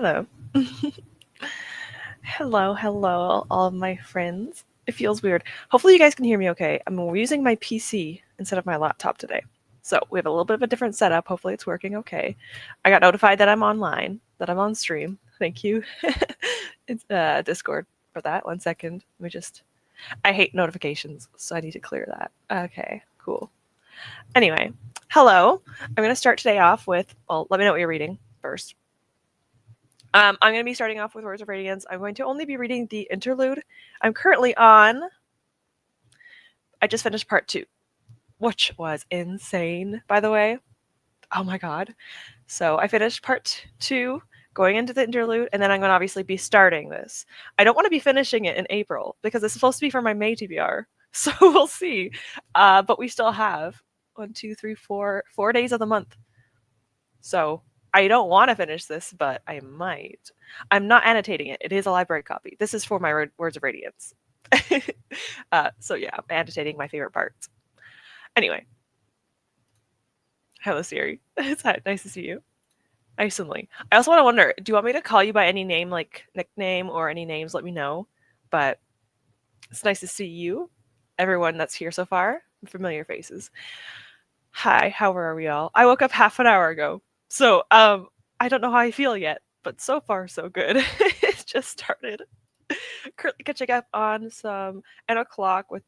Hello. Hello, all of my friends. It feels weird. Hopefully, you guys can hear me okay. I'm using my PC instead of my laptop today. So we have a little bit of a different setup. Hopefully, it's working okay. I got notified that I'm online, that I'm on stream. Thank you. It's Discord for that. 1 second. I hate notifications, so I need to clear that. Okay, cool. Anyway, hello. I'm going to start today off with, well, let me know what you're reading first. I'm going to be starting off with Words of Radiance. I'm going to only be reading the interlude. I'm currently on. I just finished part 2, which was insane, by the way. Oh my god. So I finished part 2, going into the interlude, and then I'm going to obviously be starting this. I don't want to be finishing it in April because it's supposed to be for my May TBR. So we'll see. But we still have 4 days of the month. So I don't want to finish this, but I might. I'm not annotating it. It is a library copy. This is for my Words of Radiance. So yeah, I'm annotating my favorite parts. Anyway. Hello, Siri. It's nice to see you. Nice and Lee. I also want to wonder, do you want me to call you by any name, like nickname or any names? Let me know. But it's nice to see you, everyone that's here so far. Familiar faces. Hi, how are we all? I woke up half an hour ago. So, I don't know how I feel yet, but so far so good. It just started. Currently catching up on some N o'clock with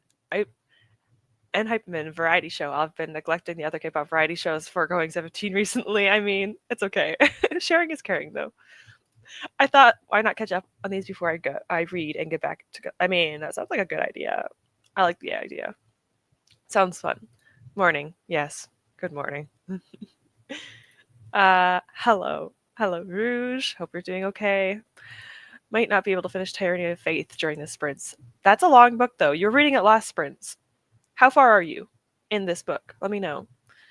Hypeman variety show. I've been neglecting the other K-pop variety shows for Going 17 recently. I mean, it's okay. Sharing is caring, though. I thought, why not catch up on these before I read and get back to. I mean, that sounds like a good idea. I like the idea. Sounds fun. Morning. Yes. Good morning. Hello, Rouge. Hope you're doing okay. Might not be able to finish Tyranny of Faith during the sprints. That's a long book, though. You're reading it last sprints. How far are you in this book? Let me know.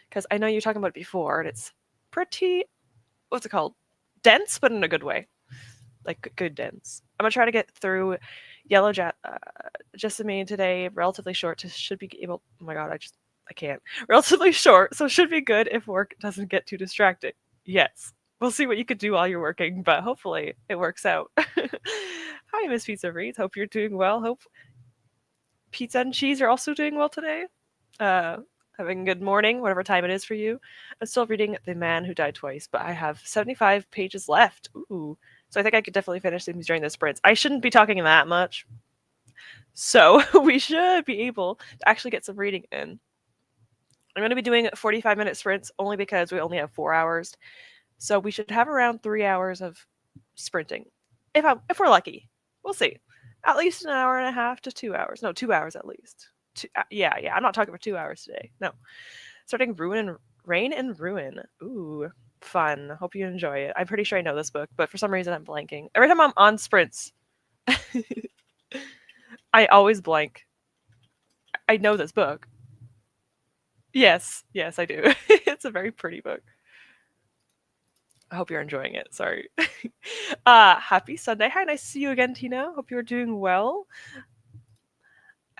Because I know you're talking about it before, and it's pretty, what's it called? Dense, but in a good way. Like, good dense. I'm going to try to get through Yellow Jessamine today. Relatively short. Should be able, oh my god, I can't. Relatively short, so should be good if work doesn't get too distracting. Yes. We'll see what you could do while you're working, but hopefully it works out. Hi, Miss Pizza Reads. Hope you're doing well. Hope Pizza and Cheese are also doing well today. Having a good morning, whatever time it is for you. I'm still reading The Man Who Died Twice, but I have 75 pages left. Ooh. So I think I could definitely finish these during the sprints. I shouldn't be talking that much. So we should be able to actually get some reading in. I'm going to be doing 45-minute sprints only because we only have 4 hours. So we should have around 3 hours of sprinting. If we're lucky. We'll see. At least an hour and a half to 2 hours. No, 2 hours at least. Yeah. I'm not talking for 2 hours today. No. Starting Rain and Ruin. Ooh, fun. Hope you enjoy it. I'm pretty sure I know this book, but for some reason I'm blanking. Every time I'm on sprints, I always blank. I know this book. Yes, I do. It's a very pretty book. I hope you're enjoying it. Sorry. Happy Sunday. Hi, nice to see you again, Tina. Hope you're doing well.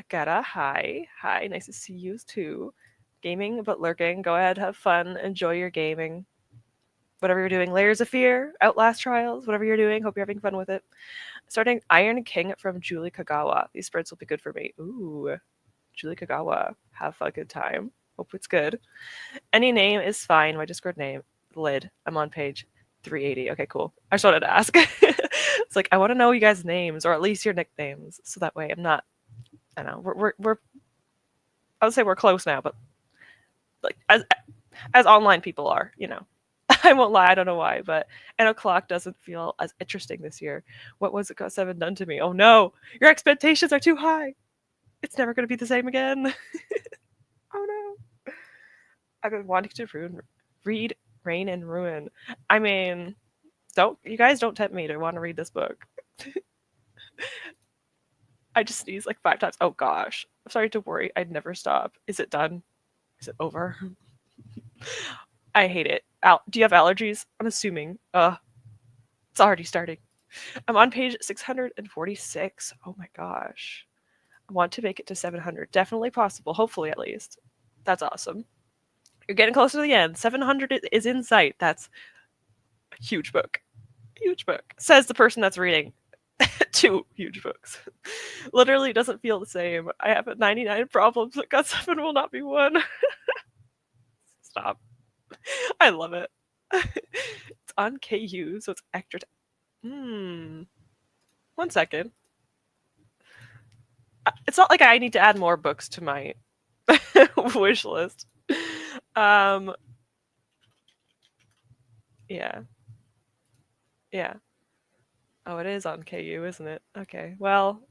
Akata, hi. Nice to see you too. Gaming but lurking. Go ahead, have fun, enjoy your gaming. Whatever you're doing, Layers of Fear, Outlast Trials, whatever you're doing, hope you're having fun with it. Starting Iron King from Julie Kagawa. These sprints will be good for me. Ooh, Julie Kagawa. Have a good time. Hope it's good. Any name is fine. My Discord name, Lid. I'm on page 380. Okay, cool. I just wanted to ask. It's like, I want to know you guys' names, or at least your nicknames, so that way I'm not, I don't know, we're I would say we're close now, but like as online people are, you know. I won't lie, I don't know why, but N o'clock doesn't feel as interesting this year. What was it got 7 done to me? Oh no, your expectations are too high. It's never going to be the same again. Oh no. I've been wanting to read Rain and Ruin. I mean, you guys don't tempt me to want to read this book. I just sneezed like 5 times. Oh gosh. I'm sorry to worry. I'd never stop. Is it done? Is it over? I hate it. Do you have allergies? I'm assuming. It's already starting. I'm on page 646. Oh my gosh. I want to make it to 700. Definitely possible. Hopefully, at least. That's awesome. You're getting closer to the end. 700 is in sight. That's a huge book. Huge book. Says the person that's reading 2 huge books. Literally doesn't feel the same. I have 99 problems, but God 7 will not be one. Stop. I love it. It's on KU, so it's extra. 1 second. It's not like I need to add more books to my wish list. Yeah. Yeah. Oh, it is on KU, isn't it? Okay. Well,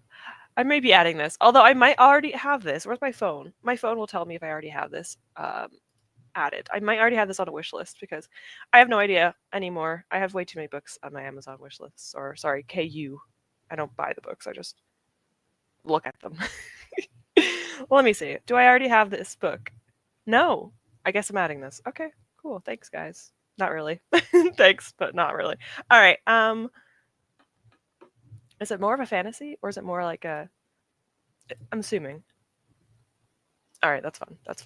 I may be adding this, although I might already have this. Where's my phone? My phone will tell me if I already have this added. I might already have this on a wish list because I have no idea anymore. I have way too many books on my Amazon wish lists, or sorry, KU. I don't buy the books. I just look at them. Well, let me see. Do I already have this book? No. I guess I'm adding this. Okay, cool. Thanks, guys. Not really. Thanks, but not really. All right. Is it more of a fantasy or is it more like a? I'm assuming. All right, that's fun. That's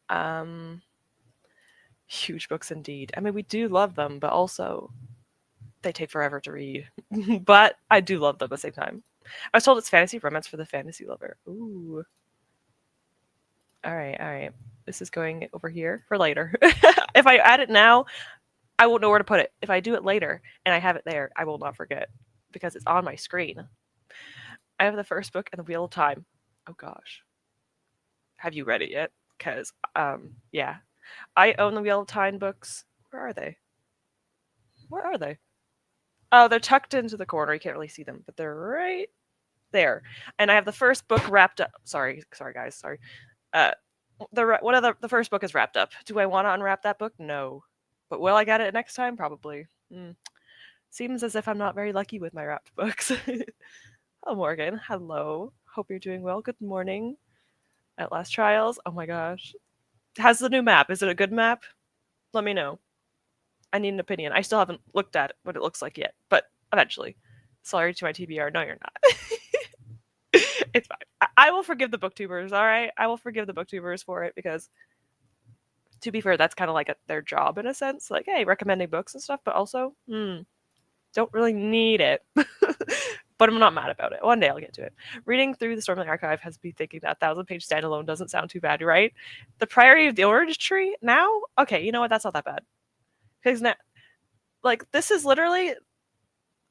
fun. Huge books indeed. I mean, we do love them, but also they take forever to read. But I do love them at the same time. I was told it's fantasy romance for the fantasy lover. Ooh. All right, all right. This is going over here for later. If I add it now, I won't know where to put it. If I do it later and I have it there, I will not forget because it's on my screen. I have the first book in the Wheel of Time. Oh gosh. Have you read it yet? Because, yeah. I own the Wheel of Time books. Where are they? Where are they? Oh, they're tucked into the corner. You can't really see them, but they're right there. And I have the first book wrapped up. Sorry, guys. Sorry. The first book is wrapped up. Do I want to unwrap that book? No. But will I get it next time? Probably. Seems as if I'm not very lucky with my wrapped books. Hello, Morgan. Hello. Hope you're doing well. Good morning. At Last Trials. Oh my gosh. How's the new map? Is it a good map? Let me know. I need an opinion. I still haven't looked at what it looks like yet, but eventually. Sorry to my TBR. No, you're not. It's fine. I will forgive the booktubers, all right? I will forgive the booktubers for it because, to be fair, that's kind of like their job in a sense. Like, hey, recommending books and stuff, but also, don't really need it. But I'm not mad about it. One day I'll get to it. Reading through the Stormlight Archive has me thinking that 1,000-page standalone doesn't sound too bad, right? The Priory of the Orange Tree now? Okay, you know what? That's not that bad. Because now, like, this is literally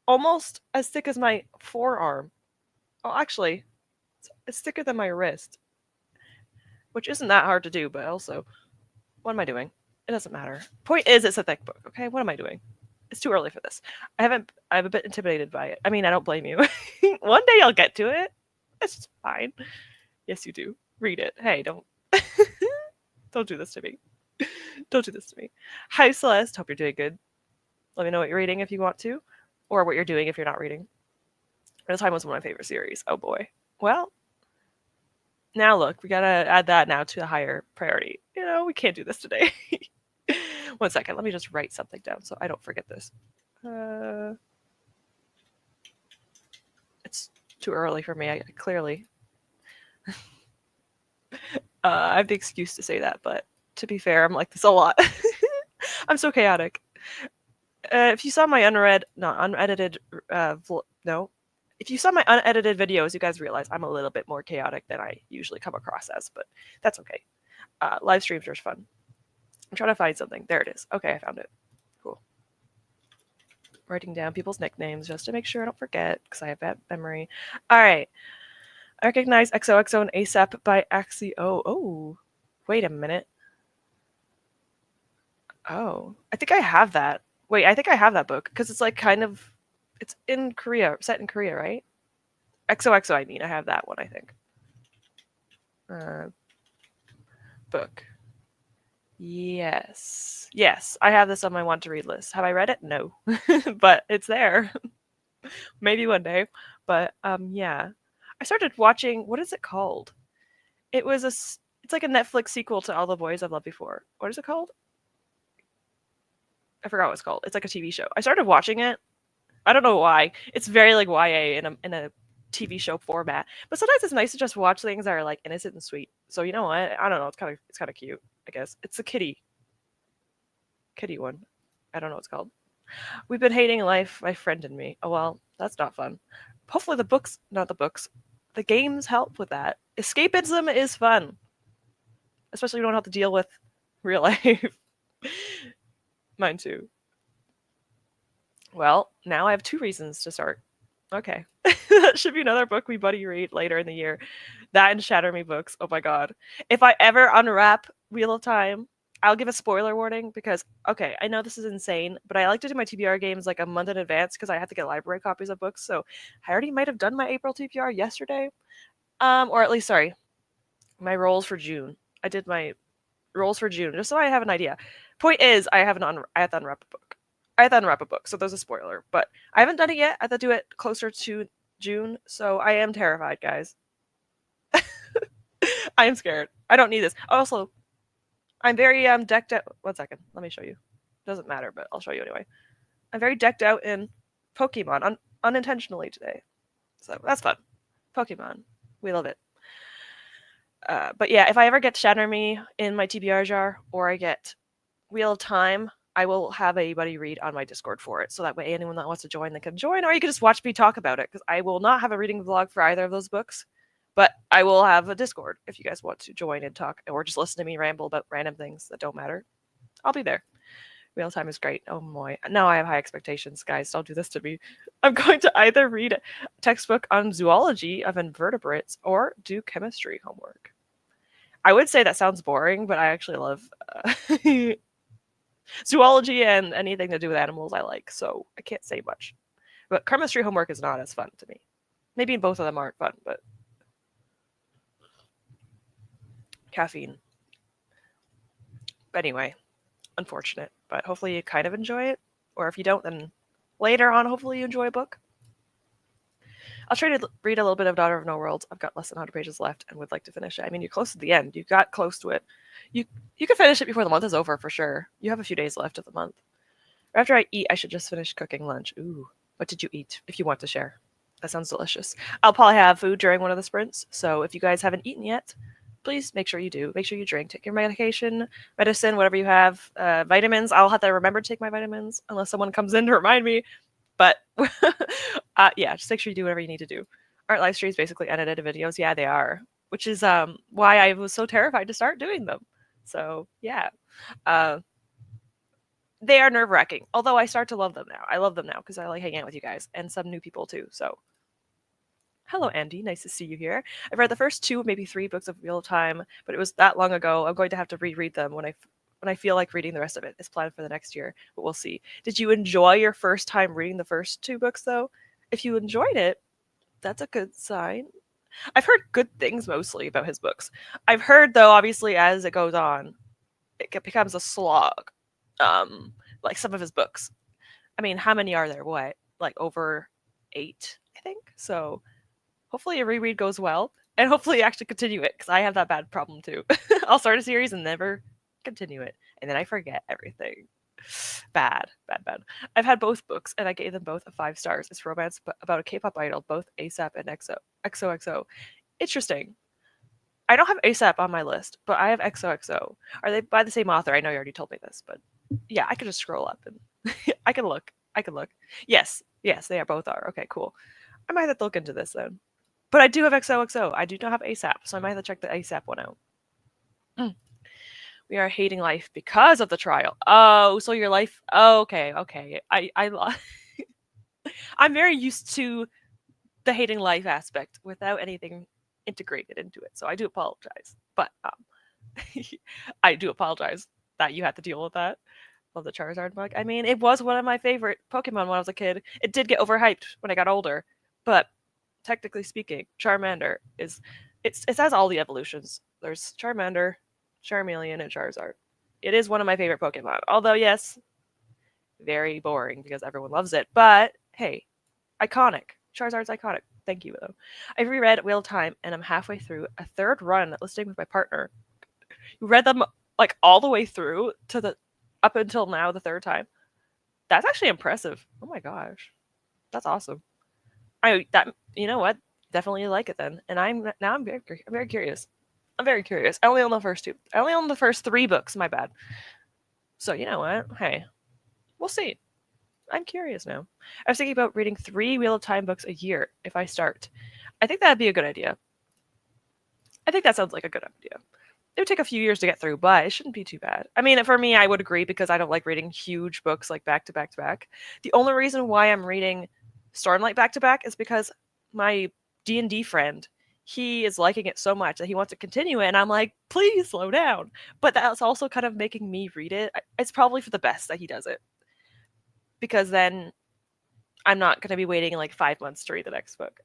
almost as thick as my forearm. Oh, actually, it's thicker than my wrist. Which isn't that hard to do, but also, what am I doing? It doesn't matter. Point is, it's a thick book, okay? What am I doing? It's too early for this. I'm a bit intimidated by it. I mean, I don't blame you. One day I'll get to it. It's fine. Yes, you do. Read it. Hey, don't don't do this to me. Don't do this to me. Hi, Celeste. Hope you're doing good. Let me know what you're reading if you want to, or what you're doing if you're not reading. The Time was one of my favorite series. Oh boy. Well, now look, we gotta add that now to a higher priority. You know, we can't do this today. 1 second. Let me just write something down so I don't forget this. It's too early for me, clearly. I have the excuse to say that, but to be fair, I'm like this a lot. I'm so chaotic. If you saw my unedited if you saw my unedited videos, you guys realize I'm a little bit more chaotic than I usually come across as, but that's okay. Live streams are fun. I'm trying to find something. There it is. Okay, I found it. Cool. Writing down people's nicknames just to make sure I don't forget, because I have bad memory. All right. I recognize XOXO and ASAP by Axio. Oh, wait a minute. Oh, I think I have that. Wait, I think I have that book, because it's like kind of, it's in Korea, set in Korea, right? XOXO, I mean, I have that one, I think. Book. Yes. Yes, I have this on my want to read list. Have I read it? No. But it's there. Maybe one day. But yeah. I started watching, what is it called? It's like a Netflix sequel to All the Boys I've Loved Before. What is it called? I forgot what it's called. It's like a TV show. I started watching it. I don't know why. It's very like YA in a TV show format. But sometimes it's nice to just watch things that are like innocent and sweet. So you know what? I don't know. It's kind of cute, I guess. It's a kitty one. I don't know what it's called. We've been hating life, my friend and me. Oh well, that's not fun. Hopefully the books, not the books, the games help with that. Escapism is fun, especially when you don't have to deal with real life. Mine too. Well, now I have 2 reasons to start. Okay. That should be another book we buddy read later in the year. That and Shatter Me books. Oh my god. If I ever unwrap Wheel of Time, I'll give a spoiler warning because, okay, I know this is insane, but I like to do my TBR games like a month in advance because I have to get library copies of books. So I already might have done my April TBR yesterday. Or at least, sorry, my rolls for June. I did my rolls for June just so I have an idea. Point is, I have to unwrap a book. I have to unwrap a book, so there's a spoiler. But I haven't done it yet. I have to do it closer to June, so I am terrified, guys. I am scared. I don't need this. Also, I'm very decked out. 1 second, let me show you. Doesn't matter, but I'll show you anyway. I'm very decked out in Pokemon unintentionally today, so that's fun. Pokemon, we love it. But yeah, if I ever get Shatter Me in my TBR jar, or I get Wheel of Time, I will have a buddy read on my Discord for it, so that way anyone that wants to join, they can join, or you can just watch me talk about it, because I will not have a reading vlog for either of those books, but I will have a Discord if you guys want to join and talk, or just listen to me ramble about random things that don't matter. I'll be there. Wheel of Time is great. Oh boy. Now I have high expectations, guys. Don't do this to me. I'm going to either read a textbook on zoology of invertebrates or do chemistry homework. I would say that sounds boring, but I actually love zoology and anything to do with animals I like, so I can't say much. But chemistry homework is not as fun to me. Maybe both of them aren't fun, but caffeine. But anyway, unfortunate, but hopefully you kind of enjoy it. Or if you don't, then later on, hopefully you enjoy a book. I'll try to read a little bit of Daughter of No Worlds. I've got less than 100 pages left and would like to finish it. I mean, you're close to the end. You got close to it. You can finish it before the month is over for sure. You have a few days left of the month. After I eat, I should just finish cooking lunch. Ooh, what did you eat? If you want to share. That sounds delicious. I'll probably have food during one of the sprints, so if you guys haven't eaten yet, please make sure you do. Make sure you drink. Take your medicine, whatever you have. Vitamins. I'll have to remember to take my vitamins unless someone comes in to remind me. But yeah, just make sure you do whatever you need to do. Aren't live streams basically unedited videos? Yeah, they are. Which is why I was so terrified to start doing them. So yeah. They are nerve-wracking, although I start to love them now. I love them now because I like hanging out with you guys and some new people too. So hello, Andy. Nice to see you here. I've read the first 2, maybe 3 books of Wheel of Time, but it was that long ago. I'm going to have to reread them when I feel like reading the rest of it. It's planned for the next year, but we'll see. Did you enjoy your first time reading the first 2 books, though? If you enjoyed it, that's a good sign. I've heard good things mostly about his books. I've heard, though, obviously, as it goes on, it becomes a slog. Like some of his books. I mean, how many are there? What? Like over 8, I think? So hopefully a reread goes well. And hopefully you actually continue it, because I have that bad problem too. I'll start a series and never continue it. And then I forget everything. Bad. I've had both books, and I gave them both a 5 stars. It's romance about a K-pop idol, both ASAP and XOXO. Interesting. I don't have ASAP on my list, but I have XOXO. Are they by the same author? I know you already told me this, but yeah, I could just scroll up and I can look. Yes, they are both are. Okay, cool. I might have to look into this then. But I do have XOXO. I do not have ASAP, so I might have to check the ASAP one out. We are hating life because of the trial. Oh, so your life. Oh, okay. I'm very used to the hating life aspect without anything integrated into it, so I do apologize. But I do apologize that you had to deal with that. Love the Charizard bug. I mean, it was one of my favorite Pokemon when I was a kid. It did get overhyped when I got older, but technically speaking, Charmander it has all the evolutions. There's Charmander, Charmeleon, and Charizard. It is one of my favorite Pokemon. Although, yes, very boring because everyone loves it. But hey, iconic. Charizard's iconic. Thank you, though. I've reread Wheel of Time, and I'm halfway through a 3rd run listing with my partner. You read them like all the way through to the up until now, the 3rd time. That's actually impressive. Oh my gosh, that's awesome. You know what? Definitely like it then. And I'm very curious. I'm very curious. I only own the first 2. I only own the first 3 books. My bad. So you know what? Hey, we'll see. I'm curious now. I was thinking about reading 3 Wheel of Time books a year if I start. I think that'd be a good idea. I think that sounds like a good idea. It would take a few years to get through, but it shouldn't be too bad. I mean, for me, I would agree because I don't like reading huge books like back to back to back. The only reason why I'm reading Stormlight back to back is because my D&D friend, he is liking it so much that he wants to continue it, and I'm like, please slow down. But that's also kind of making me read it. It's probably for the best that he does it because then I'm not going to be waiting like 5 months to read the next book.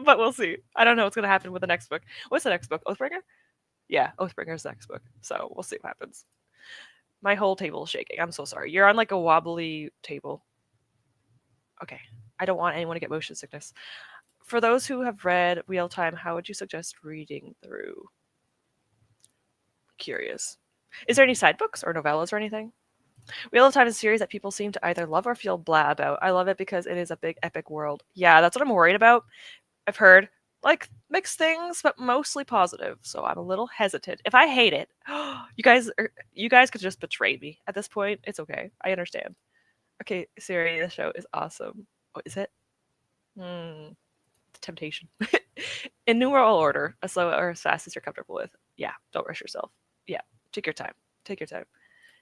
But we'll see. I don't know what's going to happen with the next book. What's the next book? Oathbringer? Yeah, Oathbringer's next book. So we'll see what happens. My whole table is shaking. I'm so sorry. You're on like a wobbly table. Okay. I don't want anyone to get motion sickness. For those who have read Wheel Time, how would you suggest reading through? Curious. Is there any side books or novellas or anything? Wheel of Time is a series that people seem to either love or feel blah about. I love it because it is a big epic world. Yeah, that's what I'm worried about. I've heard like mixed things, but mostly positive. So I'm a little hesitant. If I hate it, you guys could just betray me at this point. It's okay. I understand. Okay, Siri, the show is awesome. What is it? The Temptation. In New World Order, as slow or as fast as you're comfortable with. Yeah, don't rush yourself. Yeah, take your time. Take your time.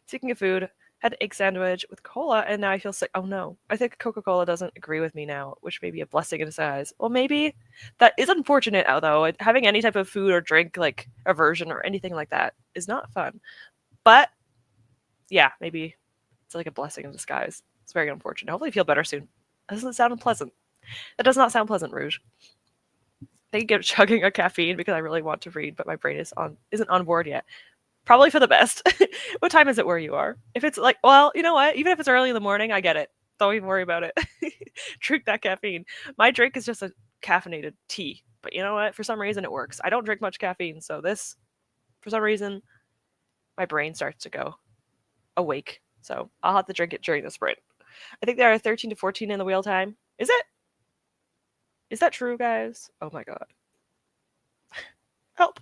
Speaking of food, had an egg sandwich with cola, and now I feel sick. Oh no, I think Coca-Cola doesn't agree with me now, which may be a blessing in disguise. Well, maybe that is unfortunate, although having any type of food or drink like aversion or anything like that is not fun. But yeah, maybe it's like a blessing in disguise. It's very unfortunate. Hopefully, you feel better soon. That doesn't sound pleasant. That does not sound pleasant, Rouge. They get chugging a caffeine because I really want to read, but my brain isn't on board yet. Probably for the best. What time is it where you are? If it's like, well, you know what? Even if it's early in the morning, I get it. Don't even worry about it. Drink that caffeine. My drink is just a caffeinated tea. But you know what? For some reason, it works. I don't drink much caffeine, so this, for some reason, my brain starts to go awake. So I'll have to drink it during the sprint. I think there are 13 to 14 in the wheel time. Is it? Is that true, guys? Oh my god. Help.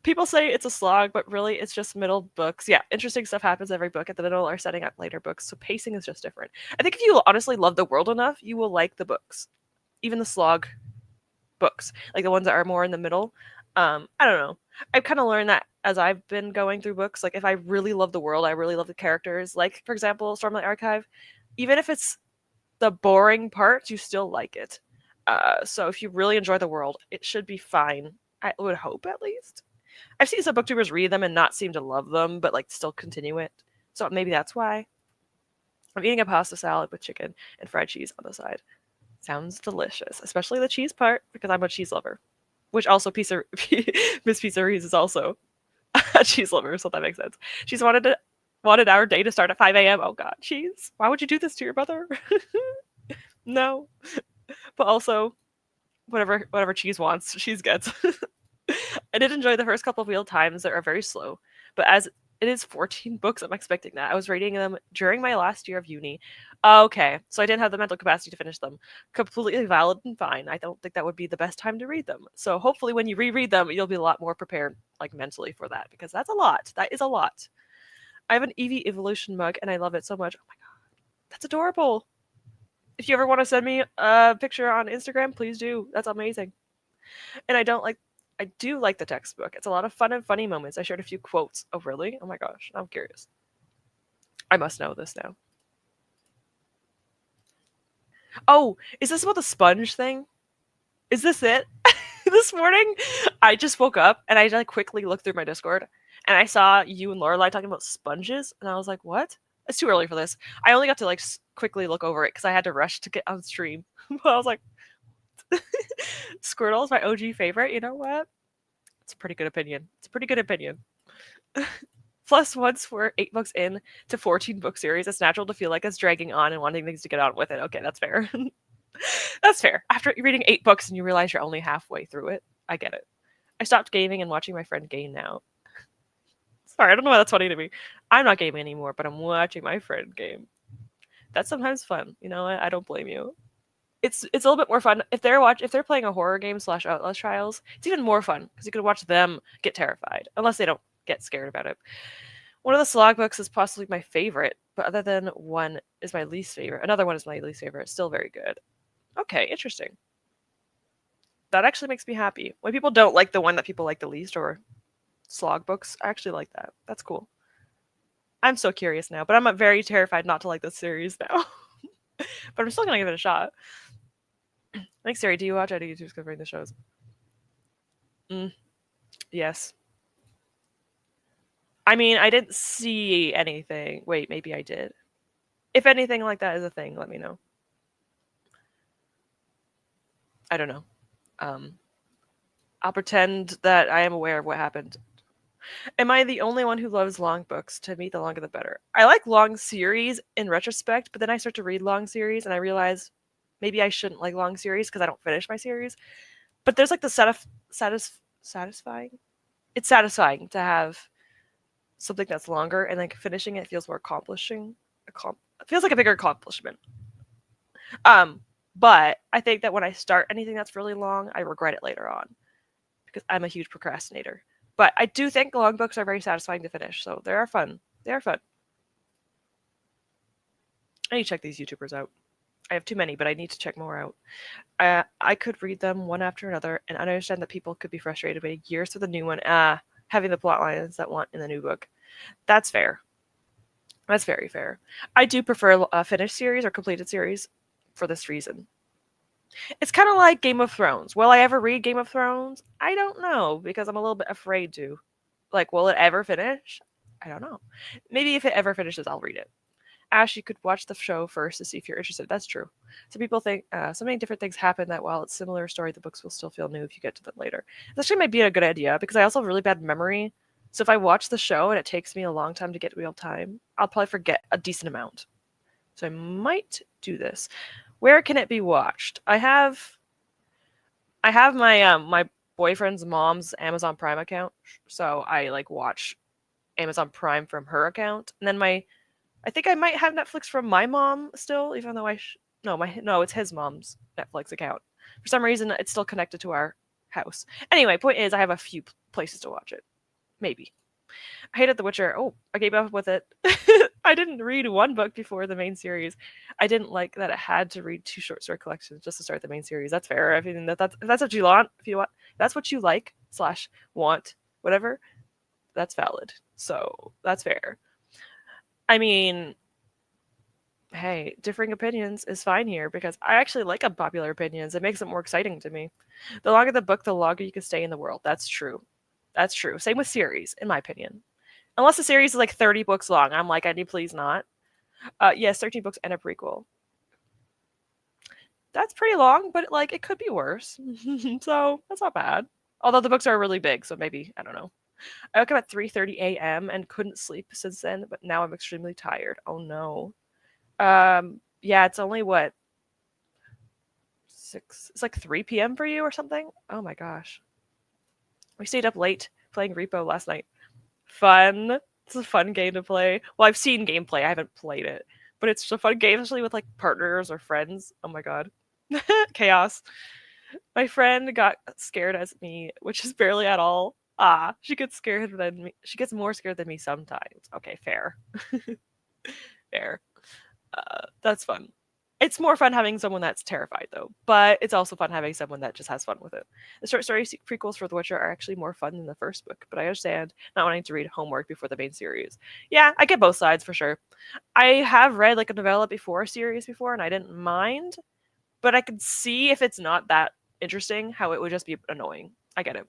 People say it's a slog, but really it's just middle books. Yeah, interesting stuff happens every book. At the middle are setting up later books, so pacing is just different. I think if you honestly love the world enough, you will like the books. Even the slog books, like the ones that are more in the middle. I don't know. I've kind of learned that as I've been going through books. Like if I really love the world, I really love the characters. Like, for example, Stormlight Archive, even if it's the boring parts, you still like it. So if you really enjoy the world, it should be fine. I would hope, at least. I've seen some booktubers read them and not seem to love them, but like still continue it. So maybe that's why. I'm eating a pasta salad with chicken and fried cheese on the side. Sounds delicious, especially the cheese part because I'm a cheese lover. Which also Miss Pizzeries is also a cheese lover, so that makes sense. She's wanted our day to start at 5 a.m. Oh god, cheese. Why would you do this to your mother? No. But also, whatever cheese wants, cheese gets. I did enjoy the first couple of wheel times that are very slow, but as it is 14 books, I'm expecting that. I was reading them during my last year of uni. Okay, so I didn't have the mental capacity to finish them. Completely valid and fine. I don't think that would be the best time to read them. So hopefully when you reread them, you'll be a lot more prepared, like mentally for that, because that's a lot. That is a lot. I have an Eevee Evolution mug, and I love it so much. Oh my god, that's adorable. If you ever want to send me a picture on Instagram, please do. That's amazing. And I do like the textbook. It's a lot of fun and funny moments. I shared a few quotes. Oh, really? Oh my gosh. I'm curious. I must know this now. Oh, is this about the sponge thing? Is this it? This morning, I just woke up and I like quickly looked through my Discord and I saw you and Lorelai talking about sponges, and I was like, what? It's too early for this. I only got to like quickly look over it because I had to rush to get on stream. But I was like, Squirtle is my OG favorite. You know what? It's a pretty good opinion. It's a pretty good opinion. Plus, once we're 8 books in to 14 book series, it's natural to feel like it's dragging on and wanting things to get on with it. Okay, that's fair. That's fair. After reading 8 books and you realize you're only halfway through it, I get it. I stopped gaming and watching my friend game now. Sorry, I don't know why that's funny to me. I'm not gaming anymore, but I'm watching my friend game. That's sometimes fun. You know what? I don't blame you. It's a little bit more fun if they're playing a horror game / Outlast Trials. It's even more fun because you can watch them get terrified, unless they don't get scared about it. One of the slog books is possibly my favorite, but other than one is my least favorite. Another one is my least favorite. It's still very good. Okay, interesting. That actually makes me happy. When people don't like the one that people like the least or slog books, I actually like that. That's cool. I'm so curious now, but I'm very terrified not to like this series now. But I'm still gonna give it a shot. Thanks, Siri. Do you watch any YouTubers covering the shows? Yes. I mean, I didn't see anything. Wait, maybe I did. If anything like that is a thing, let me know. I don't know. Um, I'll pretend that I am aware of what happened. Am I the only one who loves long books? To me, the longer the better. I like long series in retrospect, but then I start to read long series and I realize maybe I shouldn't like long series because I don't finish my series. But there's like the satisfying. It's satisfying to have something that's longer and like finishing it feels more accomplishing. It feels like a bigger accomplishment. Um, but I think that when I start anything that's really long, I regret it later on because I'm a huge procrastinator. But I do think long books are very satisfying to finish, so they are fun. They are fun. I need to check these YouTubers out. I have too many, but I need to check more out. I could read them one after another, and I understand that people could be frustrated waiting years for the new one. Having the plot lines that want in the new book. That's fair. That's very fair. I do prefer a finished series or completed series for this reason. It's kind of like Game of Thrones. Will I ever read Game of Thrones? I don't know because I'm a little bit afraid to. Like, will it ever finish? I don't know. Maybe if it ever finishes, I'll read it. Ash, you could watch the show first to see if you're interested. That's true. Some people think so many different things happen that while it's a similar story, the books will still feel new if you get to them later. This actually might be a good idea because I also have really bad memory. So if I watch the show and it takes me a long time to get real time, I'll probably forget a decent amount. So I might do this. Where can it be watched? I have my boyfriend's mom's Amazon Prime account, so I like watch Amazon Prime from her account, and then I think I might have Netflix from my mom still, even though no, it's his mom's Netflix account. For some reason, it's still connected to our house. Anyway, point is, I have a few places to watch it. Maybe. I hated The Witcher. Oh, I gave up with it. I didn't read one book before the main series. I didn't like that it had to read two short story collections just to start the main series. That's fair. I mean, if that's what you want. If you want, that's what you like / want, whatever. That's valid. So that's fair. I mean, hey, differing opinions is fine here because I actually like unpopular opinions. It makes it more exciting to me. The longer the book, the longer you can stay in the world. That's true. That's true. Same with series, in my opinion. Unless the series is like 30 books long, I'm like, I need please not. Yes, 13 books and a prequel. That's pretty long, but like it could be worse. So that's not bad. Although the books are really big, so maybe I don't know. I woke up at 3:30 a.m. and couldn't sleep since then, but now I'm extremely tired. Oh no. Yeah, it's only what 6. It's like 3 p.m. for you or something. Oh my gosh. We stayed up late playing Repo last night. Fun. It's a fun game to play. Well, I've seen gameplay. I haven't played it, but it's just a fun game, especially with like partners or friends. Oh my god, chaos! My friend got scared as me, which is barely at all. She gets scared than me. She gets more scared than me sometimes. Okay, fair, fair. That's fun. It's more fun having someone that's terrified, though, but it's also fun having someone that just has fun with it. The short story prequels for The Witcher are actually more fun than the first book, but I understand not wanting to read homework before the main series. Yeah, I get both sides for sure. I have read like a novella before a series before, and I didn't mind, but I could see if it's not that interesting, how it would just be annoying. I get it.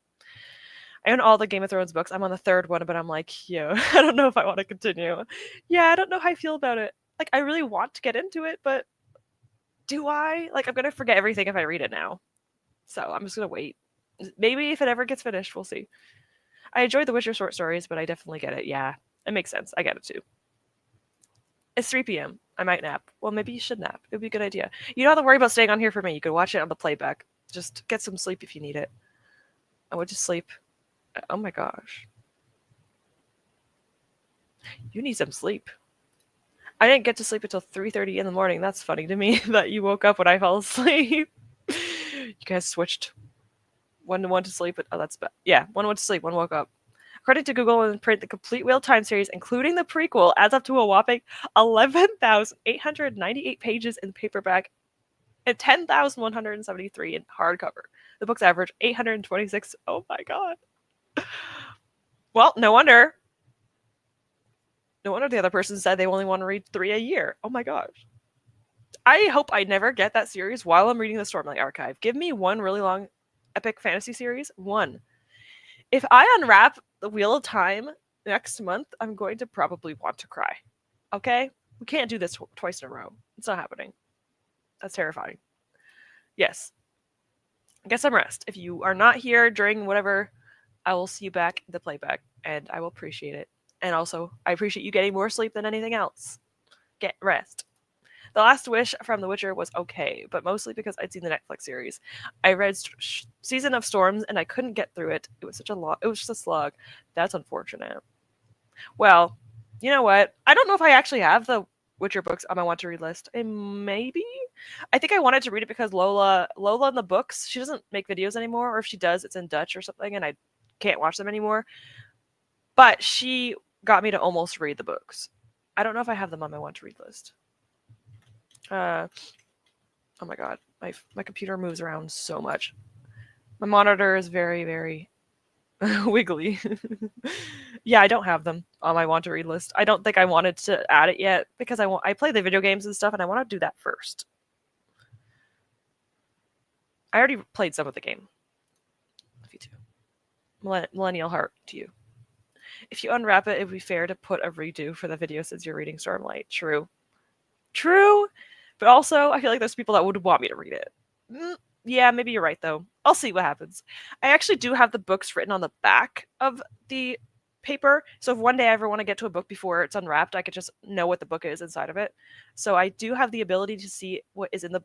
I own all the Game of Thrones books. I'm on the third one, but I'm like, yo, I don't know if I want to continue. Yeah, I don't know how I feel about it. Like, I really want to get into it, but do I? Like, I'm gonna forget everything if I read it now. So I'm just gonna wait. Maybe if it ever gets finished, we'll see. I enjoyed the Witcher short stories, but I definitely get it. Yeah, it makes sense. I get it too. It's 3 p.m. I might nap. Well, maybe you should nap. It would be a good idea. You don't have to worry about staying on here for me. You could watch it on the playback. Just get some sleep if you need it. I would just sleep. Oh my gosh. You need some sleep. I didn't get to sleep until 3:30 in the morning. That's funny to me that you woke up when I fell asleep. You guys switched one to sleep. Oh, that's bad. Yeah, one went to sleep, one woke up. According to Google and Print, the complete Wheel of Time series, including the prequel, adds up to a whopping 11,898 pages in paperback and 10,173 in hardcover. The books average 826. Oh my god. Well, no wonder. No wonder the other person said they only want to read 3 a year. Oh my gosh. I hope I never get that series while I'm reading the Stormlight Archive. Give me one really long epic fantasy series. One. If I unwrap the Wheel of Time next month, I'm going to probably want to cry. Okay? We can't do this twice in a row. It's not happening. That's terrifying. Yes. Get some rest. If you are not here during whatever, I will see you back in the playback, and I will appreciate it. And also, I appreciate you getting more sleep than anything else. Get rest. The Last Wish from The Witcher was okay, but mostly because I'd seen the Netflix series. I read Season of Storms and I couldn't get through it. It was such a it was just a slog. That's unfortunate. Well, you know what? I don't know if I actually have the Witcher books on my want to read list. Maybe. I think I wanted to read it because Lola in the books, she doesn't make videos anymore, or if she does, it's in Dutch or something, and I can't watch them anymore. But she got me to almost read the books. I don't know if I have them on my want to read list. Oh my god, my computer moves around so much. My monitor is very, very wiggly. Yeah, I don't have them on my want to read list. I don't think I wanted to add it yet because I play the video games and stuff, and I want to do that first. I already played some of the game. Love you too. Millennial heart to you. If you unwrap it, it would be fair to put a redo for the video since you're reading Stormlight. True. But also, I feel like there's people that would want me to read it. Yeah, maybe you're right, though. I'll see what happens. I actually do have the books written on the back of the paper, so if one day I ever want to get to a book before it's unwrapped, I could just know what the book is inside of it. So I do have the ability to see what is in the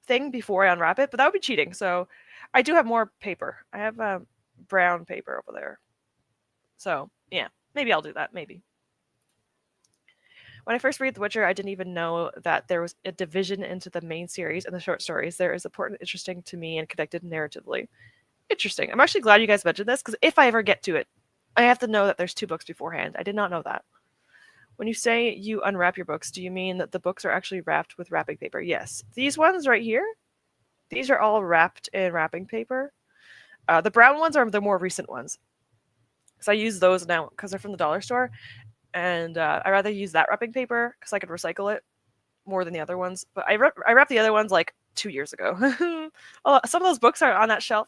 thing before I unwrap it, but that would be cheating, so I do have more paper. I have brown paper over there. So, yeah, maybe I'll do that, maybe. When I first read The Witcher, I didn't even know that there was a division into the main series and the short stories. There is important, interesting to me, and connected narratively. Interesting. I'm actually glad you guys mentioned this, because if I ever get to it, I have to know that there's 2 books beforehand. I did not know that. When you say you unwrap your books, do you mean that the books are actually wrapped with wrapping paper? Yes. These ones right here, these are all wrapped in wrapping paper. The brown ones are the more recent ones. So I use those now because they're from the dollar store. And I rather use that wrapping paper because I could recycle it more than the other ones. But I wrapped the other ones like 2 years ago. Some of those books are on that shelf.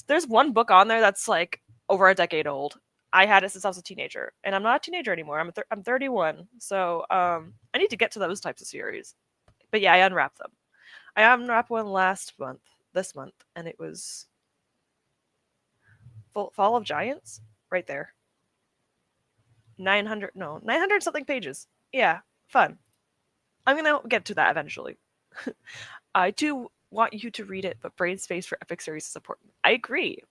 There's one book on there that's like over a decade old. I had it since I was a teenager, and I'm not a teenager anymore. I'm 31, so I need to get to those types of series. But yeah, I unwrapped them. I unwrapped one this month, and it was Fall of Giants, right there. 900 something pages. Yeah, fun. I'm gonna get to that eventually. I do want you to read it, but brain space for epic series is important. I agree,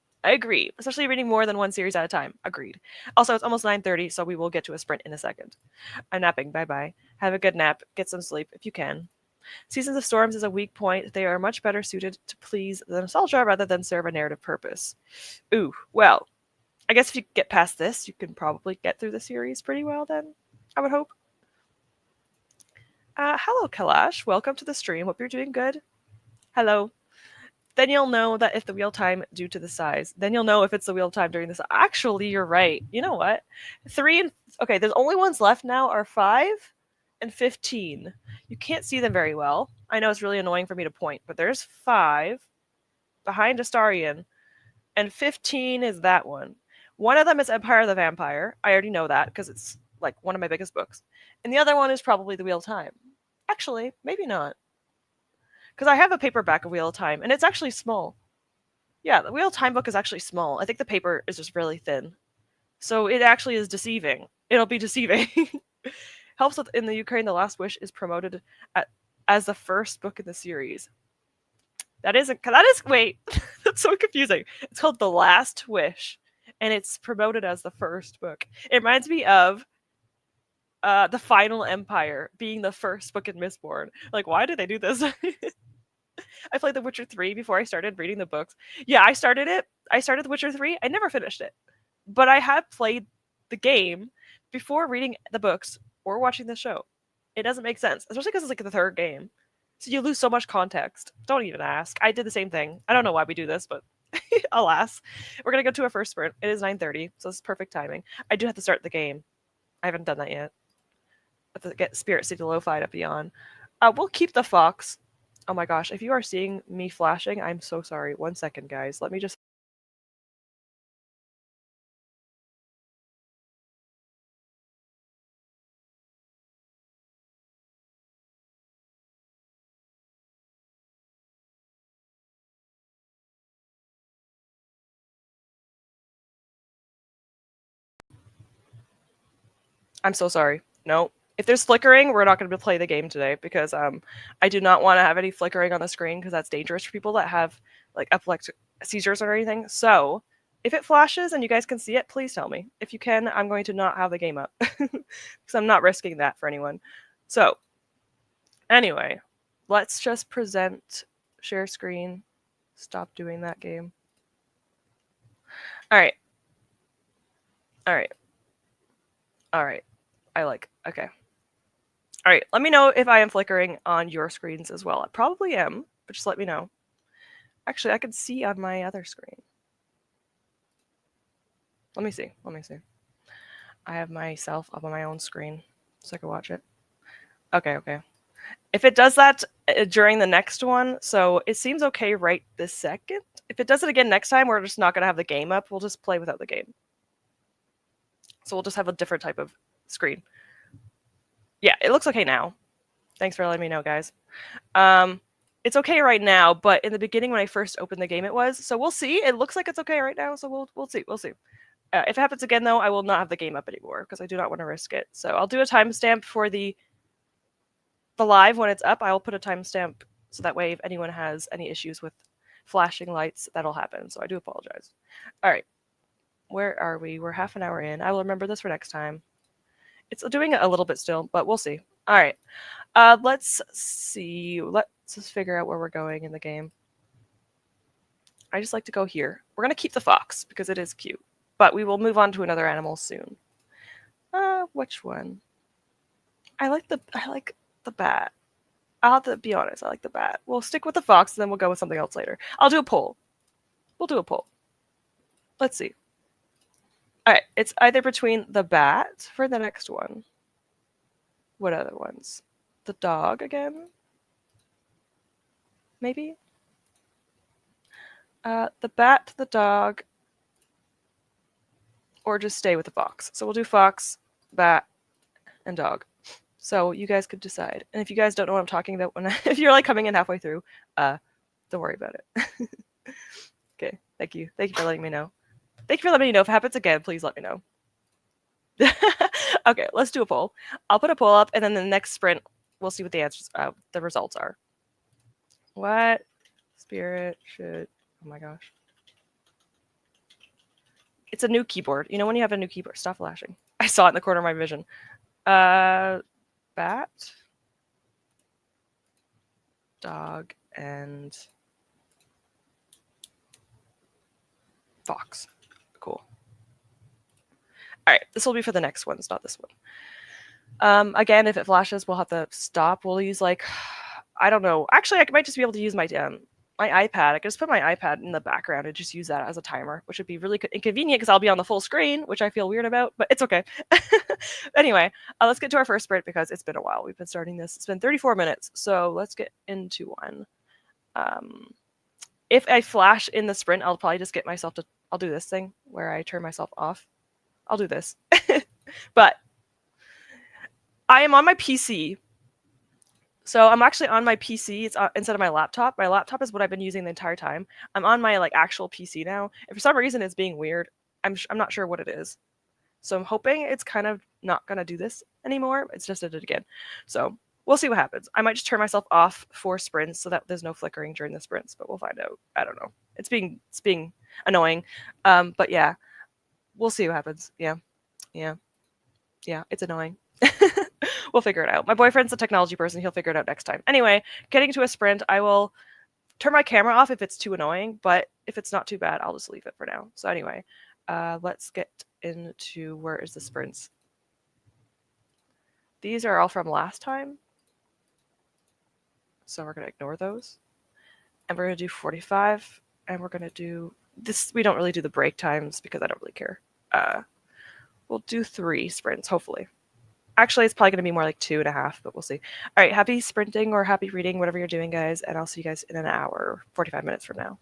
especially reading more than one series at a time. Agreed. Also, it's almost 9:30, so we will get to a sprint in a second. I'm napping. Bye have a good nap, get some sleep if you can. Seasons of Storms is a weak point. They are much better suited to please the nostalgia rather than serve a narrative purpose. Ooh, well, I guess if you get past this, you can probably get through the series pretty well then, I would hope. Hello, Kalash. Welcome to the stream. Hope you're doing good. Hello. Then you'll know that if the wheel time due to the size. Then you'll know if it's the wheel time during this. Actually, you're right. You know what? 3 and... Okay, there's only ones left now are 5 and 15. You can't see them very well. I know it's really annoying for me to point, but there's 5 behind Astarion, and 15 is that one. One of them is Empire of the Vampire. I already know that because it's like one of my biggest books. And the other one is probably The Wheel of Time. Actually, maybe not. Because I have a paperback of Wheel of Time, and it's actually small. Yeah, the Wheel of Time book is actually small. I think the paper is just really thin. So it actually is deceiving. It'll be deceiving. Helps with in the Ukraine, The Last Wish is promoted as the first book in the series. Wait, that's so confusing. It's called The Last Wish, and it's promoted as the first book. It reminds me of The Final Empire being the first book in Mistborn. Like, why did they do this? I played The Witcher 3 before I started reading the books. Yeah, I started The Witcher 3. I never finished it. But I have played the game before reading the books or watching the show. It doesn't make sense, especially because it's like the third game. So you lose so much context. Don't even ask. I did the same thing. I don't know why we do this, but alas. We're going to go to our first sprint. It is 9:30, so it's perfect timing. I do have to start the game. I haven't done that yet. I have to get Spirit City Lo-Fi to be on. We'll keep the fox. Oh my gosh, if you are seeing me flashing, I'm so sorry. 1 second, guys. Let me just... I'm so sorry. No. If there's flickering, we're not going to play the game today because I do not want to have any flickering on the screen because that's dangerous for people that have like epileptic seizures or anything. So if it flashes and you guys can see it, please tell me. If you can, I'm going to not have the game up because I'm not risking that for anyone. So anyway, let's just present, share screen, stop doing that game. All right. All right. All right. Okay. All right, let me know if I am flickering on your screens as well. I probably am, but just let me know. Actually, I can see on my other screen. Let me see. I have myself up on my own screen so I can watch it. Okay. If it does that during the next one, so it seems okay right this second. If it does it again next time, we're just not going to have the game up. We'll just play without the game. So we'll just have a different type of screen. Yeah, it looks okay now. Thanks for letting me know, guys. It's okay right now, but in the beginning when I first opened the game, it was. So we'll see. It looks like it's okay right now, so we'll see. If it happens again, though, I will not have the game up anymore because I do not want to risk it. So I'll do a timestamp for the live when it's up. I will put a timestamp so that way if anyone has any issues with flashing lights, that'll happen. So I do apologize. All right. Where are we? We're half an hour in. I will remember this for next time. It's doing it a little bit still, but we'll see. All right. Let's see. Let's just figure out where we're going in the game. I just like to go here. We're going to keep the fox because it is cute, but we will move on to another animal soon. Which one? I like the bat. I'll have to be honest. I like the bat. We'll stick with the fox, and then we'll go with something else later. I'll do a poll. We'll do a poll. Let's see. All right. It's either between the bat for the next one. What other ones? The dog again? Maybe? The bat, the dog, or just stay with the fox. So we'll do fox, bat, and dog. So you guys could decide. And if you guys don't know what I'm talking about, if you're like coming in halfway through, don't worry about it. Okay, thank you. Thank you for letting me know. Thank you for letting me know. If it happens again, please let me know. Okay, let's do a poll. I'll put a poll up, and then the next sprint, we'll see what the answers, the results are. What spirit should... Oh my gosh. It's a new keyboard. You know when you have a new keyboard? Stop flashing. I saw it in the corner of my vision. Bat, dog, and fox. Cool. All right, this will be for the next ones, not this one. Again, if it flashes, we'll have to stop. We'll use like, I don't know. Actually, I might just be able to use my iPad. I could just put my iPad in the background and just use that as a timer, which would be really inconvenient because I'll be on the full screen, which I feel weird about, but it's okay. Anyway, let's get to our first sprint because it's been a while. We've been starting this. It's been 34 minutes, so let's get into one. If I flash in the sprint, I'll probably just get myself to... I'll do this thing where I turn myself off. I'll do this. But I am on my PC. So I'm actually on my PC. It's instead of my laptop. My laptop is what I've been using the entire time. I'm on my like actual PC now. And for some reason it's being weird. I'm not sure what it is. So I'm hoping it's kind of not going to do this anymore. It's just did it again. So we'll see what happens. I might just turn myself off for sprints so that there's no flickering during the sprints, but we'll find out. I don't know. It's being annoying. But yeah, we'll see what happens. Yeah, it's annoying. We'll figure it out. My boyfriend's a technology person. He'll figure it out next time. Anyway, getting to a sprint, I will turn my camera off if it's too annoying, but if it's not too bad, I'll just leave it for now. So anyway, Let's get into where is the sprints. These are all from last time, so we're going to ignore those. And we're going to do 45, and we're going to do this. We don't really do the break times because I don't really care. We'll do 3 sprints, hopefully. Actually, it's probably going to be more like 2.5, but we'll see. All right, happy sprinting or happy reading, whatever you're doing, guys, and I'll see you guys in an hour, 45 minutes from now.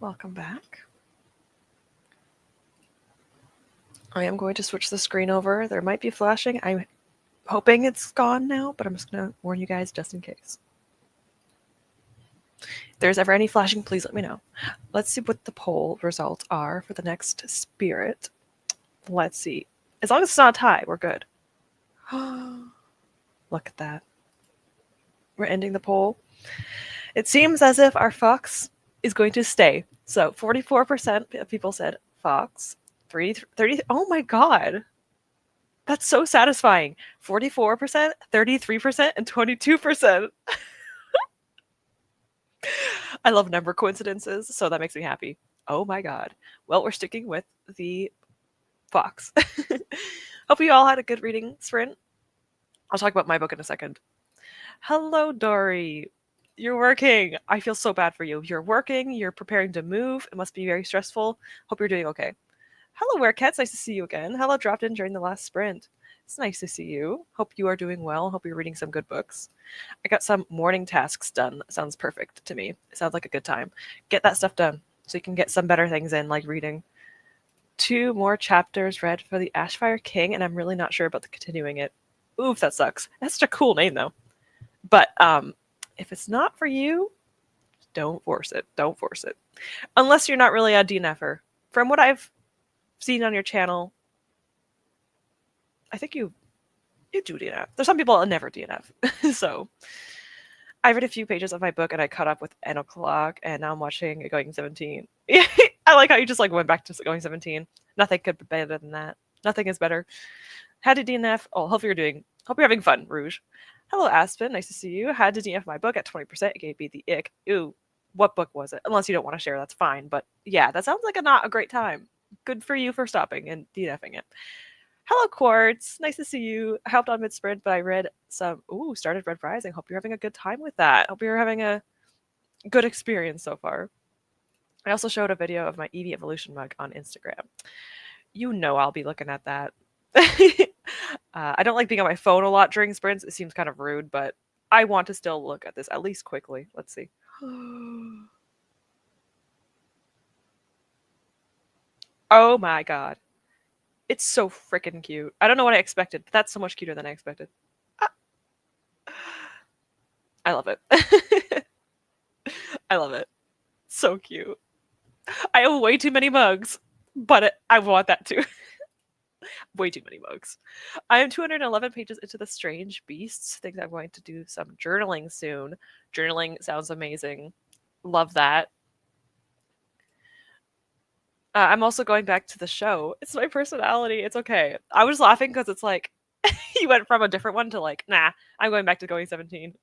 Welcome back. I am going to switch the screen over. There might be flashing. I'm hoping it's gone now, but I'm just going to warn you guys just in case. If there's ever any flashing, please let me know. Let's see what the poll results are for the next spirit. Let's see. As long as it's not a tie, we're good. Look at that. We're ending the poll. It seems as if our fox is going to stay. So 44% of people said fox. 30. Oh my god. That's so satisfying. 44%, 33%, and 22%. I love number coincidences, so that makes me happy. Oh my god. Well, we're sticking with the fox. Hope you all had a good reading sprint. I'll talk about my book in a second. Hello, Dory. You're working. I feel so bad for you. You're working. You're preparing to move. It must be very stressful. Hope you're doing okay. Hello, Werecats. Nice to see you again. Hello, dropped in during the last sprint. It's nice to see you. Hope you are doing well. Hope you're reading some good books. I got some morning tasks done. Sounds perfect to me. It sounds like a good time. Get that stuff done so you can get some better things in, like reading. 2 more chapters read for the Ashfire King, and I'm really not sure about the continuing it. Oof, that sucks. That's such a cool name, though. But if it's not for you, don't force it. Don't force it. Unless you're not really a DNFer. From what I've seen on your channel, I think you do DNF. There's some people that never DNF. So I read a few pages of my book and I caught up with N o'clock, and now I'm watching Going 17. I like how you just like went back to Going 17. Nothing could be better than that. Nothing is better. Had to DNF. Oh, hope you're having fun, Rouge. Hello, Aspen. Nice to see you. Had to DNF my book at 20%. It gave me the ick. Ooh, what book was it? Unless you don't want to share, that's fine. But yeah, that sounds like not a great time. Good for you for stopping and DNFing it. Hello, Quartz. Nice to see you. I helped on mid-sprint, but I read some... Ooh, started Red Rising. Hope you're having a good time with that. Hope you're having a good experience so far. I also showed a video of my Eevee Evolution mug on Instagram. You know I'll be looking at that. I don't like being on my phone a lot during sprints. It seems kind of rude, but I want to still look at this, at least quickly. Let's see. Oh my god. It's so freaking cute. I don't know what I expected, but that's so much cuter than I expected. Ah. I love it. I love it. So cute. I have way too many mugs, but I want that too. Way too many mugs. I am 211 pages into the Strange Beasts. Think I'm going to do some journaling soon. Journaling sounds amazing. Love that. I'm also going back to the show. It's my personality. It's okay. I was laughing because it's like you went from a different one to like, nah, I'm going back to Going 17.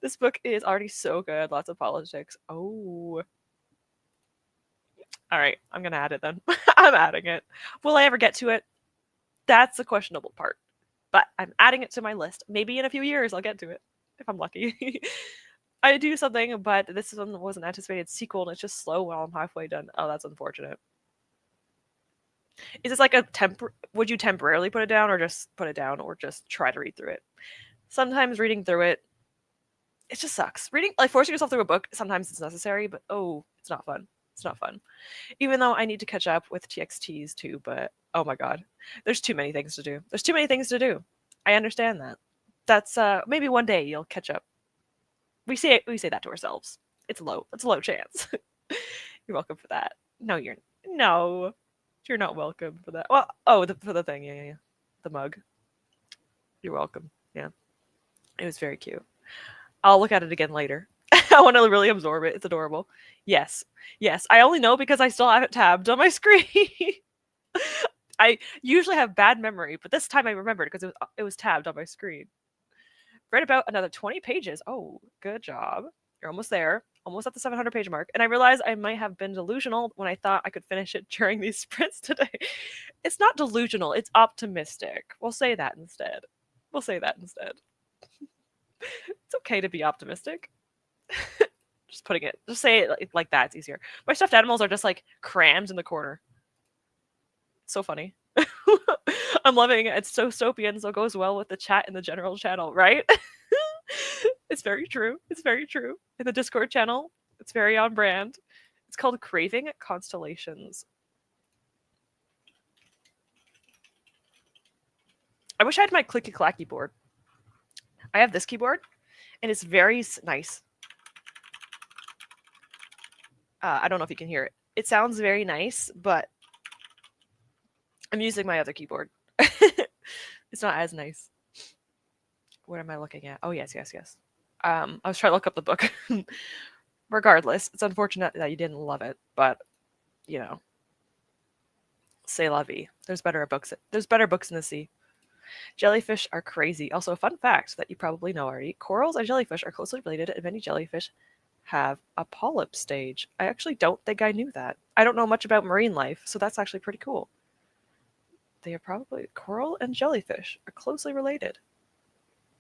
This book is already so good. Lots of politics. Oh. All right, I'm going to add it then. I'm adding it. Will I ever get to it? That's the questionable part. But I'm adding it to my list. Maybe in a few years I'll get to it, if I'm lucky. I do something, but this one was an anticipated sequel, and it's just slow while I'm halfway done. Oh, that's unfortunate. Is this like a would you temporarily put it down, or just put it down, or just try to read through it? Sometimes reading through it just sucks. Reading, like forcing yourself through a book, sometimes it's necessary, but oh, it's not fun. It's not fun. Even though I need to catch up with TXTs too, but oh my god. There's too many things to do. There's too many things to do. I understand that. That's maybe one day you'll catch up. We say that to ourselves. It's a low chance. You're welcome for that. No, you're not welcome for that. Well, oh, for the thing, yeah. The mug. You're welcome. Yeah. It was very cute. I'll look at it again later. I want to really absorb it. It's adorable. Yes. I only know because I still have it tabbed on my screen. I usually have bad memory, but this time I remembered because it was tabbed on my screen. Read about another 20 pages. Oh, good job. You're almost there. Almost at the 700 page mark. And I realized I might have been delusional when I thought I could finish it during these sprints today. It's not delusional. It's optimistic. We'll say that instead. It's okay to be optimistic. Just say it like that. It's easier. My stuffed animals are just like crammed in the corner. So funny. I'm loving it. It's so soapy and so goes well with the chat in the general channel, right? It's very true. In the Discord channel, it's very on brand. It's called Craving Constellations. I wish I had my clicky clacky board. I have this keyboard, and it's very nice. I don't know if you can hear it. It sounds very nice, but I'm using my other keyboard. It's not as nice. What am I looking at? Oh, yes. I was trying to look up the book. Regardless, it's unfortunate that you didn't love it, but, you know, c'est la vie. There's better books in the sea. Jellyfish are crazy. Also, a fun fact that you probably know already, corals and jellyfish are closely related, and many jellyfish have a polyp stage. I actually don't think I knew that. I don't know much about marine life, so that's actually pretty cool. They are probably coral and jellyfish are closely related.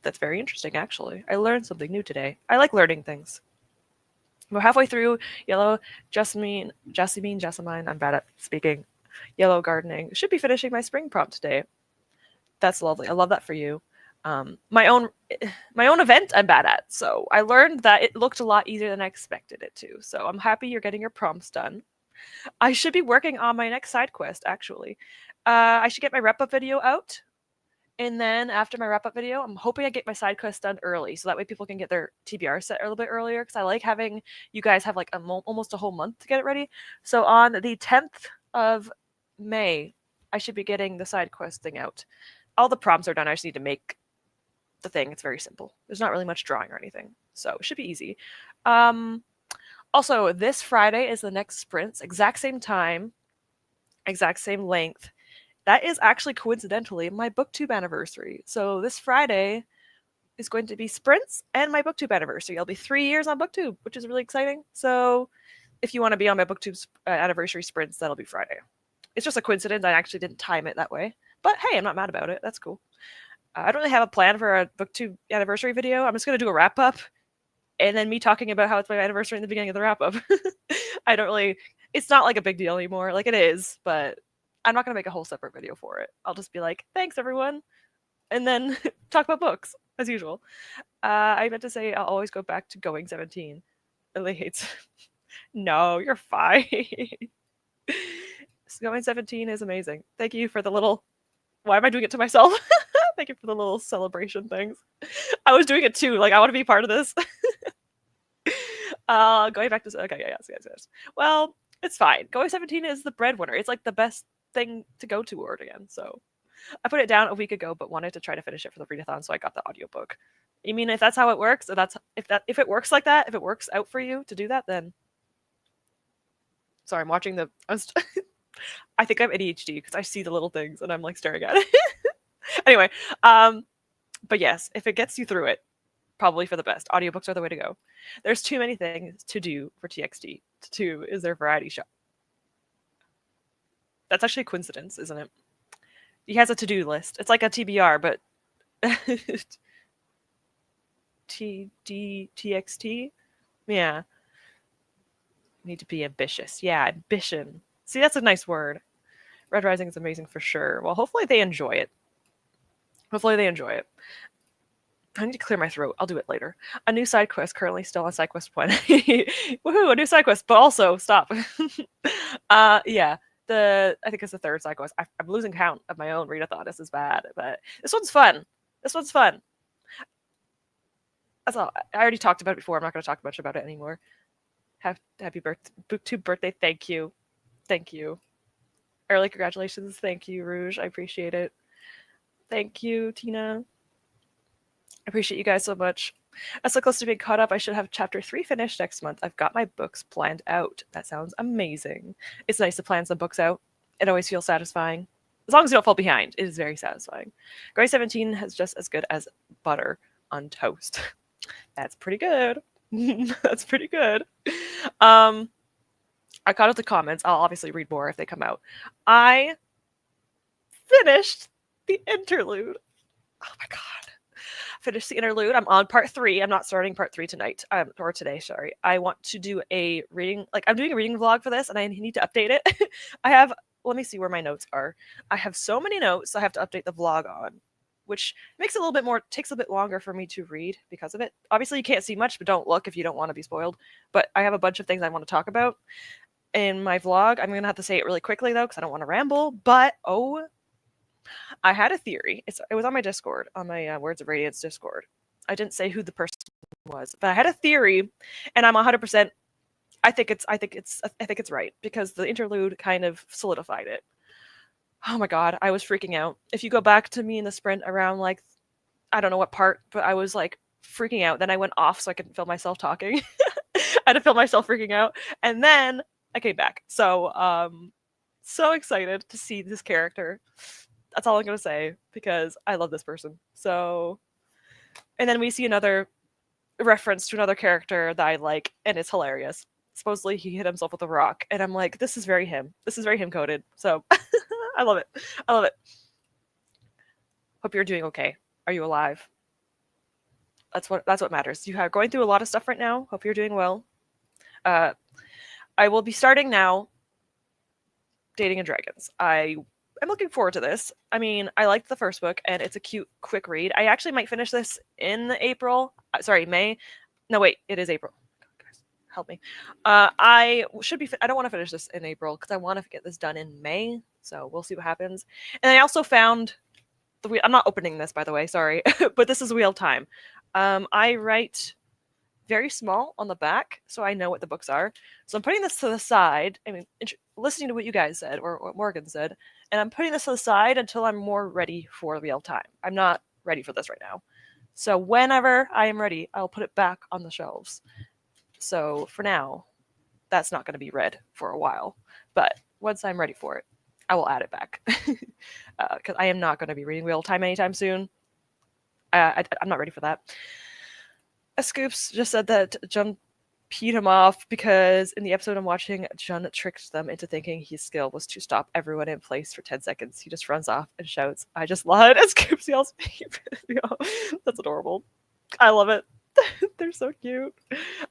That's very interesting, actually. I learned something new today. I like learning things. We're halfway through Yellow Jessamine, I'm bad at speaking. Yellow Gardening. Should be finishing my spring prompt today. That's lovely. I love that for you. My own event I'm bad at, so I learned that it looked a lot easier than I expected it to. So I'm happy you're getting your prompts done. I should be working on my next side quest, actually. I should get my wrap-up video out, and then after my wrap-up video, I'm hoping I get my side quest done early, so that way people can get their TBR set a little bit earlier, because I like having you guys have like almost a whole month to get it ready. So on the 10th of May, I should be getting the side quest thing out. All the prompts are done. I just need to make the thing. It's very simple. There's not really much drawing or anything, so it should be easy. Also, this Friday is the next sprints. Exact same time, exact same length. That is actually coincidentally my booktube anniversary. So this Friday is going to be sprints and my booktube anniversary. I'll be 3 years on booktube, which is really exciting. So if you want to be on my booktube anniversary sprints, that'll be Friday. It's just a coincidence. I actually didn't time it that way. But hey, I'm not mad about it. That's cool. I don't really have a plan for a booktube anniversary video. I'm just going to do a wrap-up and then me talking about how it's my anniversary in the beginning of the wrap-up. I don't really... It's not like a big deal anymore. Like, it is, but I'm not going to make a whole separate video for it. I'll just be like, thanks, everyone, and then talk about books, as usual. I meant to say I'll always go back to Going 17. Lily hates... No, you're fine. Going 17 is amazing. Thank you for the little... Why am I doing it to myself? Thank you for the little celebration things. I was doing it too. Like, I want to be part of this. Going back to... Okay, yes. Well, it's fine. Going 17 is the breadwinner. It's like the best thing to go toward again. So I put it down a week ago, but wanted to try to finish it for the readathon, so I got the audiobook. I mean, if that's how it works, if it works like that, if it works out for you to do that, then... Sorry, I'm watching the... I think I'm ADHD because I see the little things and I'm like staring at it. Anyway, but yes, if it gets you through it, probably for the best. Audiobooks are the way to go. There's too many things to do for TXT. 2 is their variety shop. That's actually a coincidence, isn't it? He has a to-do list. It's like a TBR, but TXT? Yeah. Need to be ambitious. Yeah, ambition. See, that's a nice word. Red Rising is amazing for sure. Well, hopefully they enjoy it. I need to clear my throat. I'll do it later. A new side quest, currently still on side quest 1. Woohoo, a new side quest, but also, stop. Yeah, I think it's the 3rd side quest. I'm losing count of my own readathon. This is bad, but this one's fun. That's all. I already talked about it before. I'm not going to talk much about it anymore. Happy booktube birthday. Thank you. Early congratulations. Thank you, Rouge. I appreciate it. Thank you, Tina. I appreciate you guys so much. As so close to being caught up, I should have chapter 3 finished next month. I've got my books planned out. That sounds amazing. It's nice to plan some books out. It always feels satisfying. As long as you don't fall behind, it is very satisfying. Grade 17 is just as good as butter on toast. That's pretty good. That's pretty good. I caught up the comments. I'll obviously read more if they come out. I finished the interlude. Oh my god. Finished the interlude. I'm on part 3. I'm not starting part 3 tonight. Or today, sorry. I want to do a reading, like I'm doing a reading vlog for this and I need to update it. Let me see where my notes are. I have so many notes I have to update the vlog on, which makes it a little bit more, takes a bit longer for me to read because of it. Obviously you can't see much, but don't look if you don't want to be spoiled. But I have a bunch of things I want to talk about. in my vlog. I'm going to have to say it really quickly, though, because I don't want to ramble. But, I had a theory. It was on my Discord, on my Words of Radiance Discord. I didn't say who the person was, but I had a theory, and I'm 100%. I think it's right because the interlude kind of solidified it. Oh my god, I was freaking out. If you go back to me in the sprint around like I don't know what part, but I was like freaking out. Then I went off so I couldn't feel myself talking. I had to feel myself freaking out, and then I came back. So excited to see this character. That's all I'm gonna say because I love this person. So, and then we see another reference to another character that I like, and it's hilarious. Supposedly he hit himself with a rock, and I'm like, this is very him. This is very him coded. So I love it. I love it. Hope you're doing okay. Are you alive? That's what matters. You are going through a lot of stuff right now. Hope you're doing well. I will be starting now. Dating and Dragons. I'm looking forward to this. I mean, I liked the first book, and it's a cute, quick read. I actually might finish this in April. Sorry, May. No, wait, it is April. Guys, help me. I should be. I don't want to finish this in April because I want to get this done in May. So we'll see what happens. And I also found the wheel. I'm not opening this, by the way. Sorry, but this is Wheel Time. I write very small on the back so I know what the books are. So I'm putting this to the side. I mean, listening to what you guys said or what Morgan said, and I'm putting this to the side until I'm more ready for Real Time. I'm not ready for this right now. So whenever I am ready, I'll put it back on the shelves. So for now, that's not going to be read for a while. But once I'm ready for it, I will add it back. Because I am not going to be reading Real Time anytime soon. I'm not ready for that. Scoops just said that Jun peed him off because in the episode I'm watching, Jun tricked them into thinking his skill was to stop everyone in place for 10 seconds. He just runs off and shouts, "I just lied," as Scoops yells. That's adorable. I love it. They're so cute.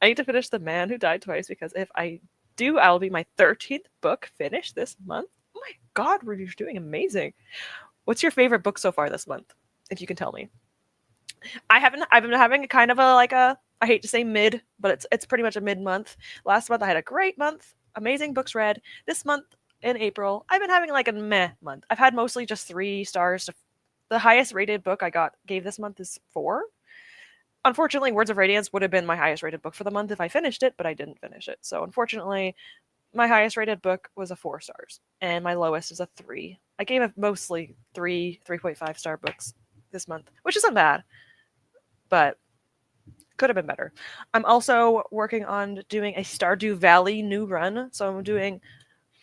I need to finish The Man Who Died Twice because if I do, I'll be my 13th book finished this month. Oh my god, you're doing amazing. What's your favorite book so far this month? If you can tell me. I've been having a kind of I hate to say mid, but it's pretty much a mid month. Last month I had a great month, amazing books read. This month in April, I've been having like a meh month. I've had mostly just 3 stars. The highest rated book I gave this month is 4. Unfortunately, Words of Radiance would have been my highest rated book for the month if I finished it, but I didn't finish it. So unfortunately, my highest rated book was a 4 stars, and my lowest is a 3. I gave it mostly 3.5 star books this month, which isn't bad. But could have been better. I'm also working on doing a Stardew Valley new run. So I'm doing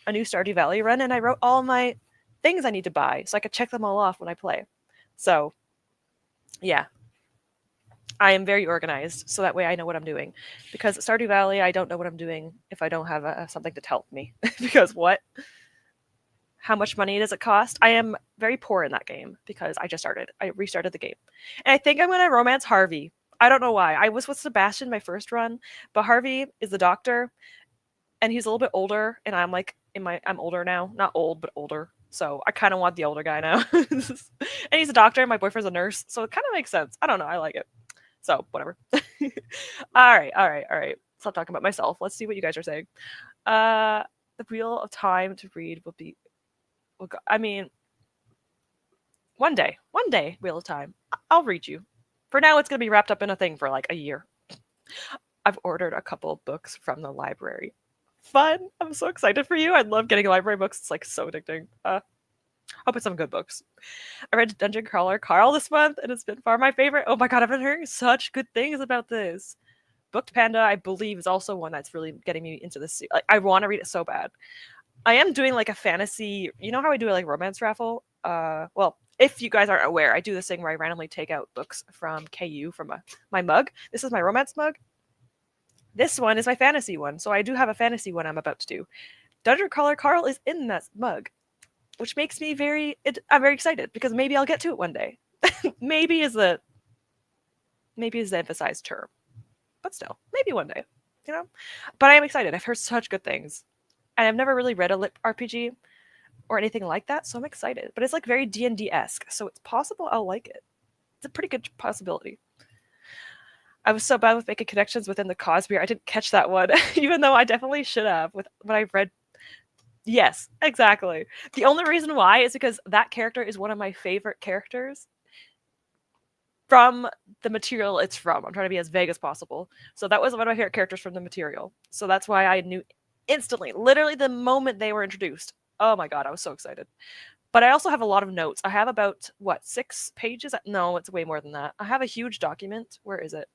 a new Stardew Valley run, and I wrote all my things I need to buy so I could check them all off when I play. So, yeah. I am very organized, so that way I know what I'm doing. Because at Stardew Valley, I don't know what I'm doing if I don't have something to tell me. Because what? How much money does it cost? I am very poor in that game because I just started. I restarted the game. And I think I'm going to romance Harvey. I don't know why. I was with Sebastian my first run, but Harvey is the doctor, and he's a little bit older, and I'm like, I'm older now. Not old, but older. So I kind of want the older guy now. And he's a doctor, and my boyfriend's a nurse, so it kind of makes sense. I don't know. I like it. So, whatever. All right. Stop talking about myself. Let's see what you guys are saying. The Wheel of Time to read will be... I mean, one day, Wheel of Time. I'll read you. For now, it's going to be wrapped up in a thing for like a year. I've ordered a couple books from the library. Fun. I'm so excited for you. I love getting library books. It's like so addicting. Hope it's some good books. I read Dungeon Crawler Carl this month, and it's been far my favorite. Oh my god, I've been hearing such good things about this. Booked Panda, I believe, is also one that's really getting me into this. Like, I want to read it so bad. I am doing like a fantasy, you know how I do like romance raffle? Well, if you guys aren't aware, I do this thing where I randomly take out books from KU from my mug. This is my romance mug. This one is my fantasy one, so I do have a fantasy one I'm about to do. Dungeon Crawler Carl is in that mug, which makes me I'm very excited because maybe I'll get to it one day. maybe is the emphasized term, but still, maybe one day, you know. But I am excited. I've heard such good things. And I've never really read a lit RPG or anything like that, so I'm excited. But it's like very D&D-esque, so it's possible I'll like it. It's a pretty good possibility. I was so bad with making connections within the Cosby. I didn't catch that one, even though I definitely should have with what I've read. Yes, exactly. The only reason why is because that character is one of my favorite characters from the material it's from. I'm trying to be as vague as possible. So that was one of my favorite characters from the material. So that's why I knew instantly, literally the moment they were introduced. Oh my god, I was so excited. But I also have a lot of notes. I have about what, 6 pages? No, it's way more than that. I have a huge document. Where is it?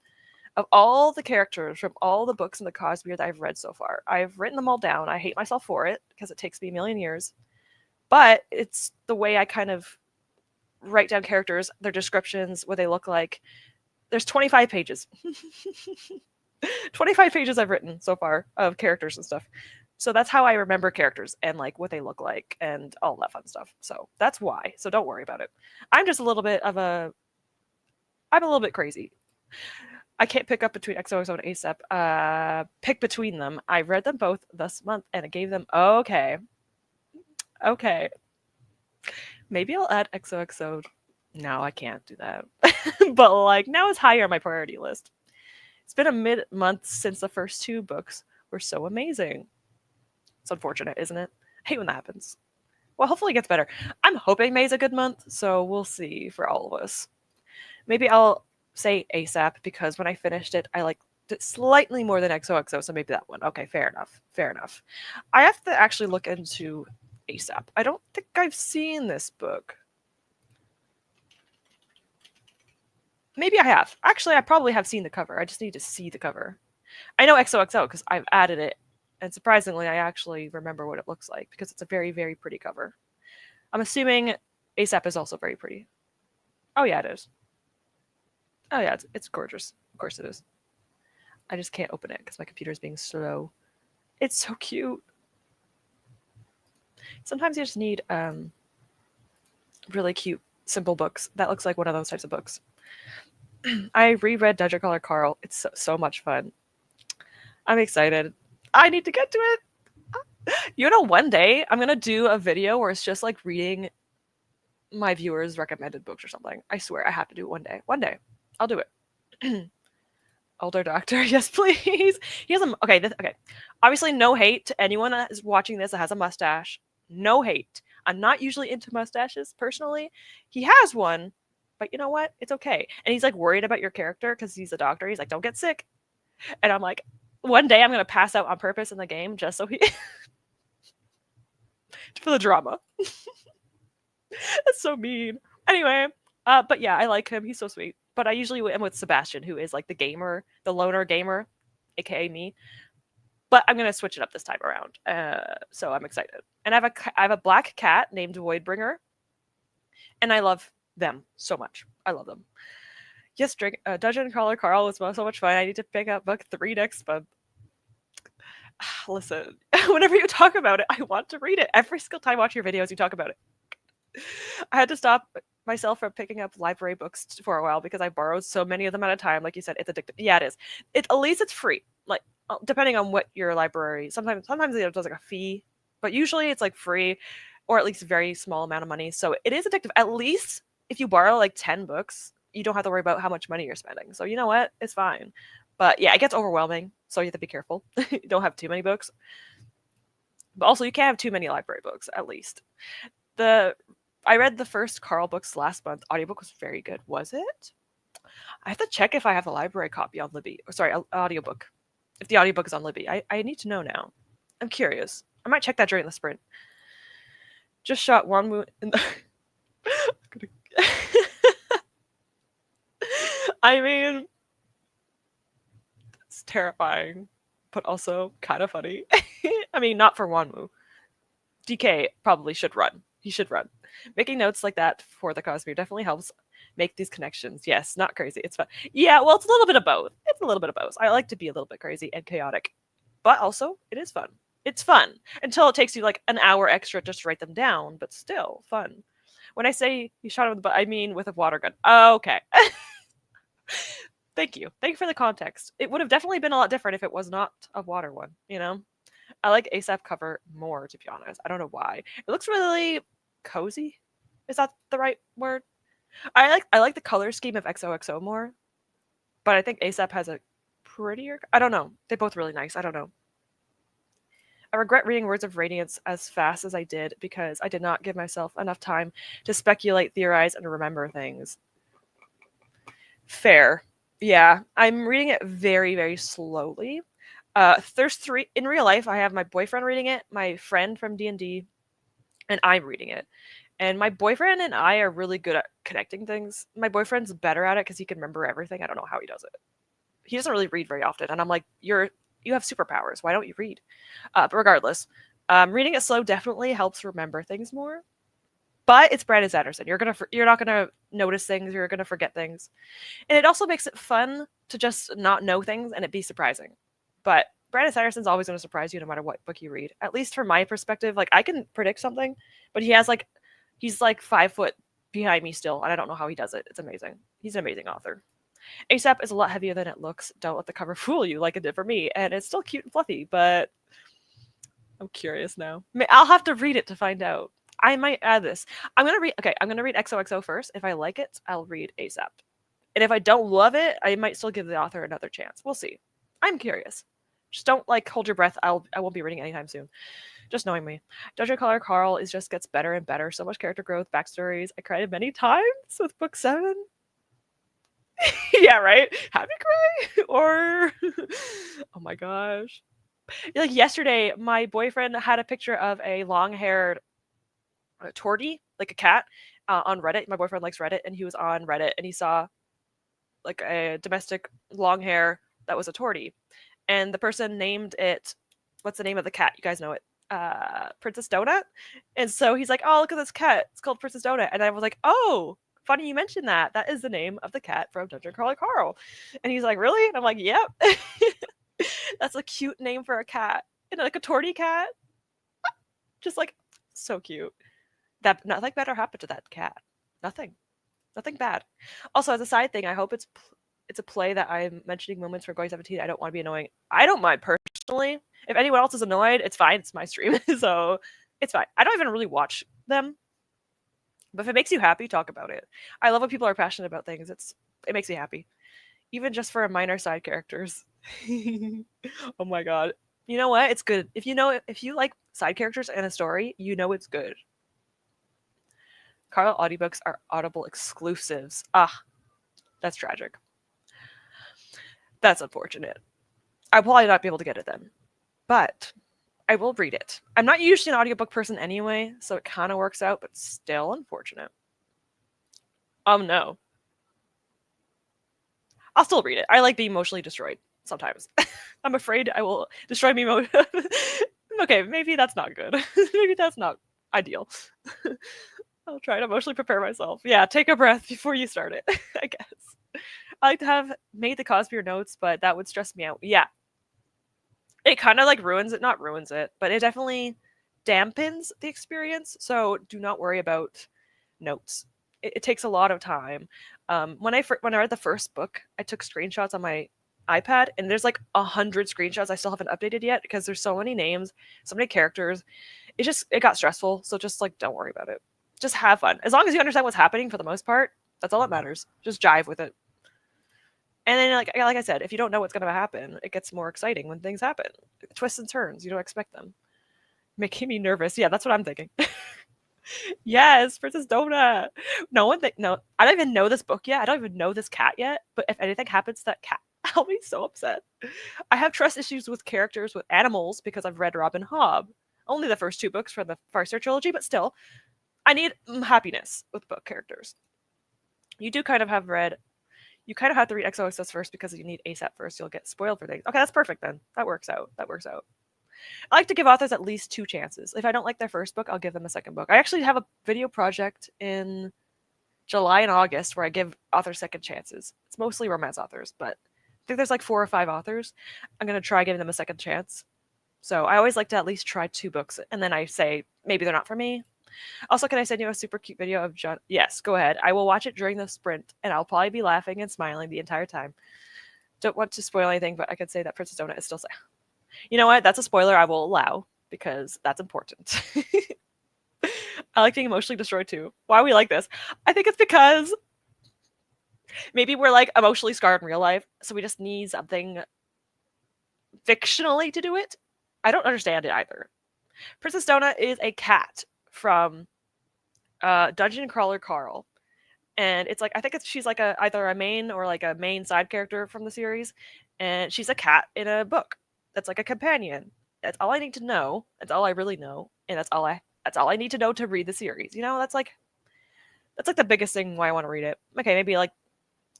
Of all the characters from all the books in the Cosby that I've read so far. I've written them all down. I hate myself for it because it takes me a million years. But it's the way I kind of write down characters, their descriptions, what they look like. There's 25 pages. 25 pages I've written so far of characters and stuff. So that's how I remember characters and like what they look like and all that fun stuff. So that's why. So don't worry about it. I'm just a little bit of a I'm a little bit crazy. I can't pick up between XOXO and ASAP. Pick between them. I read them both this month and I gave them okay. Okay. Maybe I'll add XOXO. No, I can't do that. But like now it's higher on my priority list. It's been a mid-month since the first 2 books were so amazing. It's unfortunate, isn't it? I hate when that happens. Well, hopefully it gets better. I'm hoping May's a good month, so we'll see for all of us. Maybe I'll say ASAP because when I finished it, I liked it slightly more than XOXO, so maybe that one. Okay, fair enough. Fair enough. I have to actually look into ASAP. I don't think I've seen this book. Maybe I have. Actually, I probably have seen the cover. I just need to see the cover. I know XOXO because I've added it, and surprisingly, I actually remember what it looks like because it's a very, very pretty cover. I'm assuming ASAP is also very pretty. Oh yeah, it is. Oh yeah, it's gorgeous. Of course it is. I just can't open it because my computer is being slow. It's so cute. Sometimes you just need really cute, simple books. That looks like one of those types of books. I reread Dungeon Crawler Carl. It's so much fun. I'm excited. I need to get to it. You know, one day I'm gonna do a video where it's just like reading my viewers' recommended books or something. I swear I have to do it one day. One day, I'll do it. Older doctor, yes, please. He has a okay. Obviously, no hate to anyone that is watching this that has a mustache. No hate. I'm not usually into mustaches personally. He has one, but you know what? It's okay. And he's like worried about your character because he's a doctor. He's like, don't get sick. And I'm like, one day I'm gonna pass out on purpose in the game just so he for the drama. That's so mean. Anyway, but yeah, I like him. He's so sweet. But I usually am with Sebastian, who is like the gamer, the loner gamer, aka me. But I'm gonna switch it up this time around. So I'm excited. And I have a black cat named Voidbringer, and I love them so much. I love them. Yes, Dungeon Crawler Carl was so much fun. I need to pick up book 3 next month. Listen, whenever you talk about it, I want to read it. Every single time I watch your videos, you talk about it. I had to stop myself from picking up library books for a while because I borrowed so many of them at a time. Like you said, it's addictive. Yeah, it is. At least it's free. Like depending on what your library. Sometimes it does like a fee, but usually it's like free, or at least a very small amount of money. So it is addictive. At least if you borrow like 10 books, you don't have to worry about how much money you're spending. So you know what? It's fine. But yeah, it gets overwhelming. So you have to be careful. You don't have too many books. But also you can't have too many library books, at least. I read the first Carl books last month. Audiobook was very good. Was it? I have to check if I have a library copy on Libby. Sorry, audiobook. If the audiobook is on Libby. I need to know now. I'm curious. I might check that during the sprint. Just shot one wound in the I mean, it's terrifying, but also kind of funny. I mean, not for Wanwu. DK probably should run. He should run. Making notes like that for the Cosby definitely helps make these connections. Yes, not crazy. It's fun. Yeah, well, it's a little bit of both. It's a little bit of both. I like to be a little bit crazy and chaotic, but also it is fun. It's fun until it takes you like an hour extra just to write them down, but still fun. When I say you shot him with the butt, I mean with a water gun. Okay. Thank you. Thank you for the context. It would have definitely been a lot different if it was not a water one, you know? I like ASAP cover more, to be honest. I don't know why. It looks really cozy. Is that the right word? I like the color scheme of XOXO more. But I think ASAP has a prettier. I don't know. They're both really nice. I don't know. I regret reading Words of Radiance as fast as I did because I did not give myself enough time to speculate, theorize, and remember things. Fair. Yeah, I'm reading it very, very slowly. There's three in real life. I have my boyfriend reading it, my friend from D&D, and I'm reading it. And my boyfriend and I are really good at connecting things. My boyfriend's better at it because he can remember everything. I don't know how he does it. He doesn't really read very often, and I'm like, you have superpowers. Why don't you read? But regardless, reading it slow definitely helps remember things more. But it's Brandon Sanderson. You're not gonna notice things. You're gonna forget things, and it also makes it fun to just not know things and it be surprising. But Brandon Sanderson's always gonna surprise you no matter what book you read. At least from my perspective, like I can predict something, but he's like 5 foot behind me still, and I don't know how he does it. It's amazing. He's an amazing author. ASAP is a lot heavier than it looks. Don't let the cover fool you like it did for me. And it's still cute and fluffy, but I'm curious now. I'll have to read it to find out. I might add this. I'm gonna read XOXO first. If I like it, I'll read ASAP. And if I don't love it, I might still give the author another chance. We'll see. I'm curious. Just don't hold your breath. I won't be reading anytime soon. Just knowing me. Dungeon Crawler Carl just gets better and better. So much character growth, backstories. I cried many times with book 7. Yeah, right? Happy cry? Or oh my gosh. Yesterday, my boyfriend had a picture of a long-haired tortie, like a cat, on Reddit. My boyfriend likes Reddit, and he was on Reddit, and he saw a domestic long hair that was a tortie. And the person named it, what's the name of the cat? You guys know it. Princess Donut. And so he's like, oh, look at this cat. It's called Princess Donut. And I was like, oh, funny you mentioned that. That is the name of the cat from Dungeon Crawler Carl. And he's like, really? And I'm like, yep. That's a cute name for a cat. And a tortie cat. Just so cute. Nothing better happened to that cat. Nothing bad. Also, as a side thing, I hope it's a play that I'm mentioning moments for Going 17. I don't want to be annoying. I don't mind personally. If anyone else is annoyed, it's fine. It's my stream, so it's fine. I don't even really watch them. But if it makes you happy, talk about it. I love when people are passionate about things. It makes me happy. Even just for minor side characters. Oh my god. You know what? It's good. If you like side characters and a story, you know it's good. Carl audiobooks are Audible exclusives. That's tragic. That's unfortunate. I'll probably not be able to get it then. But I will read it. I'm not usually an audiobook person anyway, so it kind of works out, but still unfortunate. No. I'll still read it. I like being emotionally destroyed sometimes. I'm afraid I will destroy me. Okay, maybe that's not good. Maybe that's not ideal. I'll try to emotionally prepare myself. Yeah, take a breath before you start it, I guess. I like to have made the Cosmere notes, but that would stress me out. Yeah. It kind of ruins it. Not ruins it, but it definitely dampens the experience. So do not worry about notes. It takes a lot of time. When I read the first book, I took screenshots on my iPad, and there's 100 screenshots I still haven't updated yet because there's so many names, so many characters. It got stressful. So just don't worry about it. Just have fun. As long as you understand what's happening for the most part, that's all that matters. Just jive with it. And then, like I said, if you don't know what's going to happen, it gets more exciting when things happen. Twists and turns. You don't expect them. Making me nervous. Yeah, that's what I'm thinking. Yes, Princess Donut. No, I don't even know this book yet. I don't even know this cat yet. But if anything happens to that cat, I'll be so upset. I have trust issues with characters, with animals, because I've read Robin Hobb. Only the first 2 books from the Farseer trilogy, but still. I need happiness with book characters. You kind of have to read XOXS first because you need ASAP first. You'll get spoiled for things. Okay, that's perfect then. That works out. I like to give authors at least 2 chances. If I don't like their first book, I'll give them a second book. I actually have a video project in July and August where I give authors second chances. It's mostly romance authors, but I think there's 4 or 5 authors. I'm going to try giving them a second chance. So I always like to at least try 2 books, and then I say, maybe they're not for me. Also, can I send you a super cute video of John? Yes, go ahead. I will watch it during the sprint, and I'll probably be laughing and smiling the entire time. Don't want to spoil anything, but I can say that Princess Donut is still sad. You know what? That's a spoiler I will allow, because that's important. I like being emotionally destroyed, too. Why are we like this? I think it's because Maybe we're like emotionally scarred in real life, so we just need something fictionally to do it. I don't understand it either. Princess Donut is a cat from Dungeon Crawler Carl. And it's like I think she's like either a main or like a main side character from the series, and she's a cat in a book that's like a companion. That's all I need to know. That's all I really know, and that's all I need to know to read the series. You know, that's like the biggest thing why I want to read it. Okay, maybe like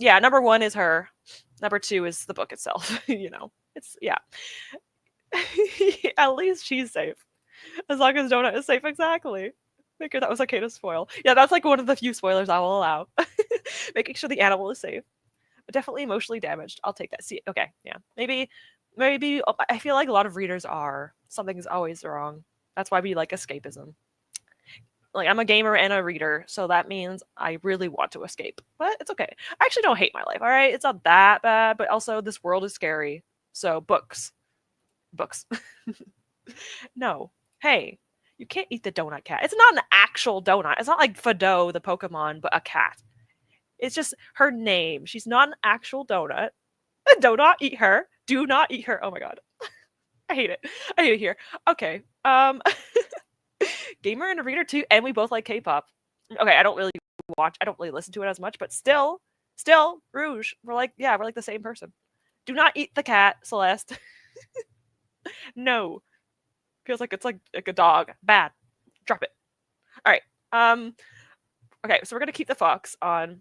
yeah, number one is her. Number two is the book itself. You know, it's yeah. At least she's safe. As long as Donut is safe, exactly. Make sure that was okay to spoil. Yeah, that's like one of the few spoilers I will allow. Making sure the animal is safe. But definitely emotionally damaged. I'll take that. See, okay, yeah. Maybe I feel like a lot of readers are. Something's always wrong. That's why we like escapism. Like I'm a gamer and a reader, so that means I really want to escape. But it's okay. I actually don't hate my life, all right? It's not that bad, but also this world is scary. So books. Books. No. Hey, you can't eat the donut cat. It's not an actual donut. It's not like Fido, the Pokemon, but a cat. It's just her name. She's not an actual donut. Do not eat her. Do not eat her. Oh my god. I hate it. I hate it here. Okay. Gamer and a reader too, and we both like K-pop. Okay, I don't really listen to it as much, but still, Rouge. We're like the same person. Do not eat the cat, Celeste. No. Feels like it's like a dog. Bad. Drop it. All right. Okay, so we're gonna keep the fox on.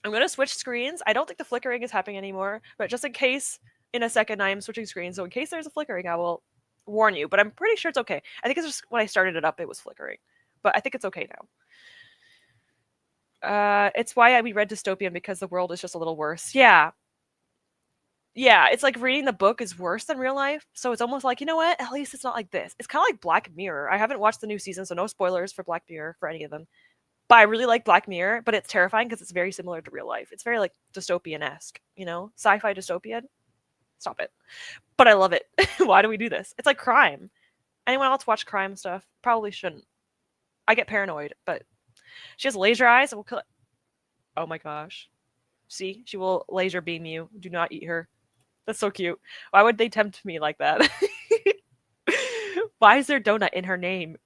I'm gonna switch screens. I don't think the flickering is happening anymore, but just in case, in a second I am switching screens. So in case there's a flickering, I will warn you. But I'm pretty sure it's okay. I think it's just when I started it up, it was flickering, but I think it's okay now. It's why we read dystopian because the world is just a little worse. Yeah, it's like reading the book is worse than real life. So it's almost like, you know what? At least it's not like this. It's kind of like Black Mirror. I haven't watched the new season, so no spoilers for Black Mirror for any of them. But I really like Black Mirror, but it's terrifying because it's very similar to real life. It's very like dystopian-esque, you know? Sci-fi dystopian. Stop it. But I love it. Why do we do this? It's like crime. Anyone else watch crime stuff? Probably shouldn't. I get paranoid, but she has laser eyes and will kill it. Oh my gosh. See? She will laser beam you. Do not eat her. That's so cute. Why would they tempt me like that? Why is there donut in her name?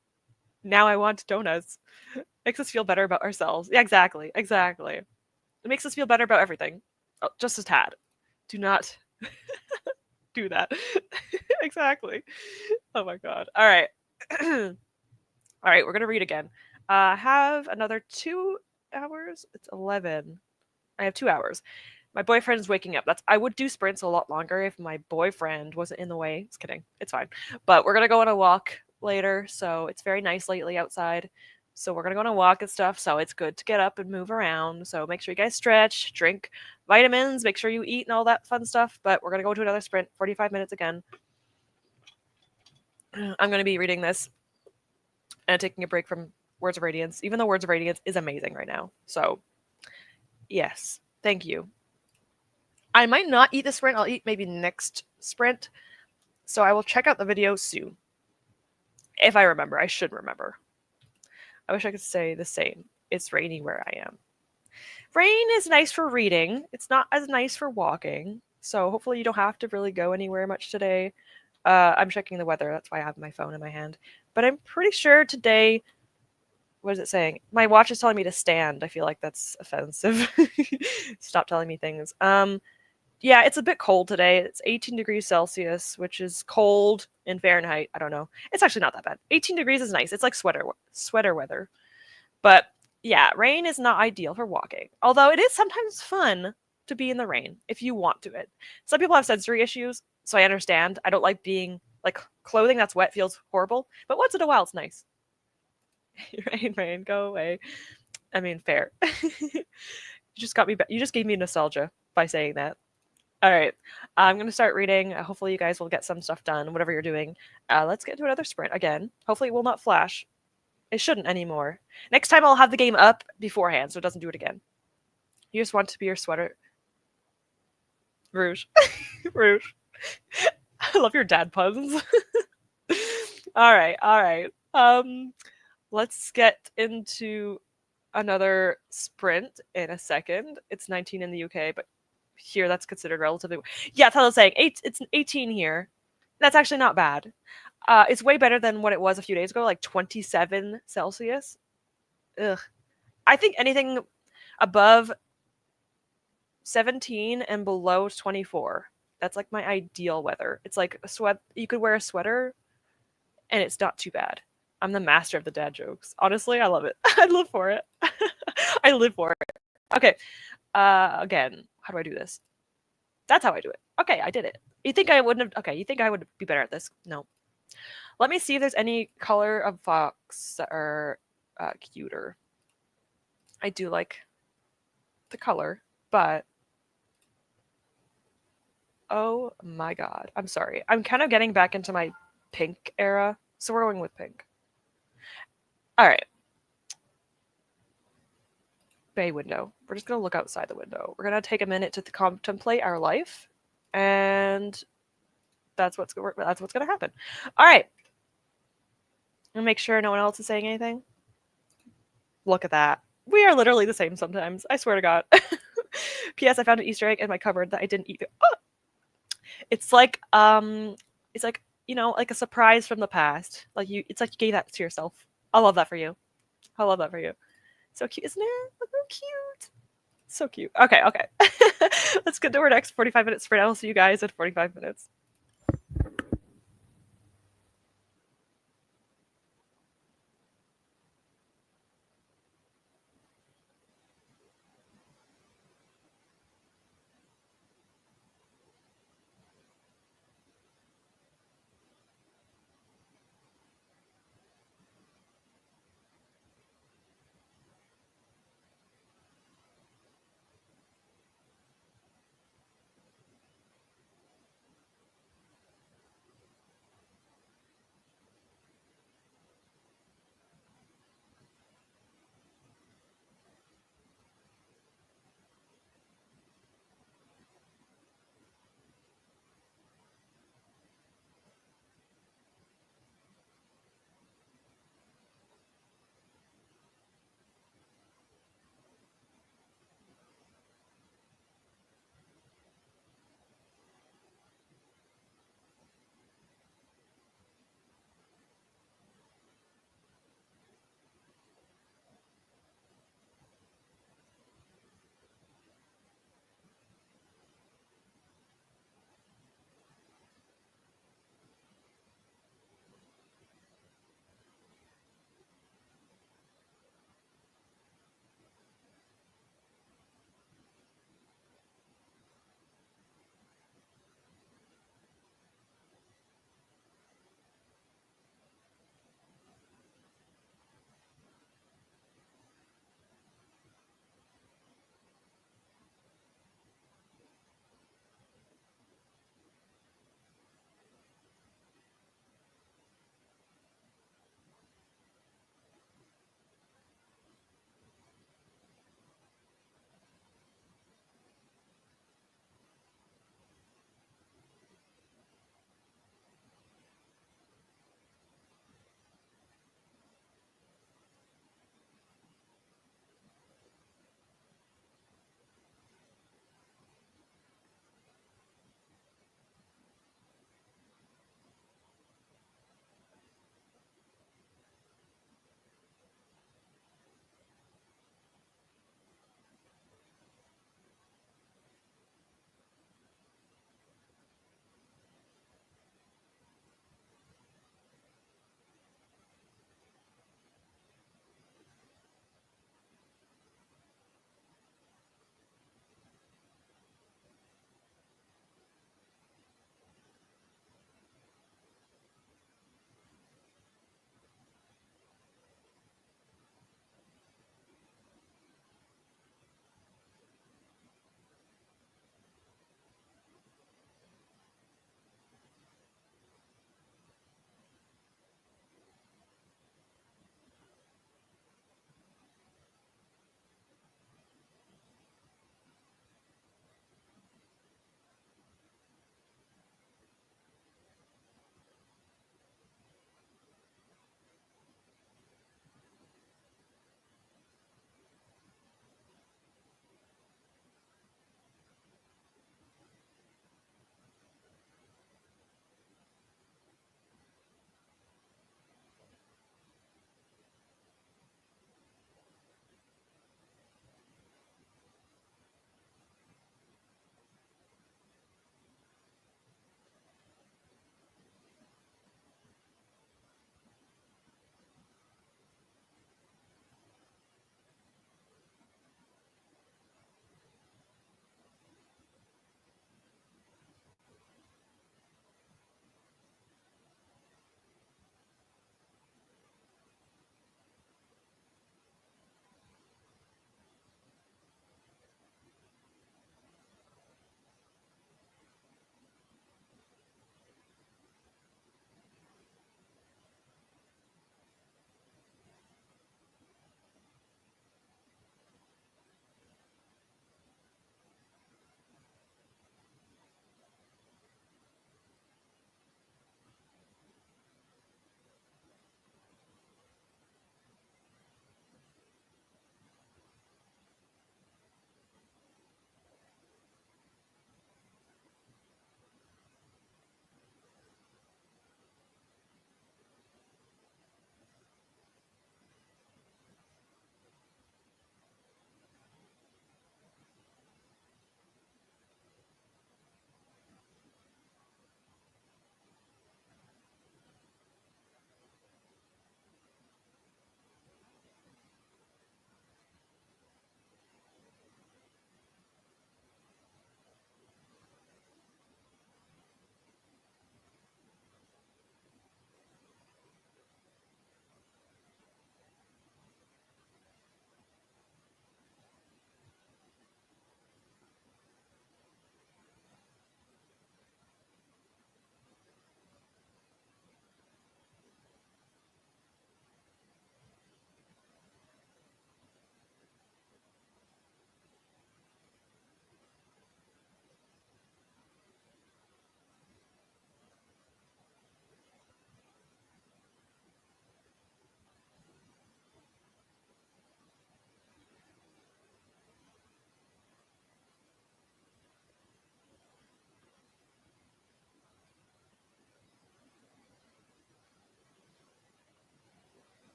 Now I want donuts. Makes us feel better about ourselves. Yeah, exactly. It makes us feel better about everything. Oh, just a tad. Do not do that. Exactly. Oh my god. All right. All right, we're going to read again. Have another 2 hours. It's 11. I have 2 hours. My boyfriend's waking up. I would do sprints a lot longer if my boyfriend wasn't in the way. Just kidding. It's fine. But we're going to go on a walk later, so it's very nice lately outside. So we're going to go on a walk and stuff, so it's good to get up and move around. So make sure you guys stretch, drink vitamins, make sure you eat and all that fun stuff. But we're going to go to another sprint, 45 minutes again. I'm going to be reading this and taking a break from Words of Radiance, even though Words of Radiance is amazing right now. So, yes, thank you. I might not eat this sprint. I'll eat maybe next sprint. So I will check out the video soon. If I remember. I should remember. I wish I could say the same. It's rainy where I am. Rain is nice for reading. It's not as nice for walking. So hopefully you don't have to really go anywhere much today. I'm checking the weather. That's why I have my phone in my hand. But I'm pretty sure today... What is it saying? My watch is telling me to stand. I feel like that's offensive. Stop telling me things. Yeah, it's a bit cold today. It's 18 degrees Celsius, which is cold in Fahrenheit. I don't know. It's actually not that bad. 18 degrees is nice. It's like sweater weather. But yeah, rain is not ideal for walking. Although it is sometimes fun to be in the rain if you want to it. Some people have sensory issues, so I understand. I don't like being like clothing that's wet feels horrible, but once in a while it's nice. Rain, go away. I mean, fair. You just gave me nostalgia by saying that. All right, I'm going to start reading. Hopefully you guys will get some stuff done, whatever you're doing. Let's get into another sprint again. Hopefully it will not flash. It shouldn't anymore. Next time I'll have the game up beforehand so it doesn't do it again. You just want to be your sweater. Rouge. Rouge. I love your dad puns. All right. Let's get into another sprint in a second. It's 19 in the UK, but here that's considered relatively. Yeah, that's what I was saying. It's 18 here. That's actually not bad. It's way better than what it was a few days ago, like 27 Celsius. Ugh. I think anything above 17 and below 24. That's like my ideal weather. It's like a sweat. You could wear a sweater, and it's not too bad. I'm the master of the dad jokes. Honestly, I love it. I live for it. I live for it. Okay. Again, how do I do this? That's how I do it. Okay, I did it. You think I wouldn't have? Okay, you think I would be better at this? No. Let me see if there's any color of fox that are cuter. I do like the color, but oh my god, I'm sorry. I'm kind of getting back into my pink era, so we're going with pink. All right. Bay window. We're just gonna look outside the window. We're gonna take a minute to contemplate our life, and that's what's gonna happen. All right. And make sure no one else is saying anything. Look at that. We are literally the same sometimes. I swear to God. P.S. I found an Easter egg in my cupboard that I didn't eat. Oh! It's like like a surprise from the past. Like it's like you gave that to yourself. I love that for you. I love that for you. So cute, isn't it? So cute. So cute. Okay, okay. Let's get to our next 45-minute sprint. I'll see you guys in 45 minutes.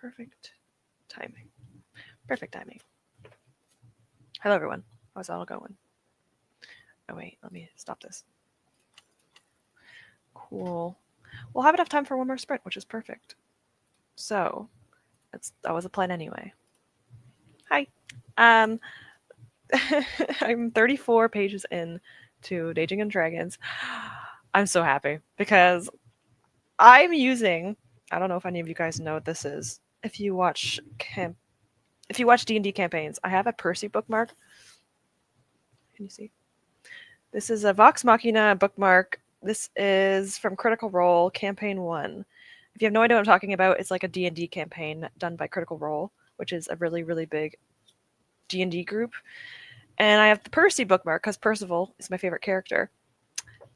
Perfect timing. Perfect timing. Hello, everyone. How's that all going? Oh, wait. Let me stop this. Cool. We'll have enough time for one more sprint, which is perfect. So, that was a plan anyway. Hi. I'm 34 pages in to Daging and Dragons. I'm so happy because I'm using, I don't know if any of you guys know what this is. If you watch D&D campaigns, I have a Percy bookmark. Can you see? This is a Vox Machina bookmark. This is from Critical Role, Campaign 1. If you have no idea what I'm talking about, it's like a D&D campaign done by Critical Role, which is a really, really big D&D group. And I have the Percy bookmark because Percival is my favorite character.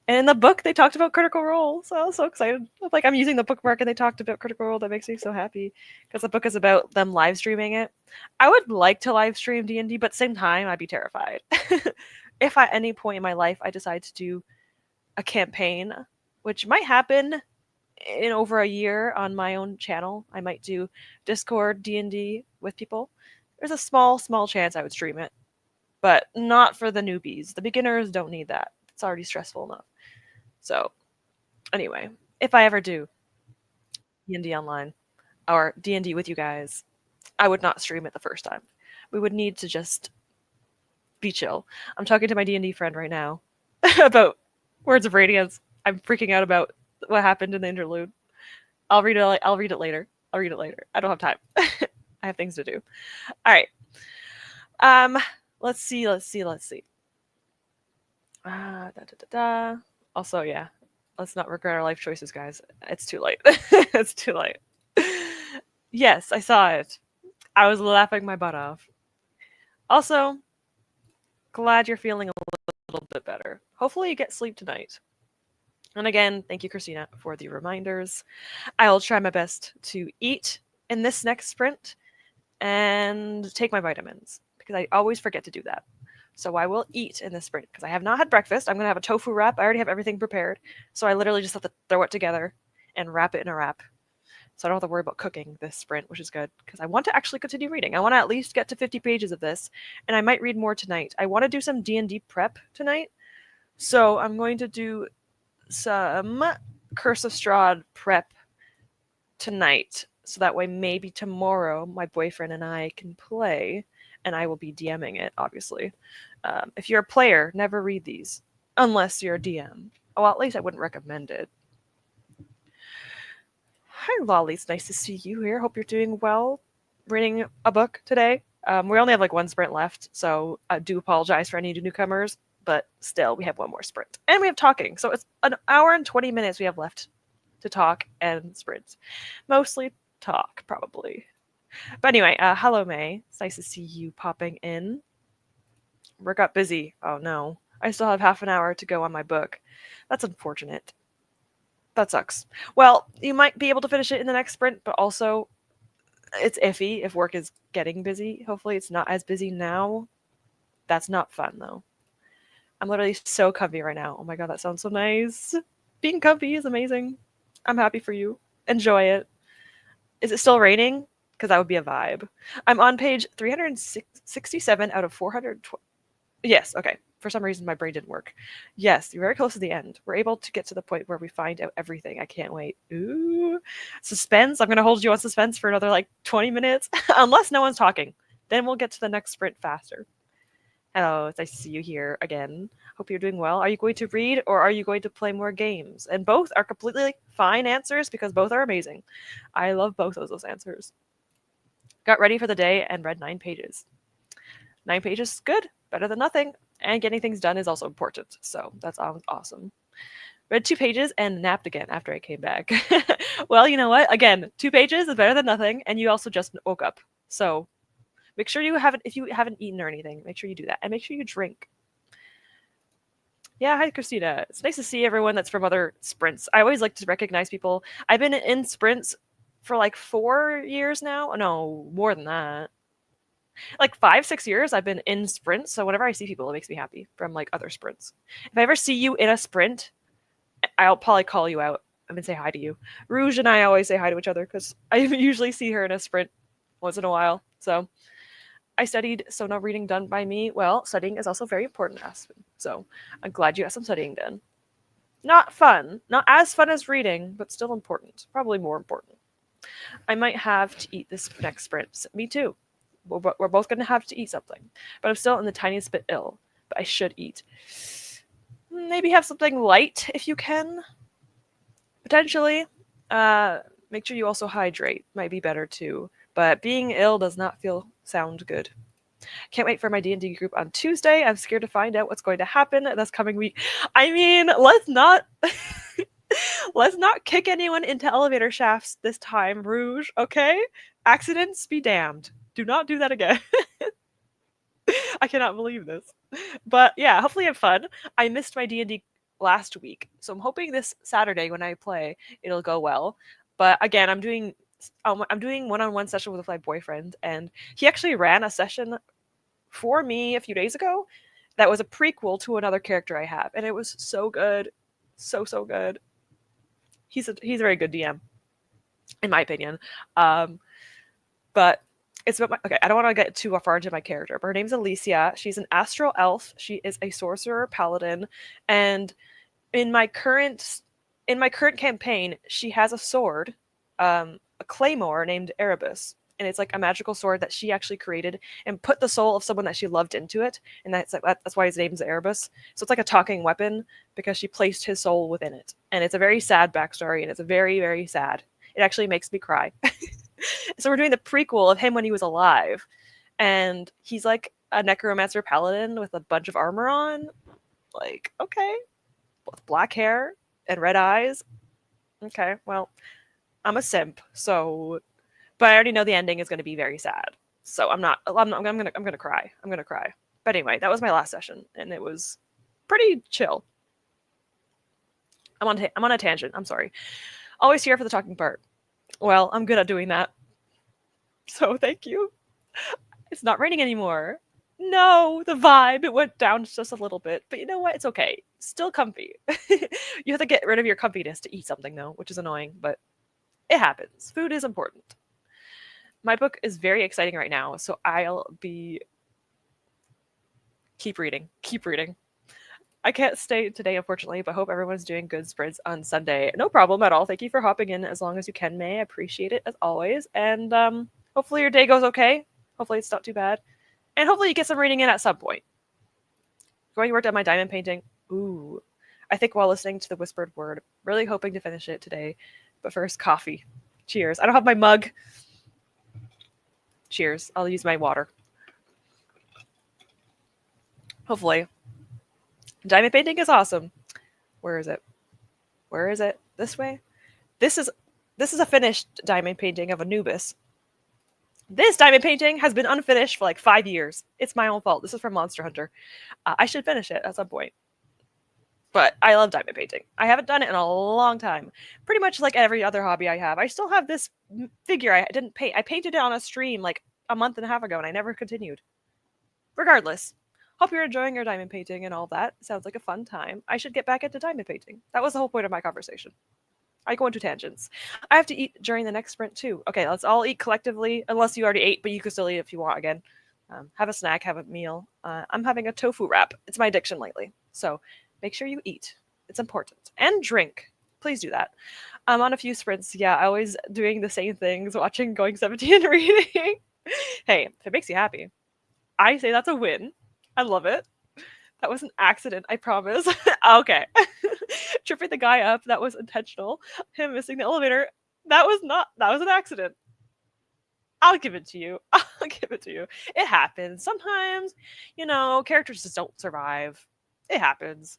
And in the book, they talked about Critical Role, so I was so excited. Like, I'm using the bookmark and they talked about Critical Role. That makes me so happy because the book is about them live streaming it. I would like to live stream D&D, but at the same time, I'd be terrified. If at any point in my life I decide to do a campaign, which might happen in over a year on my own channel, I might do Discord D&D with people. There's a small chance I would stream it, but not for the newbies. The beginners don't need that. It's already stressful enough. So, anyway, if I ever do D&D online or D&D with you guys, I would not stream it the first time. We would need to just be chill. I'm talking to my D&D friend right now about Words of Radiance. I'm freaking out about what happened in the interlude. I'll read it later. I don't have time. I have things to do. All right. Let's see. Also, yeah, let's not regret our life choices, guys. It's too late. It's too late. Yes, I saw it. I was laughing my butt off. Also, glad you're feeling a little bit better. Hopefully you get sleep tonight. And again, thank you, Christina, for the reminders. I will try my best to eat in this next sprint and take my vitamins because I always forget to do that. So I will eat in this sprint because I have not had breakfast. I'm going to have a tofu wrap. I already have everything prepared. So I literally just have to throw it together and wrap it in a wrap. So I don't have to worry about cooking this sprint, which is good because I want to actually continue reading. I want to at least get to 50 pages of this, and I might read more tonight. I want to do some D&D prep tonight. So I'm going to do some Curse of Strahd prep tonight. So that way maybe tomorrow my boyfriend and I can play, and I will be DMing it, obviously. If you're a player, never read these unless you're a DM. Well, at least I wouldn't recommend it. Hi, Lolly. It's nice to see you here. Hope you're doing well. Reading a book today. We only have like one sprint left, so I do apologize for any newcomers, but still, we have one more sprint. And we have talking, so it's an hour and 20 minutes we have left to talk and sprint. Mostly talk, probably. But anyway, hello, May. It's nice to see you popping in. Work got busy. Oh, no. I still have half an hour to go on my book. That's unfortunate. That sucks. Well, you might be able to finish it in the next sprint, but also it's iffy if work is getting busy. Hopefully it's not as busy now. That's not fun, though. I'm literally so comfy right now. Oh my god, that sounds so nice. Being comfy is amazing. I'm happy for you. Enjoy it. Is it still raining? Because that would be a vibe. I'm on page 367 out of 420. Yes, okay. For some reason, my brain didn't work. Yes, you're very close to the end. We're able to get to the point where we find out everything. I can't wait. Ooh. Suspense. I'm going to hold you on suspense for another, 20 minutes. Unless no one's talking. Then we'll get to the next sprint faster. Hello, it's nice to see you here again. Hope you're doing well. Are you going to read or are you going to play more games? And both are completely fine answers because both are amazing. I love both of those answers. Got ready for the day and read 9 pages. 9 pages is good. Better than nothing. And getting things done is also important. So that's awesome. Read 2 pages and napped again after I came back. Well, you know what? Again, 2 pages is better than nothing. And you also just woke up. So make sure if you haven't eaten or anything, make sure you do that. And make sure you drink. Yeah, hi, Christina. It's nice to see everyone that's from other sprints. I always like to recognize people. I've been in sprints for 4 years now. No, more than that. 5, 6 years I've been in sprints. So whenever I see people, it makes me happy from other sprints. If I ever see you in a sprint, I'll probably call you out I'm gonna say hi to you. Rouge and I always say hi to each other because I usually see her in a sprint once in a while. So I studied, so no reading done by me. Well, studying is also very important, Aspen. So I'm glad you got some studying done. Not fun, not as fun as reading, but still important. Probably more important. I might have to eat this next sprint. Me too. We're both going to have to eat something. But I'm still in the tiniest bit ill. But I should eat. Maybe have something light if you can. Potentially. Make sure you also hydrate. Might be better too. But being ill does not sound good. Can't wait for my D&D group on Tuesday. I'm scared to find out what's going to happen this coming week. I mean, let's not kick anyone into elevator shafts this time, Rouge, okay? Accidents be damned. Do not do that again. I cannot believe this. But yeah, hopefully have fun. I missed my D&D last week, so I'm hoping this Saturday when I play, it'll go well. But again, I'm doing one-on-one session with my boyfriend, and he actually ran a session for me a few days ago that was a prequel to another character I have, and it was so good. So good. He's a very good DM, in my opinion. But it's about okay, I don't want to get too far into my character, but her name's Alicia. She's an astral elf. She is a sorcerer paladin, and in my current campaign, she has a sword, a claymore named Erebus, and it's like a magical sword that she actually created and put the soul of someone that she loved into it, and that's why his name's Erebus. So it's like a talking weapon because she placed his soul within it, and it's a very sad backstory, and it's a very, very sad. It actually makes me cry. So we're doing the prequel of him when he was alive, and he's like a necromancer paladin with a bunch of armor on. Like, okay, with black hair and red eyes. Okay, well, I'm a simp, so, but I already know the ending is going to be very sad. So I'm gonna cry. I'm gonna cry. But anyway, that was my last session, and it was pretty chill. I'm on a tangent. I'm sorry. Always here for the talking part. Well, I'm good at doing that. So thank you. It's not raining anymore. No, the vibe, it went down just a little bit. But you know what? It's okay. Still comfy. You have to get rid of your comfiness to eat something, though, which is annoying, but it happens. Food is important. My book is very exciting right now, so I'll be... Keep reading. Keep reading. I can't stay today, unfortunately, but hope everyone's doing good sprints on Sunday. No problem at all. Thank you for hopping in as long as you can, May. I appreciate it, as always. And hopefully your day goes okay. Hopefully it's not too bad. And hopefully you get some reading in at some point. Going to work on my diamond painting. Ooh. I think while listening to the whispered word. Really hoping to finish it today. But first, coffee. Cheers. I don't have my mug. Cheers. I'll use my water. Hopefully. Diamond painting is awesome. Where is it? Where is it? This way? This is a finished diamond painting of Anubis. This diamond painting has been unfinished for like 5 years. It's my own fault. This is from Monster Hunter. I should finish it at some point. But I love diamond painting. I haven't done it in a long time. Pretty much like every other hobby I have. I still have this figure I didn't paint. I painted it on a stream like a month and a half ago, and I never continued. Regardless, hope you're enjoying your diamond painting and all that. Sounds like a fun time. I should get back into diamond painting. That was the whole point of my conversation. I go into tangents. I have to eat during the next sprint too. Okay, let's all eat collectively, unless you already ate, but you can still eat if you want again. Have a snack, have a meal. I'm having a tofu wrap. It's my addiction lately. So make sure you eat. It's important. And drink. Please do that. I'm on a few sprints. Yeah, I always doing the same things, watching, going 17, and reading. Hey, if it makes you happy, I say that's a win. I love it. That was an accident, I promise. Okay. Tripping the guy up, that was intentional. Him missing the elevator, that was an accident. I'll give it to you. I'll give it to you. It happens. Sometimes, characters just don't survive. It happens.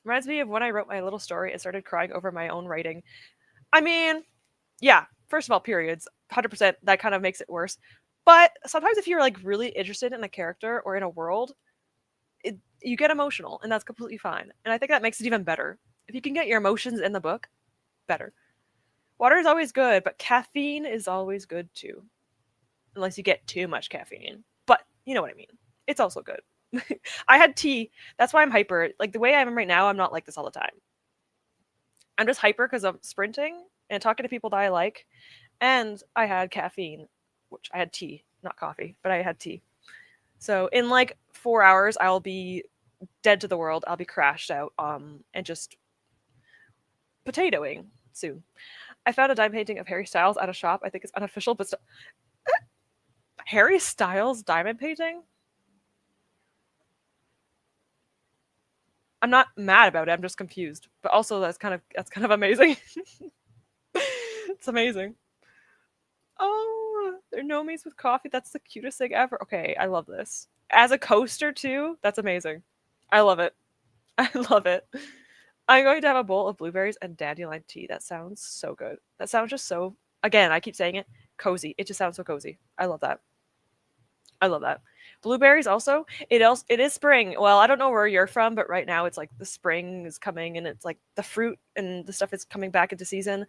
Reminds me of when I wrote my little story and started crying over my own writing. I mean, yeah, first of all, periods. 100%, that kind of makes it worse. But sometimes if you're like really interested in a character or in a world, you get emotional, and that's completely fine. And I think that makes it even better. If you can get your emotions in the book, better. Water is always good, but caffeine is always good too. Unless you get too much caffeine. But you know what I mean. It's also good. I had tea. That's why I'm hyper. Like the way I am right now, I'm not like this all the time. I'm just hyper because I'm sprinting and talking to people that I like, and I had caffeine, which I had tea, not coffee, but I had tea. So in like 4 hours, I'll be dead to the world. I'll be crashed out, and just potatoing soon. I found a dime painting of Harry Styles at a shop. I think it's unofficial, but Harry Styles diamond painting? I'm not mad about it. I'm just confused. But also that's kind of amazing. It's amazing. Oh, they're nomies with coffee. That's the cutest thing ever. Okay, I love this. As a coaster too, that's amazing. I love it. I love it. I'm going to have a bowl of blueberries and dandelion tea. That sounds so good. That sounds just so, again, I keep saying it, cozy. It just sounds so cozy. I love that. I love that. Blueberries also. It is spring. Well, I don't know where you're from, but right now it's like the spring is coming and it's like the fruit and the stuff is coming back into season.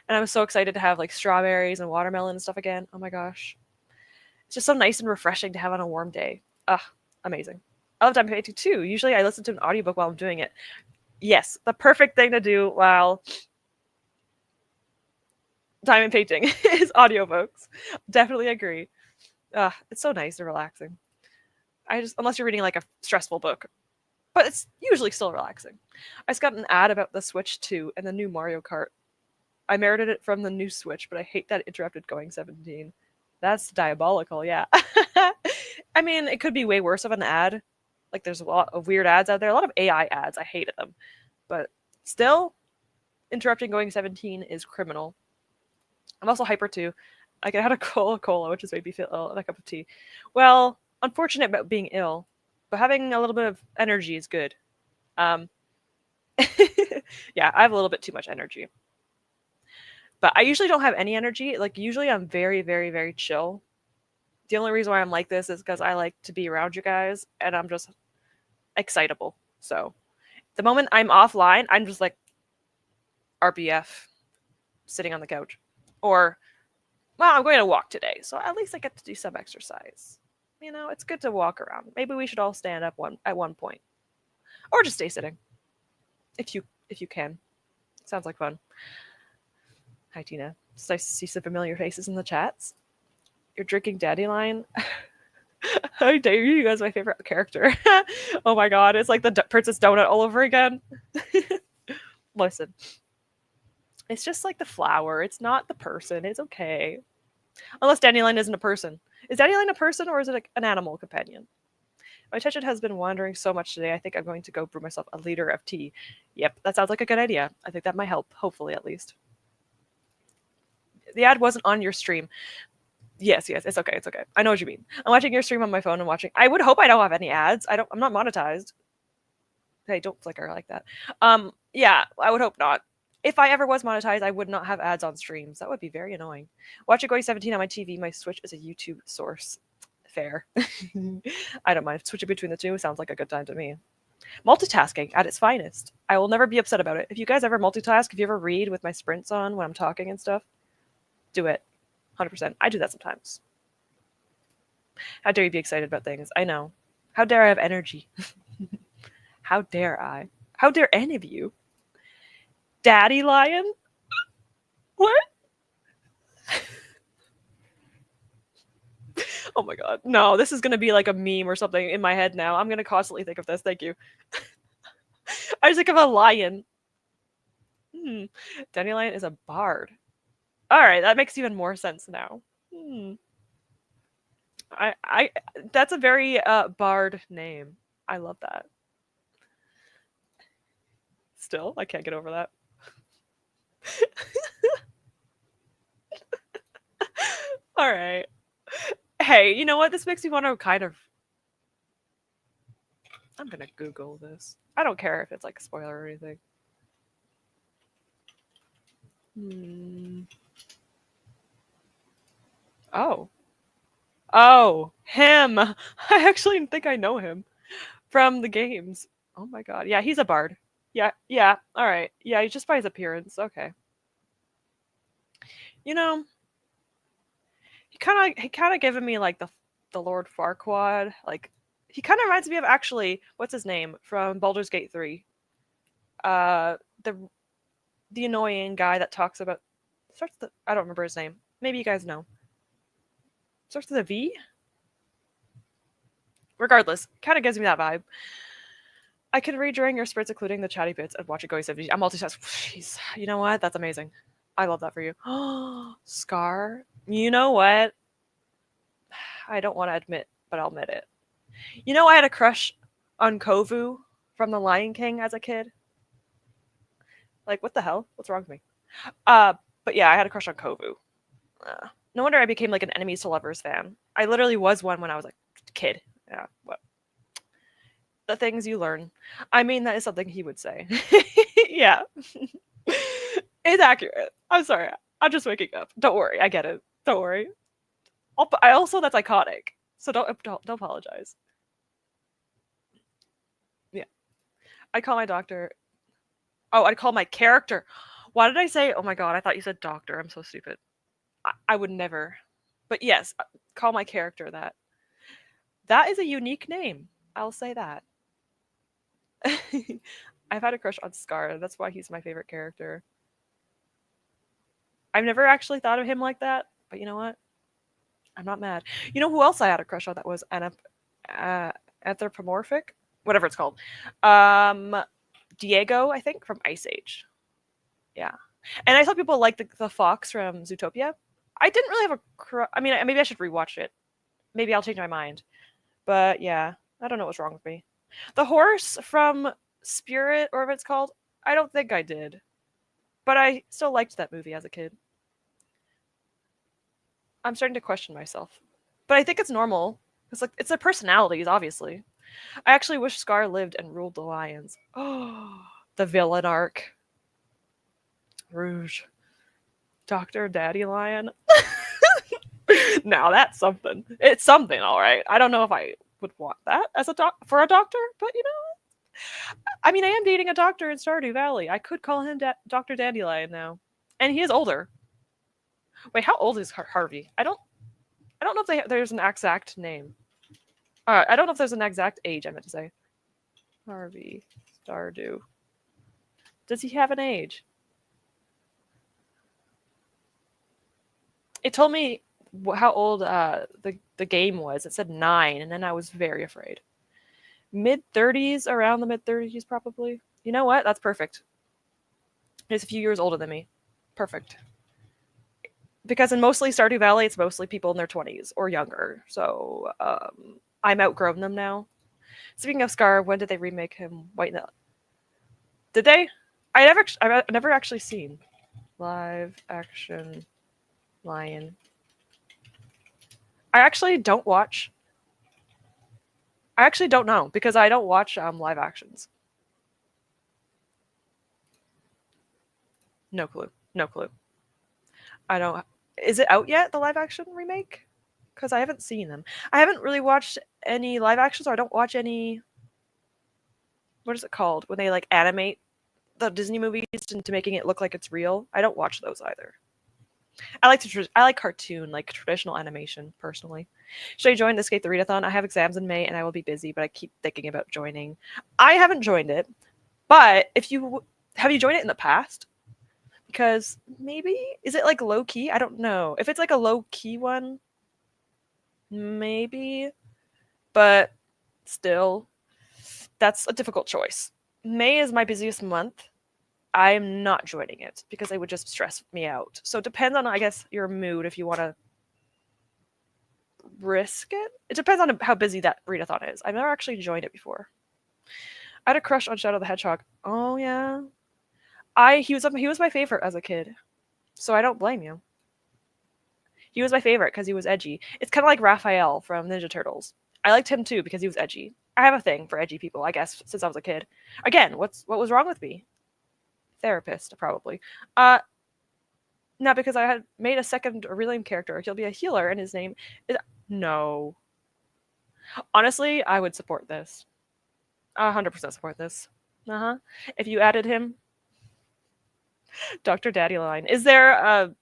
And I'm so excited to have like strawberries and watermelon and stuff again. Oh my gosh. It's just so nice and refreshing to have on a warm day. Ugh, amazing. I love diamond painting too. Usually I listen to an audiobook while I'm doing it. Yes, the perfect thing to do while diamond painting is audiobooks. Definitely agree. It's so nice and relaxing. I just unless you're reading like a stressful book, but it's usually still relaxing. I just got an ad about the Switch 2 and the new Mario Kart. I merited it from the new Switch, but I hate that it interrupted going 17. That's diabolical, yeah. I mean, it could be way worse of an ad. Like there's a lot of weird ads out there, a lot of AI ads. I hated them. But still, interrupting going 17 is criminal. I'm also hyper too. I had a cola, which has made me feel ill, and a cup of tea. Well, unfortunate about being ill, but having a little bit of energy is good. Um, yeah, I have a little bit too much energy. But I usually don't have any energy. Like, usually I'm very, very, very chill. The only reason why I'm like this is because I like to be around you guys, and I'm just excitable. So, the moment I'm offline, I'm just like RBF, sitting on the couch. Or, well, I'm going to walk today, so at least I get to do some exercise. You know, it's good to walk around. Maybe we should all stand up at one point, or just stay sitting if you can. Sounds like fun. Hi, Tina. It's nice to see some familiar faces in the chats. You're drinking Dandelion. How dare you? You guys, my favorite character. Oh my god, it's like the Princess Donut all over again. Listen, it's just like the flower. It's not the person. It's okay. Unless Dandelion isn't a person. Is Dandelion a person or is it an animal companion? My attention has been wandering so much today. I think I'm going to go brew myself a liter of tea. Yep, that sounds like a good idea. I think that might help, hopefully at least. The ad wasn't on your stream. Yes, it's okay, it's okay. I know what you mean. I'm watching your stream on my phone and watching. I would hope I don't have any ads. I'm not monetized. Hey, don't flicker like that. Yeah, I would hope not. If I ever was monetized, I would not have ads on streams. That would be very annoying. Watching going 17 on my TV. My Switch is a YouTube source. Fair. I don't mind. Switching between the two sounds like a good time to me. Multitasking at its finest. I will never be upset about it. If you guys ever multitask, if you ever read with my sprints on when I'm talking and stuff, do it. 100%. I do that sometimes. How dare you be excited about things? I know. How dare I have energy? How dare I? How dare any of you? Daddy lion? What? Oh my god. No, this is going to be like a meme or something in my head now. I'm going to constantly think of this. Thank you. I just think of a lion. Dandelion is a bard. All right, that makes even more sense now. I that's a very bard name. I love that. Still, I can't get over that. All right. Hey, you know what? This makes me want to kind of. I'm gonna Google this. I don't care if it's like a spoiler or anything. Oh. Oh, him. I actually think I know him from the games. Oh my god. Yeah, he's a bard. Yeah. All right. Yeah, just by his appearance. Okay. You know, he kind of given me like the Lord Farquaad. Like he kind of reminds me of actually what's his name from Baldur's Gate 3. The The annoying guy that talks about starts the I don't remember his name. Maybe you guys know. Starts with a V? Regardless, kind of gives me that vibe. I can read during your sprints, including the chatty bits, and watch it going 70. I'm multitasking. Jeez. You know what? That's amazing. I love that for you. Scar. You know what? I don't want to admit, but I'll admit it. You know, I had a crush on Kovu from The Lion King as a kid. Like, what the hell? What's wrong with me? Uh, but yeah, I had a crush on Kovu. No wonder I became like an enemies to lovers fan. I literally was one when I was like a kid. Yeah, what? The things you learn. I mean, that is something he would say. Yeah. It's accurate. I'm sorry. I'm just waking up. Don't worry. I get it. Don't worry. I also, that's iconic. So don't apologize. Yeah. I call my doctor. Oh, I'd call my character. Why did I say? Oh my god! I thought you said doctor. I'm so stupid. I would never. But yes, call my character that. That is a unique name. I'll say that. I've had a crush on Scar. That's why he's my favorite character. I've never actually thought of him like that, but you know what? I'm not mad. You know who else I had a crush on that was anthropomorphic? Whatever it's called. Um, Diego, I think, from Ice Age. Yeah. And I saw people like the fox from Zootopia. I didn't really have a crush. I mean, maybe I should rewatch it. Maybe I'll change my mind. But yeah, I don't know what's wrong with me. The horse from Spirit, or what it's called, I don't think I did. But I still liked that movie as a kid. I'm starting to question myself. But I think it's normal. It's like it's their personalities, obviously. I actually wish Scar lived and ruled the lions. Oh, the villain arc. Rouge. Dr. Daddy Lion. Now that's something. It's something, all right. I don't know if I would want that as for a doctor, but you know, I mean, I am dating a doctor in Stardew Valley. I could call him Dr. Dandelion now, and he is older. Wait, how old is Harvey? I don't know if there's an exact name. I don't know if there's an exact age. I meant to say. Harvey Stardew. Does he have an age? It told me how old the game was. It said 9, and then I was very afraid. Mid-30s, around the mid-30s probably. You know what? That's perfect. He's a few years older than me. Perfect. Because in mostly Stardew Valley, it's mostly people in their 20s or younger. So I'm outgrown them now. Speaking of Scar, when did they remake him White Nut? Did they? I've never actually seen live action lion. I actually don't watch. I actually don't know because I don't watch live actions. No clue. No clue. I don't. Is it out yet? The live action remake? Because I haven't seen them. I haven't really watched any live actions, or I don't watch any. What is it called when they like animate the Disney movies into making it look like it's real? I don't watch those either. I like cartoon, like traditional animation, personally. Should I join the Skate the Readathon? I have exams in May and I will be busy, but I keep thinking about joining. I haven't joined it, but if you have you joined it in the past? Because maybe is it like low key? I don't know. If it's like a low key one, maybe, but still, that's a difficult choice. May is my busiest month. I'm not joining it because it would just stress me out. So it depends on, I guess, your mood if you want to risk it. It depends on how busy that readathon is. I've never actually joined it before. I had a crush on Shadow the Hedgehog. Oh yeah, he was my favorite as a kid, so I don't blame you. He was my favorite because he was edgy. It's kind of like Raphael from Ninja Turtles. I liked him too because he was edgy. I have a thing for edgy people, I guess, since I was a kid. Again, what was wrong with me? Therapist, probably. Now because I had made a second Aurelium character, he'll be a healer, and his name is no. Honestly, I would support this. 100% support this. If you added him, Dr. Daddyline. Is there a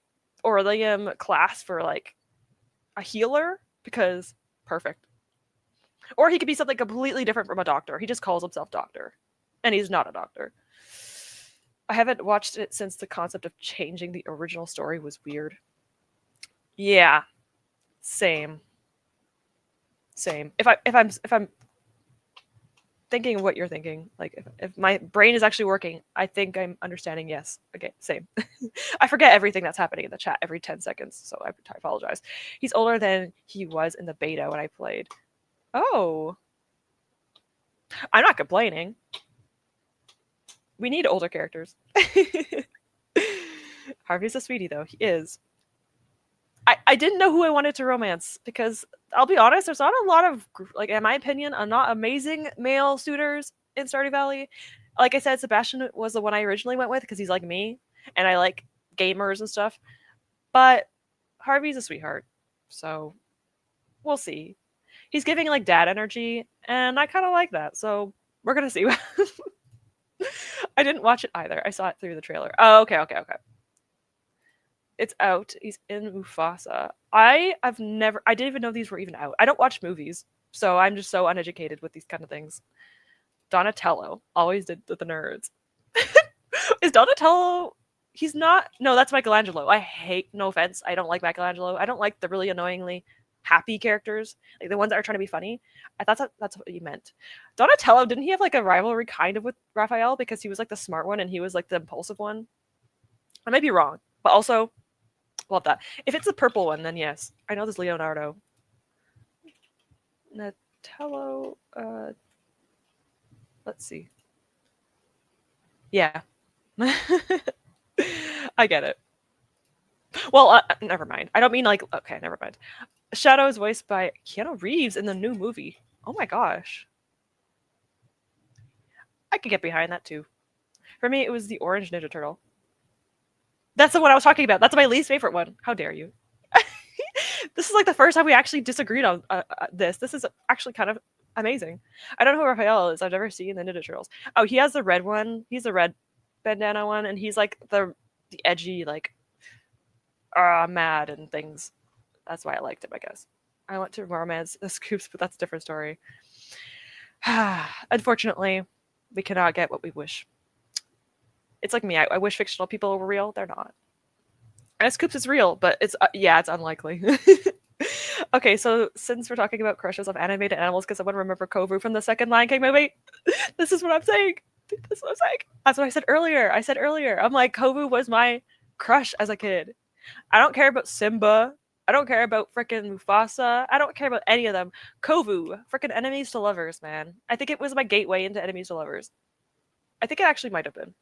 Aurelium class for like a healer? Because perfect. Or he could be something completely different from a doctor. He just calls himself doctor, and he's not a doctor. I haven't watched it since the concept of changing the original story was weird. Yeah, same. Same. If I'm thinking what you're thinking, like if my brain is actually working, I think I'm understanding. Yes. Okay, same. I forget everything that's happening in the chat every 10 seconds, so I apologize. He's older than he was in the beta when I played. Oh, I'm not complaining. We need older characters. Harvey's a sweetie, though. He is. I didn't know who I wanted to romance because I'll be honest, there's not a lot of, like, in my opinion, not amazing male suitors in Stardew Valley. Like I said, Sebastian was the one I originally went with because he's like me and I like gamers and stuff. But Harvey's a sweetheart, so we'll see. He's giving like dad energy, and I kind of like that. So we're gonna see. I didn't watch it either. I saw it through the trailer. Oh, okay. It's out. He's in Mufasa. I didn't even know these were even out. I don't watch movies, so I'm just so uneducated with these kind of things. Donatello always did with the nerds. Is Donatello? He's not. No, that's Michelangelo. I hate. No offense. I don't like Michelangelo. I don't like the really annoyingly happy characters, like the ones that are trying to be funny. I thought that's what you meant. Donatello, didn't he have like a rivalry kind of with Raphael because he was like the smart one and he was like the impulsive one? I might be wrong, but also love that. If it's the purple one, then yes. I know this Leonardo. Natello. Let's see. Yeah. I get it. Well, never mind. I don't mean like. Okay, never mind. Shadow is voiced by Keanu Reeves in the new movie. Oh my gosh. I could get behind that too. For me, it was the orange Ninja Turtle. That's the one I was talking about. That's my least favorite one. How dare you? This is like the first time we actually disagreed on this. This is actually kind of amazing. I don't know who Raphael is. I've never seen the Ninja Turtles. Oh, he has the red one. He's the red bandana one, and he's like the edgy, like mad and things. That's why I liked him, I guess. I want to romance the Scoops, but that's a different story. Unfortunately, we cannot get what we wish. It's like me. I wish fictional people were real. They're not. And Scoops is real, but it's it's unlikely. Okay, so since we're talking about crushes of animated animals, because I want to remember Kovu from the second Lion King movie, this is what I'm saying. This is what I'm saying. That's what I said earlier. I'm like, Kovu was my crush as a kid. I don't care about Simba. I don't care about frickin' Mufasa. I don't care about any of them. Kovu, frickin' enemies to lovers, man. I think it was my gateway into enemies to lovers. I think it actually might have been.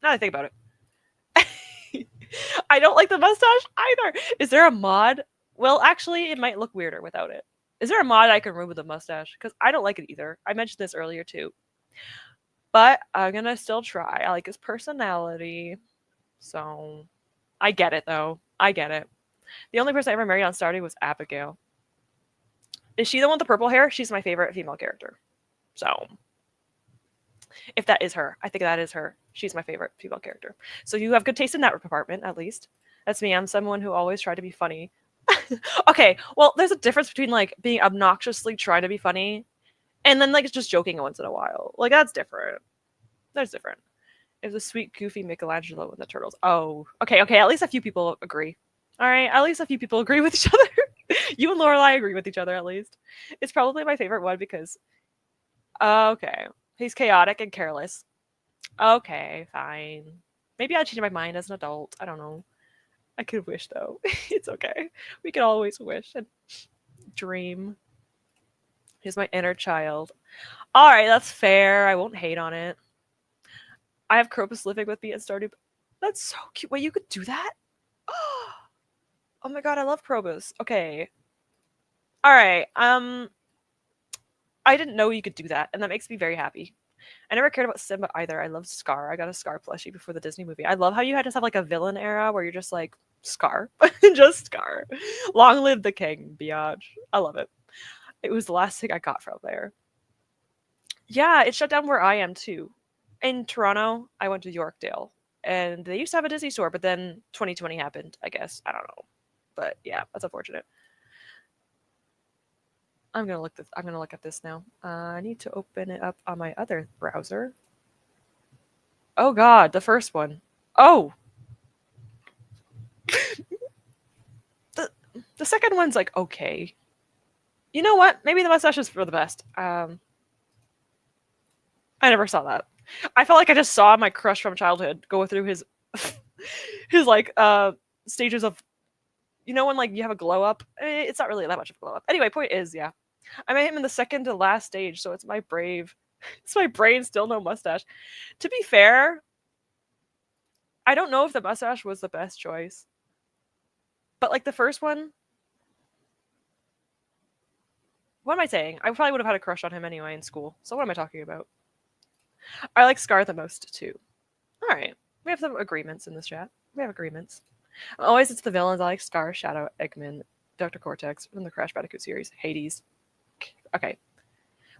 Now that I think about it. I don't like the mustache either. Is there a mod? Well, actually, it might look weirder without it. Is there a mod I can remove the mustache? Because I don't like it either. I mentioned this earlier too. But I'm gonna still try. I like his personality. So I get it though. I get it. The only person I ever married on Stardew was Abigail. Is she the one with the purple hair? She's my favorite female character. So if that is her, I think that is her. She's my favorite female character. So you have good taste in that department, at least. That's me. I'm someone who always tried to be funny. Okay, well, there's a difference between like being obnoxiously trying to be funny and then like just joking once in a while. Like that's different. That's different. It was a sweet, goofy Michelangelo and the turtles. Oh, okay. At least a few people agree. All right, at least a few people agree with each other. You and Lorelai agree with each other at least. It's probably my favorite one because okay, he's chaotic and careless. Okay, fine. Maybe I'll change my mind as an adult. I don't know. I could wish though. It's okay. We can always wish and dream. He's my inner child. All right, that's fair. I won't hate on it. I have Crocus living with me and Stardew. That's so cute. Wait, you could do that? Oh my god, I love Krobus. Okay. All right. I didn't know you could do that, and that makes me very happy. I never cared about Simba either. I loved Scar. I got a Scar plushie before the Disney movie. I love how you had to have like a villain era where you're just like Scar, just Scar. Long live the king, biatch. I love it. It was the last thing I got from there. Yeah, it shut down where I am too. In Toronto, I went to Yorkdale, and they used to have a Disney store, but then 2020 happened. I guess I don't know, but yeah, that's unfortunate. I'm gonna look this. I'm gonna look at this now. I need to open it up on my other browser. Oh god, the first one. Oh, the the second one's like okay. You know what? Maybe the mustaches for the best. I never saw that. I felt like I just saw my crush from childhood go through his his like stages of, you know, when like you have a glow up. It's not really that much of a glow up. Anyway, point is, yeah, I met him in the second to last stage, so it's my brave. It's my brain, still no mustache. To be fair, I don't know if the mustache was the best choice, but like the first one, what am I saying? I probably would have had a crush on him anyway in school. So what am I talking about? I like Scar the most too. All right, we have some agreements in this chat. We have agreements. Always, it's the villains. I like Scar, Shadow, Eggman, Dr. Cortex from the Crash Bandicoot series, Hades. Okay.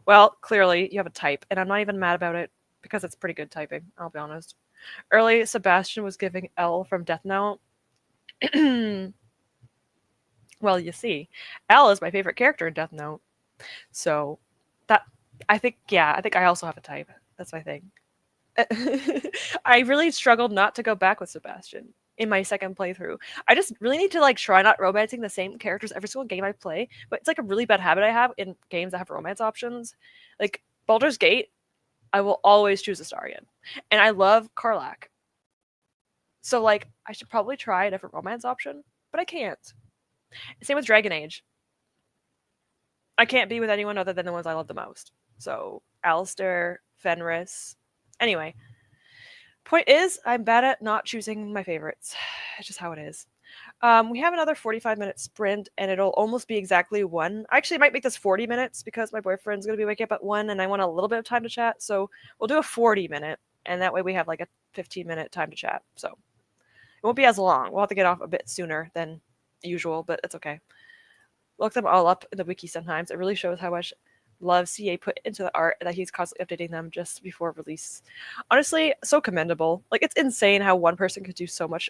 Well, clearly you have a type, and I'm not even mad about it because it's pretty good typing, I'll be honest. Early Sebastian was giving L from Death Note. Well, you see, L is my favorite character in Death Note. So that I think, yeah, I think I also have a type. That's my thing. I really struggled not to go back with Sebastian in my second playthrough. I just really need to like try not romancing the same characters every single game I play. But it's like a really bad habit I have in games that have romance options. Like Baldur's Gate, I will always choose Astarion. And I love Karlach. So like I should probably try a different romance option, but I can't. Same with Dragon Age. I can't be with anyone other than the ones I love the most. So Alistair, Fenris. Anyway, point is, I'm bad at not choosing my favorites. It's just how it is. We have another 45-minute sprint, and it'll almost be exactly 1. Actually, I might make this 40 minutes because my boyfriend's going to be waking up at 1, and I want a little bit of time to chat. So we'll do a 40-minute, and that way we have like a 15-minute time to chat. So it won't be as long. We'll have to get off a bit sooner than usual, but it's okay. Look them all up in the wiki sometimes. It really shows how much love CA put into the art and that he's constantly updating them just before release. Honestly, so commendable. Like, it's insane how one person could do so much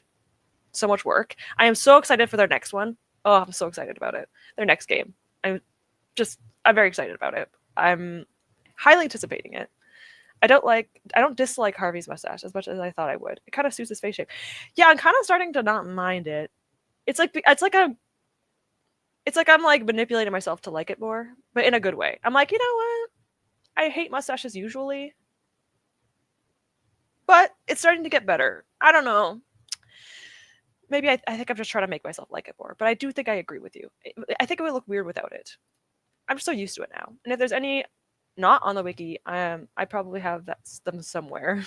work. I am so excited for their next one. Oh, I'm so excited about it. Their next game. I'm very excited about it. I'm highly anticipating it. I don't dislike Harvey's mustache as much as I thought I would. It kind of suits his face shape. Yeah, I'm kind of starting to not mind it. It's like I'm like manipulating myself to like it more, but in a good way. I'm like, you know what? I hate mustaches usually, but it's starting to get better. I don't know. Maybe I think I'm just trying to make myself like it more, but I do think I agree with you. I think it would look weird without it. I'm so used to it now. And if there's any not on the wiki, I probably have them somewhere.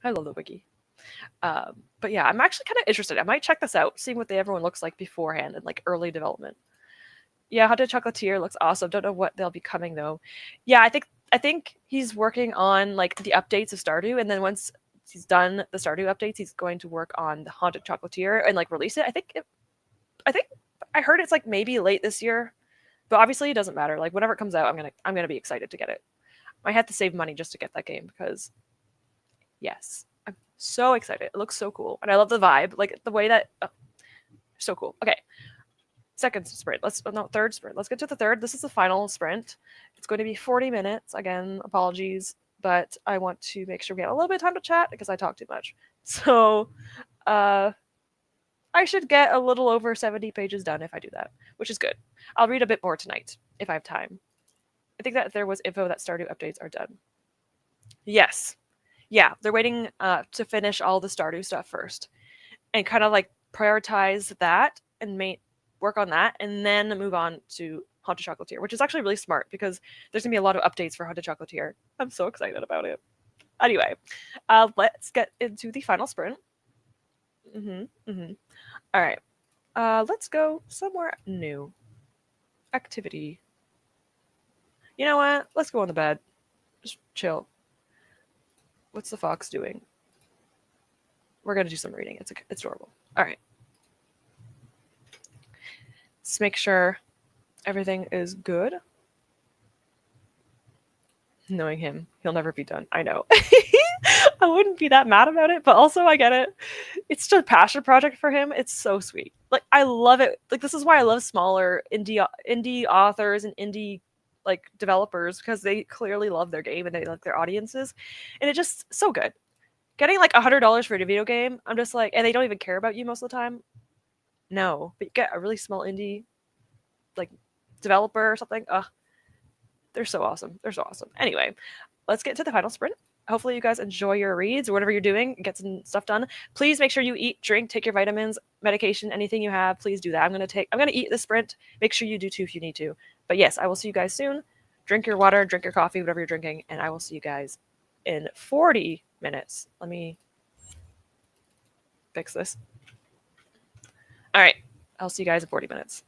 I love the wiki. But yeah, I'm actually kind of interested. I might check this out, seeing what everyone looks like beforehand and like early development. Yeah, Haunted Chocolatier looks awesome. Don't know what they'll be coming though. Yeah, I think he's working on like the updates of Stardew, and then once he's done the Stardew updates, he's going to work on the Haunted Chocolatier and like release it. I think I heard it's like maybe late this year, but obviously it doesn't matter. Like whenever it comes out, I'm gonna be excited to get it. I had to save money just to get that game because yes, I'm so excited. It looks so cool, and I love the vibe, like the way that so cool. Okay, second sprint. Third sprint. Let's get to the third. This is the final sprint. It's going to be 40 minutes. Again, apologies, but I want to make sure we have a little bit of time to chat because I talk too much. So, I should get a little over 70 pages done if I do that, which is good. I'll read a bit more tonight if I have time. I think that there was info that Stardew updates are done. Yes. Yeah, they're waiting to finish all the Stardew stuff first and kind of like prioritize that and work on that and then move on to Haunted Chocolatier, which is actually really smart because there's going to be a lot of updates for Haunted Chocolatier. I'm so excited about it. Anyway, let's get into the final sprint. All right. Let's go somewhere new. Activity. You know what? Let's go on the bed. Just chill. What's the fox doing? We're going to do some reading. It's adorable. All right. Let's make sure everything is good. Knowing him, he'll never be done. I know. I wouldn't be that mad about it, but also I get it. It's just a passion project for him. It's so sweet. Like I love it. Like this is why I love smaller indie authors and indie like developers because they clearly love their game and they like their audiences, and it's just so good. Getting like $100 for a video game, I'm just like, and they don't even care about you most of the time. No, but you get a really small indie like developer or something. Ugh, they're so awesome. They're so awesome. Anyway, let's get to the final sprint. Hopefully you guys enjoy your reads or whatever you're doing, get some stuff done. Please make sure you eat, drink, take your vitamins, medication, anything you have. Please do that. I'm gonna eat the sprint. Make sure you do too if you need to. But yes, I will see you guys soon. Drink your water, drink your coffee, whatever you're drinking, and I will see you guys in 40 minutes. Let me fix this. All right, I'll see you guys in 40 minutes.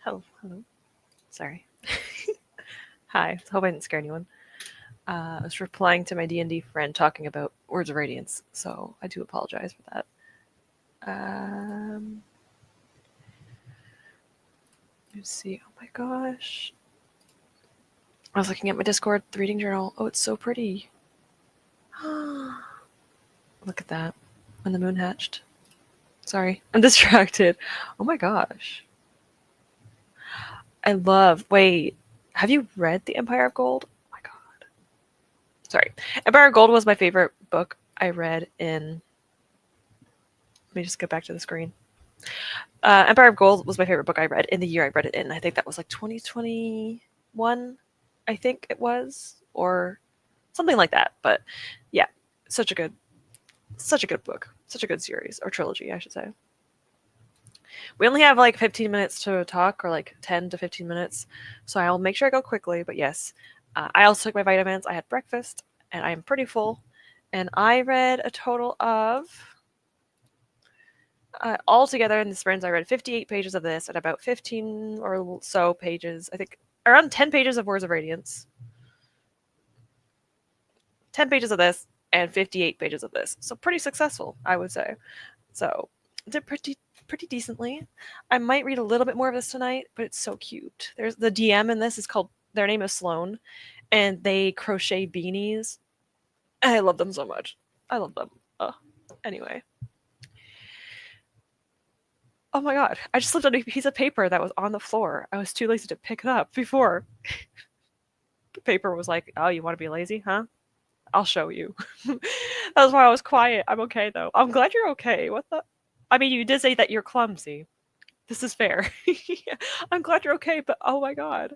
Hello. Sorry. Hi. Hope I didn't scare anyone. I was replying to my D&D friend talking about Words of Radiance, so I do apologize for that. Let's see. Oh my gosh. I was looking at my Discord, the reading journal. Oh, it's so pretty. Look at that. When the moon hatched. Sorry, I'm distracted. Oh my gosh. I love. Wait, have you read The Empire of Gold? Oh my god. Sorry. Empire of Gold was my favorite book I read in. Let me just get back to the screen. Empire of Gold was my favorite book I read in the year I read it in. I think that was like 2021, I think it was, or something like that. But yeah, such a good book, such a good series, or trilogy, I should say. We only have like 15 minutes to talk, or like 10 to 15 minutes, so I'll make sure I go quickly. But yes, I also took my vitamins. I had breakfast, and I am pretty full. And I read a total of altogether in the sprints, I read 58 pages of this and about 15 or so pages, I think around 10 pages of Words of Radiance, 10 pages of this, and 58 pages of this. So pretty successful, I would say. So did pretty decently. I might read a little bit more of this tonight, but it's so cute. There's the DM in this is called, their name is Sloan, and they crochet beanies. I love them so much. I love them. Anyway. Oh my god, I just slipped on a piece of paper that was on the floor. I was too lazy to pick it up before. The paper was like, oh, you want to be lazy, huh? I'll show you. That's why I was quiet. I'm okay, though. I'm glad you're okay. What the? I mean, you did say that you're clumsy. This is fair. I'm glad you're okay, but oh my god.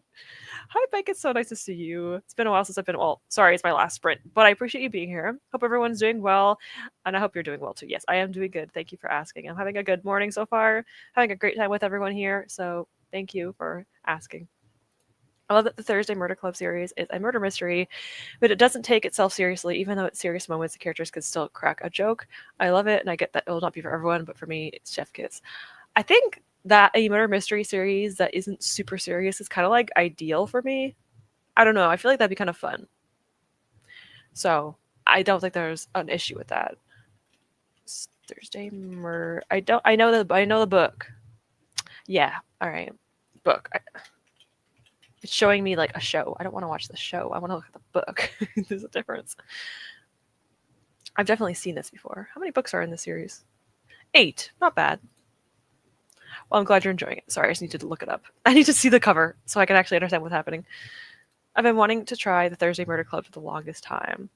Hi, Beck. It's so nice to see you. It's been a while since I've been. Well, sorry, it's my last sprint, but I appreciate you being here. Hope everyone's doing well, and I hope you're doing well too. Yes, I am doing good. Thank you for asking. I'm having a good morning so far. Having a great time with everyone here. So thank you for asking. I love that the Thursday Murder Club series is a murder mystery, but it doesn't take itself seriously, even though at serious moments the characters could still crack a joke. I love it, and I get that it will not be for everyone, but for me, it's chef kiss. I think that a murder mystery series that isn't super serious is kind of like ideal for me. I don't know. I feel like that'd be kind of fun. So I don't think there's an issue with that. It's Thursday murder. I know the book. Yeah. All right. Book. It's showing me like a show. I don't want to watch the show. I want to look at the book. There's a difference. I've definitely seen this before. How many books are in this series? 8. Not bad. Well, I'm glad you're enjoying it. Sorry, I just need to look it up. I need to see the cover so I can actually understand what's happening. I've been wanting to try the Thursday Murder Club for the longest time.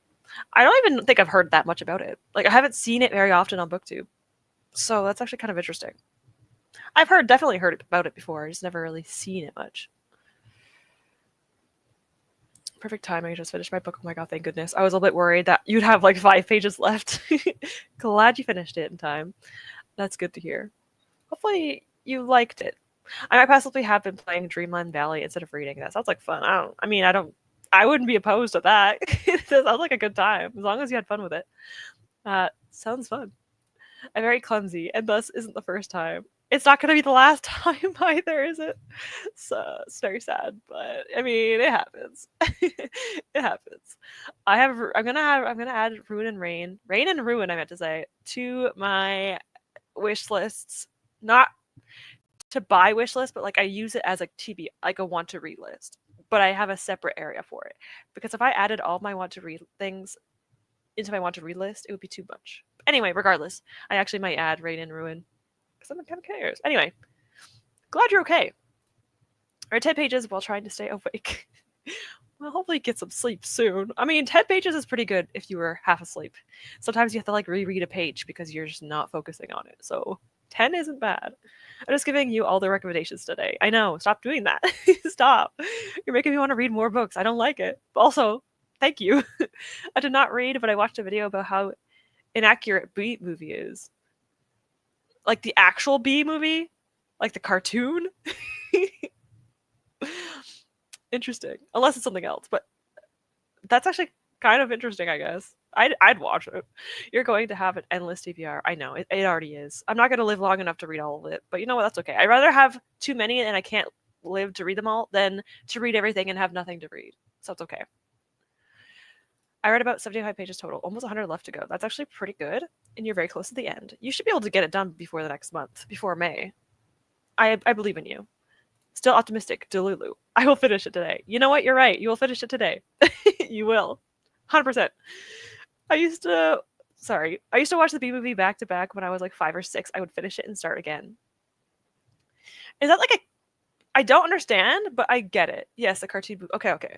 I don't even think I've heard that much about it. Like, I haven't seen it very often on BookTube. So that's actually kind of interesting. I've definitely heard about it before. I just never really seen it much. Perfect timing. I just finished my book. Oh my god, thank goodness. I was a little bit worried that you'd have like 5 pages left. Glad you finished it in time. That's good to hear. Hopefully you liked it. I might possibly have been playing Dreamland Valley instead of reading. That sounds like fun. I wouldn't be opposed to that. It sounds like a good time, as long as you had fun with it. Sounds fun. I'm very clumsy, and thus isn't the first time. It's not going to be the last time either, is it? So it's very sad, but I mean, it happens. It happens. I'm gonna add Ruin and Rain and Ruin, I meant to say, to my wish lists. Not to buy wish list, but like I use it as a TB, like a want to read list. But I have a separate area for it, because if I added all my want to read things into my want to read list, it would be too much. Anyway, regardless, I actually might add Rain and Ruin because I'm kind of curious. Anyway, glad you're okay. Or 10 pages while trying to stay awake. Well, hopefully get some sleep soon. I mean, 10 pages is pretty good if you were half asleep. Sometimes you have to like reread a page because you're just not focusing on it. So 10 isn't bad. I'm just giving you all the recommendations today. I know, stop doing that. Stop. You're making me want to read more books. I don't like it. Also, thank you. I did not read, but I watched a video about how inaccurate Bee movie is. Like the actual Bee movie? Like the cartoon? Interesting. Unless it's something else, but that's actually kind of interesting, I guess. I'd watch it. You're going to have an endless TBR. I know, it already is. I'm not going to live long enough to read all of it, but you know what? That's okay. I'd rather have too many and I can't live to read them all than to read everything and have nothing to read. So it's okay. I read about 75 pages total, almost 100 left to go. That's actually pretty good, and you're very close to the end. You should be able to get it done before the next month, before May. I believe in you. Still optimistic, Delulu. I will finish it today. You know what? You're right. You will finish it today. You will. 100%. I used to watch the B movie back to back when I was like 5 or 6. I would finish it and start again. Is that like a I don't understand, but I get it. Yes, a cartoon movie. Okay.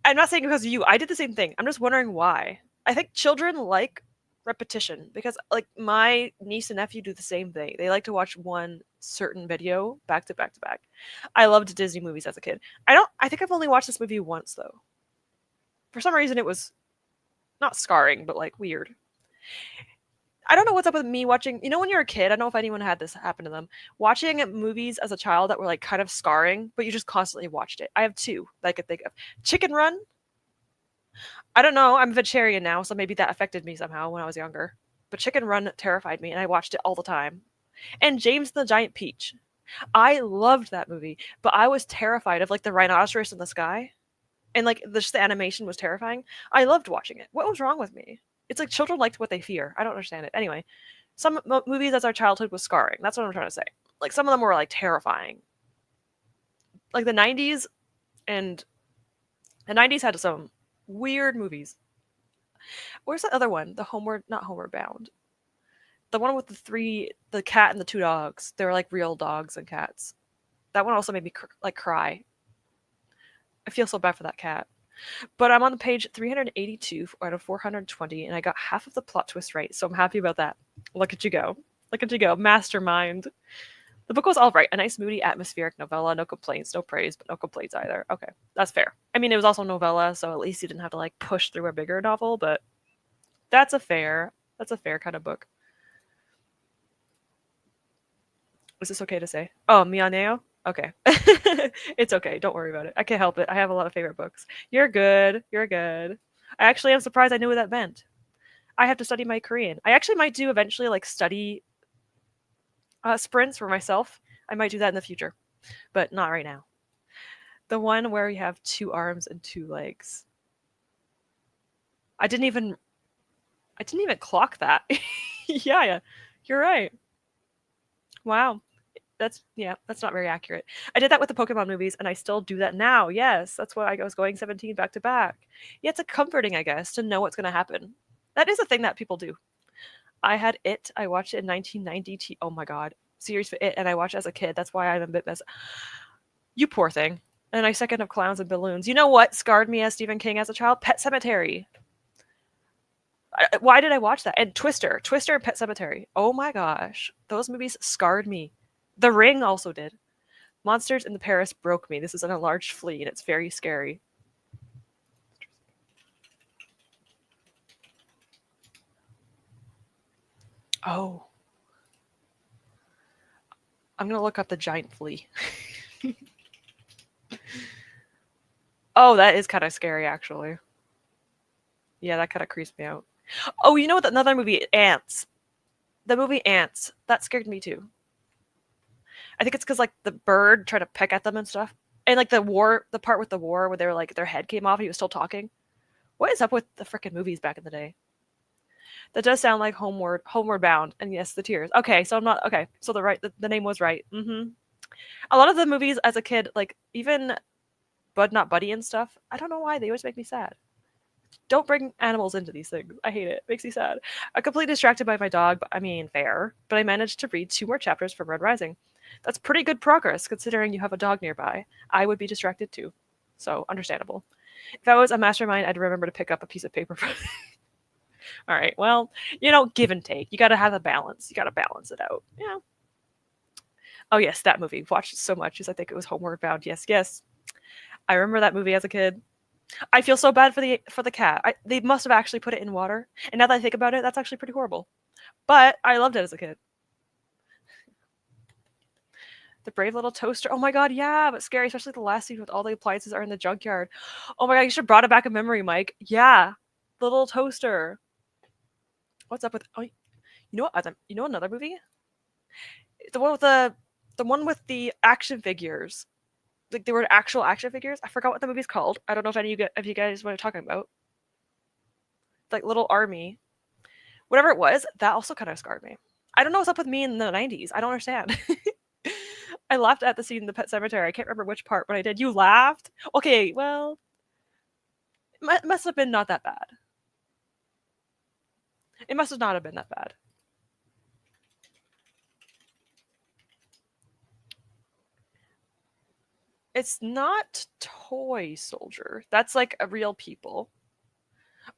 I'm not saying because of you. I did the same thing. I'm just wondering why. I think children like repetition because like my niece and nephew do the same thing. They like to watch one certain video back to back to back. I loved Disney movies as a kid. I think I've only watched this movie once though. For some reason it was not scarring, but like weird. I don't know what's up with me watching, when you're a kid, I don't know if anyone had this happen to them, watching movies as a child that were like kind of scarring, but you just constantly watched it. I have two that I could think of. Chicken Run. I don't know, I'm a vegetarian now, so maybe that affected me somehow when I was younger. But Chicken Run terrified me, and I watched it all the time. And James the Giant Peach. I loved that movie, but I was terrified of like the rhinoceros in the sky. And like just the animation was terrifying. I loved watching it. What was wrong with me? It's like children liked what they fear. I don't understand it. Anyway, some movies as our childhood was scarring. That's what I'm trying to say. Like some of them were like terrifying. Like the 90s and the 90s had some weird movies. Where's the other one? Not Homeward Bound. The one with the cat and the two dogs. They were like real dogs and cats. That one also made me cry. I feel so bad for that cat. But I'm on page 382 out of 420, and I got half of the plot twist right, so I'm happy about that. Look at you go. Look at you go. Mastermind. The book was all right. A nice, moody, atmospheric novella. No complaints, no praise, but no complaints either. Okay, that's fair. I mean, it was also a novella, so at least you didn't have to like push through a bigger novel, but that's a fair kind of book. Is this okay to say? Oh, Mianeo? Okay. It's okay. Don't worry about it. I can't help it. I have a lot of favorite books. You're good. You're good. I actually am surprised I knew what that meant. I have to study my Korean. I actually might do eventually like study sprints for myself. I might do that in the future, but not right now. The one where you have 2 arms and 2 legs. I didn't even clock that. Yeah, you're right. Wow. That's not very accurate. I did that with the Pokemon movies, and I still do that now. Yes, that's why I was going 17 back to back. Yeah, it's comforting, I guess, to know what's going to happen. That is a thing that people do. I had It. I watched it in 1990. Oh my god, series for It, and I watched it as a kid. That's why I'm a bit mess. You poor thing. And I second of Clowns and Balloons. You know what scarred me as Stephen King as a child? Pet Sematary. Why did I watch that? And Twister and Pet Sematary. Oh my gosh, those movies scarred me. The Ring also did. Monsters in the Paris broke me. This is an enlarged flea, and it's very scary. Oh. I'm going to look up the giant flea. Oh, that is kind of scary, actually. Yeah, that kind of creeps me out. Oh, you know what? Another movie, Ants. The movie Ants. That scared me, too. I think it's because, like, the bird tried to peck at them and stuff. And, like, the part with the war where they were, like, their head came off and he was still talking. What is up with the frickin' movies back in the day? That does sound like Homeward Bound. And yes, the tears. Okay, so I'm not... Okay, so the name was right. Mm-hmm. A lot of the movies as a kid, like, even Bud Not Buddy and stuff, I don't know why. They always make me sad. Don't bring animals into these things. I hate it. It makes me sad. I'm completely distracted by my dog, but I mean, fair. But I managed to read 2 more chapters from Red Rising. That's pretty good progress, considering you have a dog nearby. I would be distracted too. So, understandable. If I was a mastermind, I'd remember to pick up a piece of paper. All right, well, give and take. You gotta have a balance. You gotta balance it out. Yeah. Oh, yes, that movie. Watched it so much because I think it was Homeward Bound. Yes. I remember that movie as a kid. I feel so bad for the cat. They must have actually put it in water. And now that I think about it, that's actually pretty horrible. But I loved it as a kid. The Brave Little Toaster. Oh my god, yeah, but scary, especially the last scene with all the appliances are in the junkyard. Oh my god, you should have brought it back in memory, Mike. Yeah, the little toaster. What's up with... Oh, you know what? You know another movie? The one with the action figures. Like they were actual action figures. I forgot what the movie's called. I don't know if any of you guys know what I'm talking about. Like little army, whatever it was. That also kind of scarred me. I don't know what's up with me in the 90s. I don't understand. I laughed at the scene in the Pet Cemetery. I can't remember which part, but I did. You laughed? Okay, well, it must have been not that bad. It must have not have been that bad. It's not toy soldier. That's like a real people.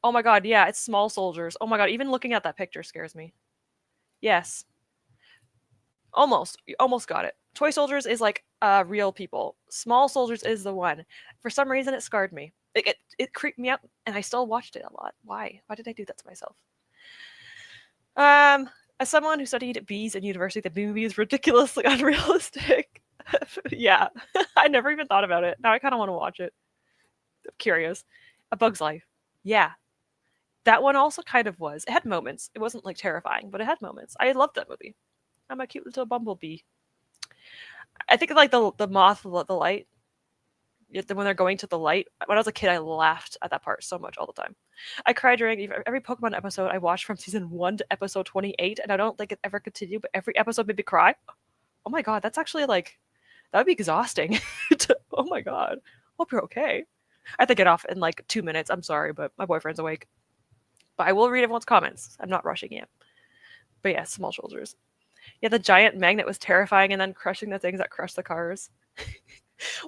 Oh my god, yeah, it's small soldiers. Oh my god, even looking at that picture scares me. Yes. Almost. You almost got it. Toy soldiers is like real people. Small soldiers is the one. For some reason it scarred me. It creeped me out and I still watched it a lot. Why? Why did I do that to myself? As someone who studied bees in university, the bee movie is ridiculously unrealistic. Yeah. I never even thought about it. Now I kind of want to watch it. I'm curious. A Bug's Life. Yeah. That one also kind of was. It had moments. It wasn't like terrifying, but it had moments. I loved that movie. I'm a cute little bumblebee. I think like the moth, the light. When they're going to the light. When I was a kid, I laughed at that part so much all the time. I cried during every Pokemon episode I watched from season 1 to episode 28, and I don't think it ever continued. But every episode made me cry. Oh my god, that's actually like that would be exhausting. Oh my god, hope you're okay. I have to get off in like 2 minutes. I'm sorry, but my boyfriend's awake. But I will read everyone's comments. I'm not rushing yet. But yeah, small shoulders. Yeah, the giant magnet was terrifying, and then crushing the things that crushed the cars.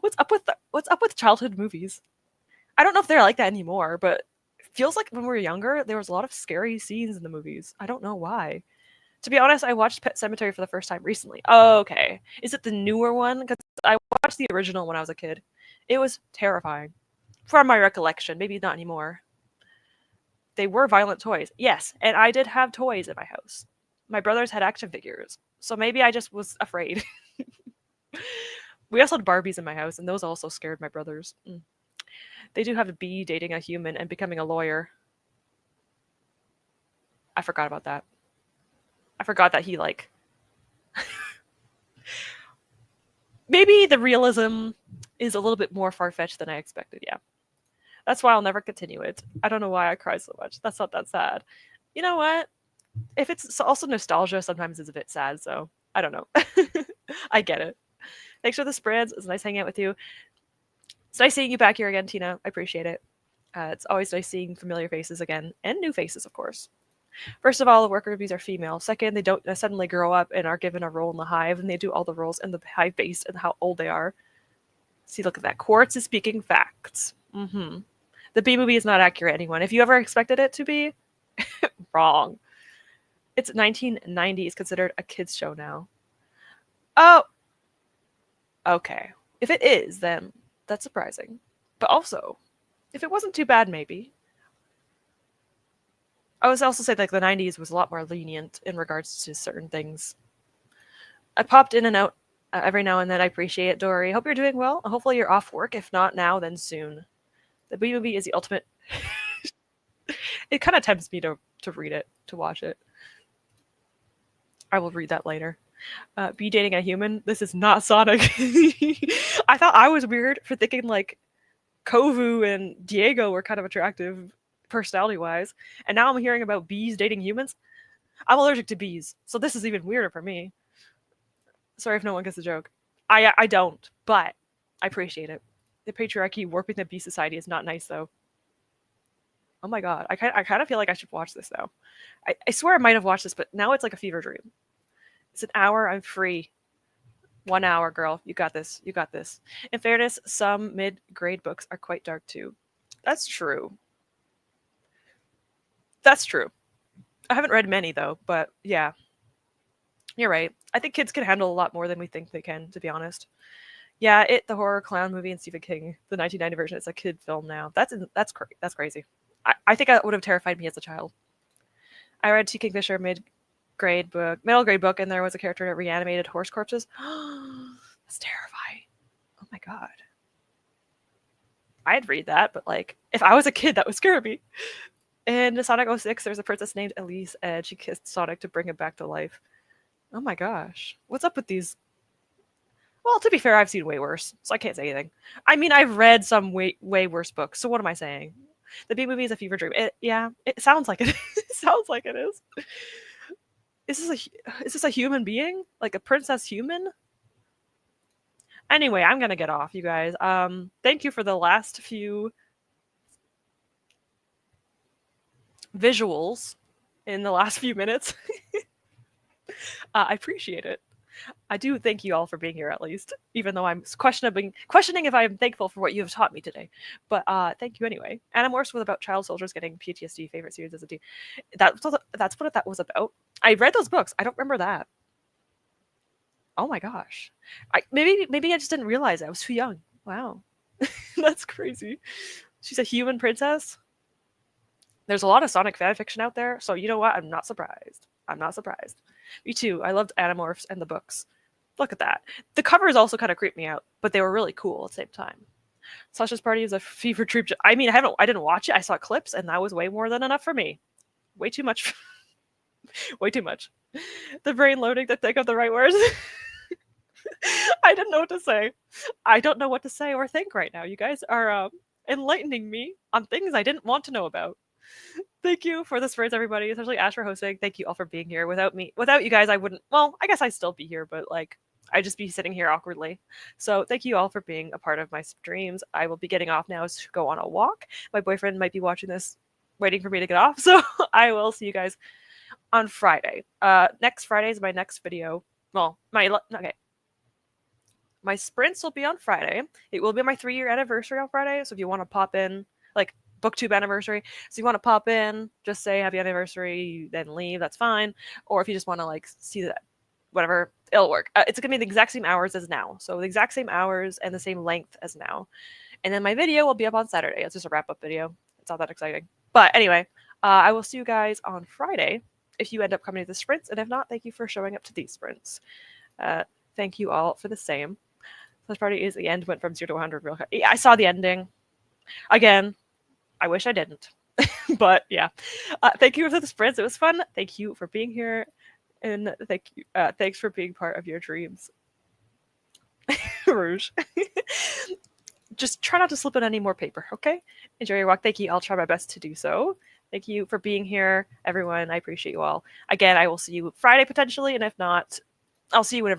What's up with childhood movies? I don't know if they're like that anymore, but it feels like when we were younger, there was a lot of scary scenes in the movies. I don't know why. To be honest, I watched Pet Cemetery for the first time recently. Oh, okay. Is it the newer one? Because I watched the original when I was a kid. It was terrifying. From my recollection. Maybe not anymore. They were violent toys. Yes, and I did have toys in my house. My brothers had action figures. So maybe I just was afraid. We also had Barbies in my house, and those also scared my brothers. They do have a bee dating a human and becoming a lawyer. I forgot about that. I forgot that he, like... Maybe the realism is a little bit more far-fetched than I expected, yeah. That's why I'll never continue it. I don't know why I cry so much. That's not that sad. You know what? If it's also nostalgia, sometimes it's a bit sad, so I don't know. I get it. Thanks for the spreads. It's nice hanging out with you. It's nice seeing you back here again, Tina. I appreciate it. It's always nice seeing familiar faces again, and new faces, of course. First of all, the worker bees are female. Second, they don't suddenly grow up and are given a role in the hive, and they do all the roles in the hive based on how old they are. See, look at that. Quartz is speaking facts. The bee movie is not accurate, anyone. If you ever expected it to be, wrong. It's 1990. It's considered a kids' show now. Oh, okay. If it is, then that's surprising. But also, if it wasn't too bad, maybe. I would also say like the 90s was a lot more lenient in regards to certain things. I popped in and out every now and then. I appreciate it, Dory. Hope you're doing well. Hopefully you're off work. If not now, then soon. The bee movie is the ultimate. It kind of tempts me to read it, to watch it. I will read that later. Bee dating a human. This is not Sonic. I thought I was weird for thinking like Kovu and Diego were kind of attractive personality-wise, and now I'm hearing about bees dating humans. I'm allergic to bees, so this is even weirder for me. Sorry if no one gets the joke. I don't, but I appreciate it. The patriarchy warping the bee society is not nice, though. Oh my god, I kind of feel like I should watch this now. I swear I might have watched this, but now it's like a fever dream. It's an hour. I'm free. 1 hour, girl. You got this. You got this. In fairness, some mid-grade books are quite dark too. That's true. That's true. I haven't read many though, but yeah. You're right. I think kids can handle a lot more than we think they can, to be honest. Yeah, the horror clown movie and Stephen King, the 1990 version, it's a kid film now. That's crazy. I think that would have terrified me as a child. I read T. Kingfisher middle grade book, and there was a character that reanimated horse corpses. That's terrifying. Oh my god. I'd read that, but like, if I was a kid, that would scare me. In Sonic 06, there's a princess named Elise, and she kissed Sonic to bring him back to life. Oh my gosh. What's up with these? Well, to be fair, I've seen way worse, so I can't say anything. I mean, I've read some way worse books, so what am I saying? The B movie is a fever dream. Yeah, it sounds like it. It sounds like it is. Is this a human being? Like a princess human? Anyway, I'm gonna get off, you guys. Thank you for the last few visuals in the last few minutes. I appreciate it. I do thank you all for being here at least, even though I'm questioning if I'm thankful for what you have taught me today. But thank you anyway. Animorphs was about child soldiers getting PTSD. Favorite series as a teen. That's what that was about. I read those books. I don't remember that. Oh my gosh. Maybe I just didn't realize I was too young. Wow. That's crazy. She's a human princess. There's a lot of Sonic fanfiction out there, so you know what? I'm not surprised. I'm not surprised. Me too. I loved Animorphs and the books. Look at that. The covers also kind of creeped me out, but they were really cool at the same time. Sasha's Party is a fever dream. I mean, I didn't watch it. I saw clips, and that was way more than enough for me. Way too much. Way too much. The brain loading to think of the right words. I didn't know what to say. I don't know what to say or think right now. You guys are enlightening me on things I didn't want to know about. Thank you for the sprints, everybody, especially Ash for hosting. Thank you all for being here. Without you guys, I wouldn't. Well, I guess I'd still be here, but like, I'd just be sitting here awkwardly. So thank you all for being a part of my streams. I will be getting off now to go on a walk. My boyfriend might be watching this, waiting for me to get off. So I will see you guys on Friday. Next Friday is my next video. Well, my sprints will be on Friday. It will be my 3-year anniversary on Friday. So if you want to pop in, like BookTube anniversary. So you want to pop in, just say happy anniversary, then leave. That's fine. Or if you just want to like see that, whatever, it'll work. It's gonna be the exact same hours as now. So the exact same hours and the same length as now. And then my video will be up on Saturday. It's just a wrap up video. It's not that exciting. But anyway, I will see you guys on Friday if you end up coming to the sprints. And if not, thank you for showing up to these sprints. Thank you all for the same. This party is the end went from 0 to 100 real quick. Yeah, I saw the ending. Again, I wish I didn't. But yeah. Thank you for the sprints. It was fun. Thank you for being here. And thanks for being part of your dreams. Rouge. Just try not to slip in any more paper, okay? Enjoy your walk. Thank you. I'll try my best to do so. Thank you for being here, everyone. I appreciate you all. Again, I will see you Friday potentially, and if not, I'll see you whenever you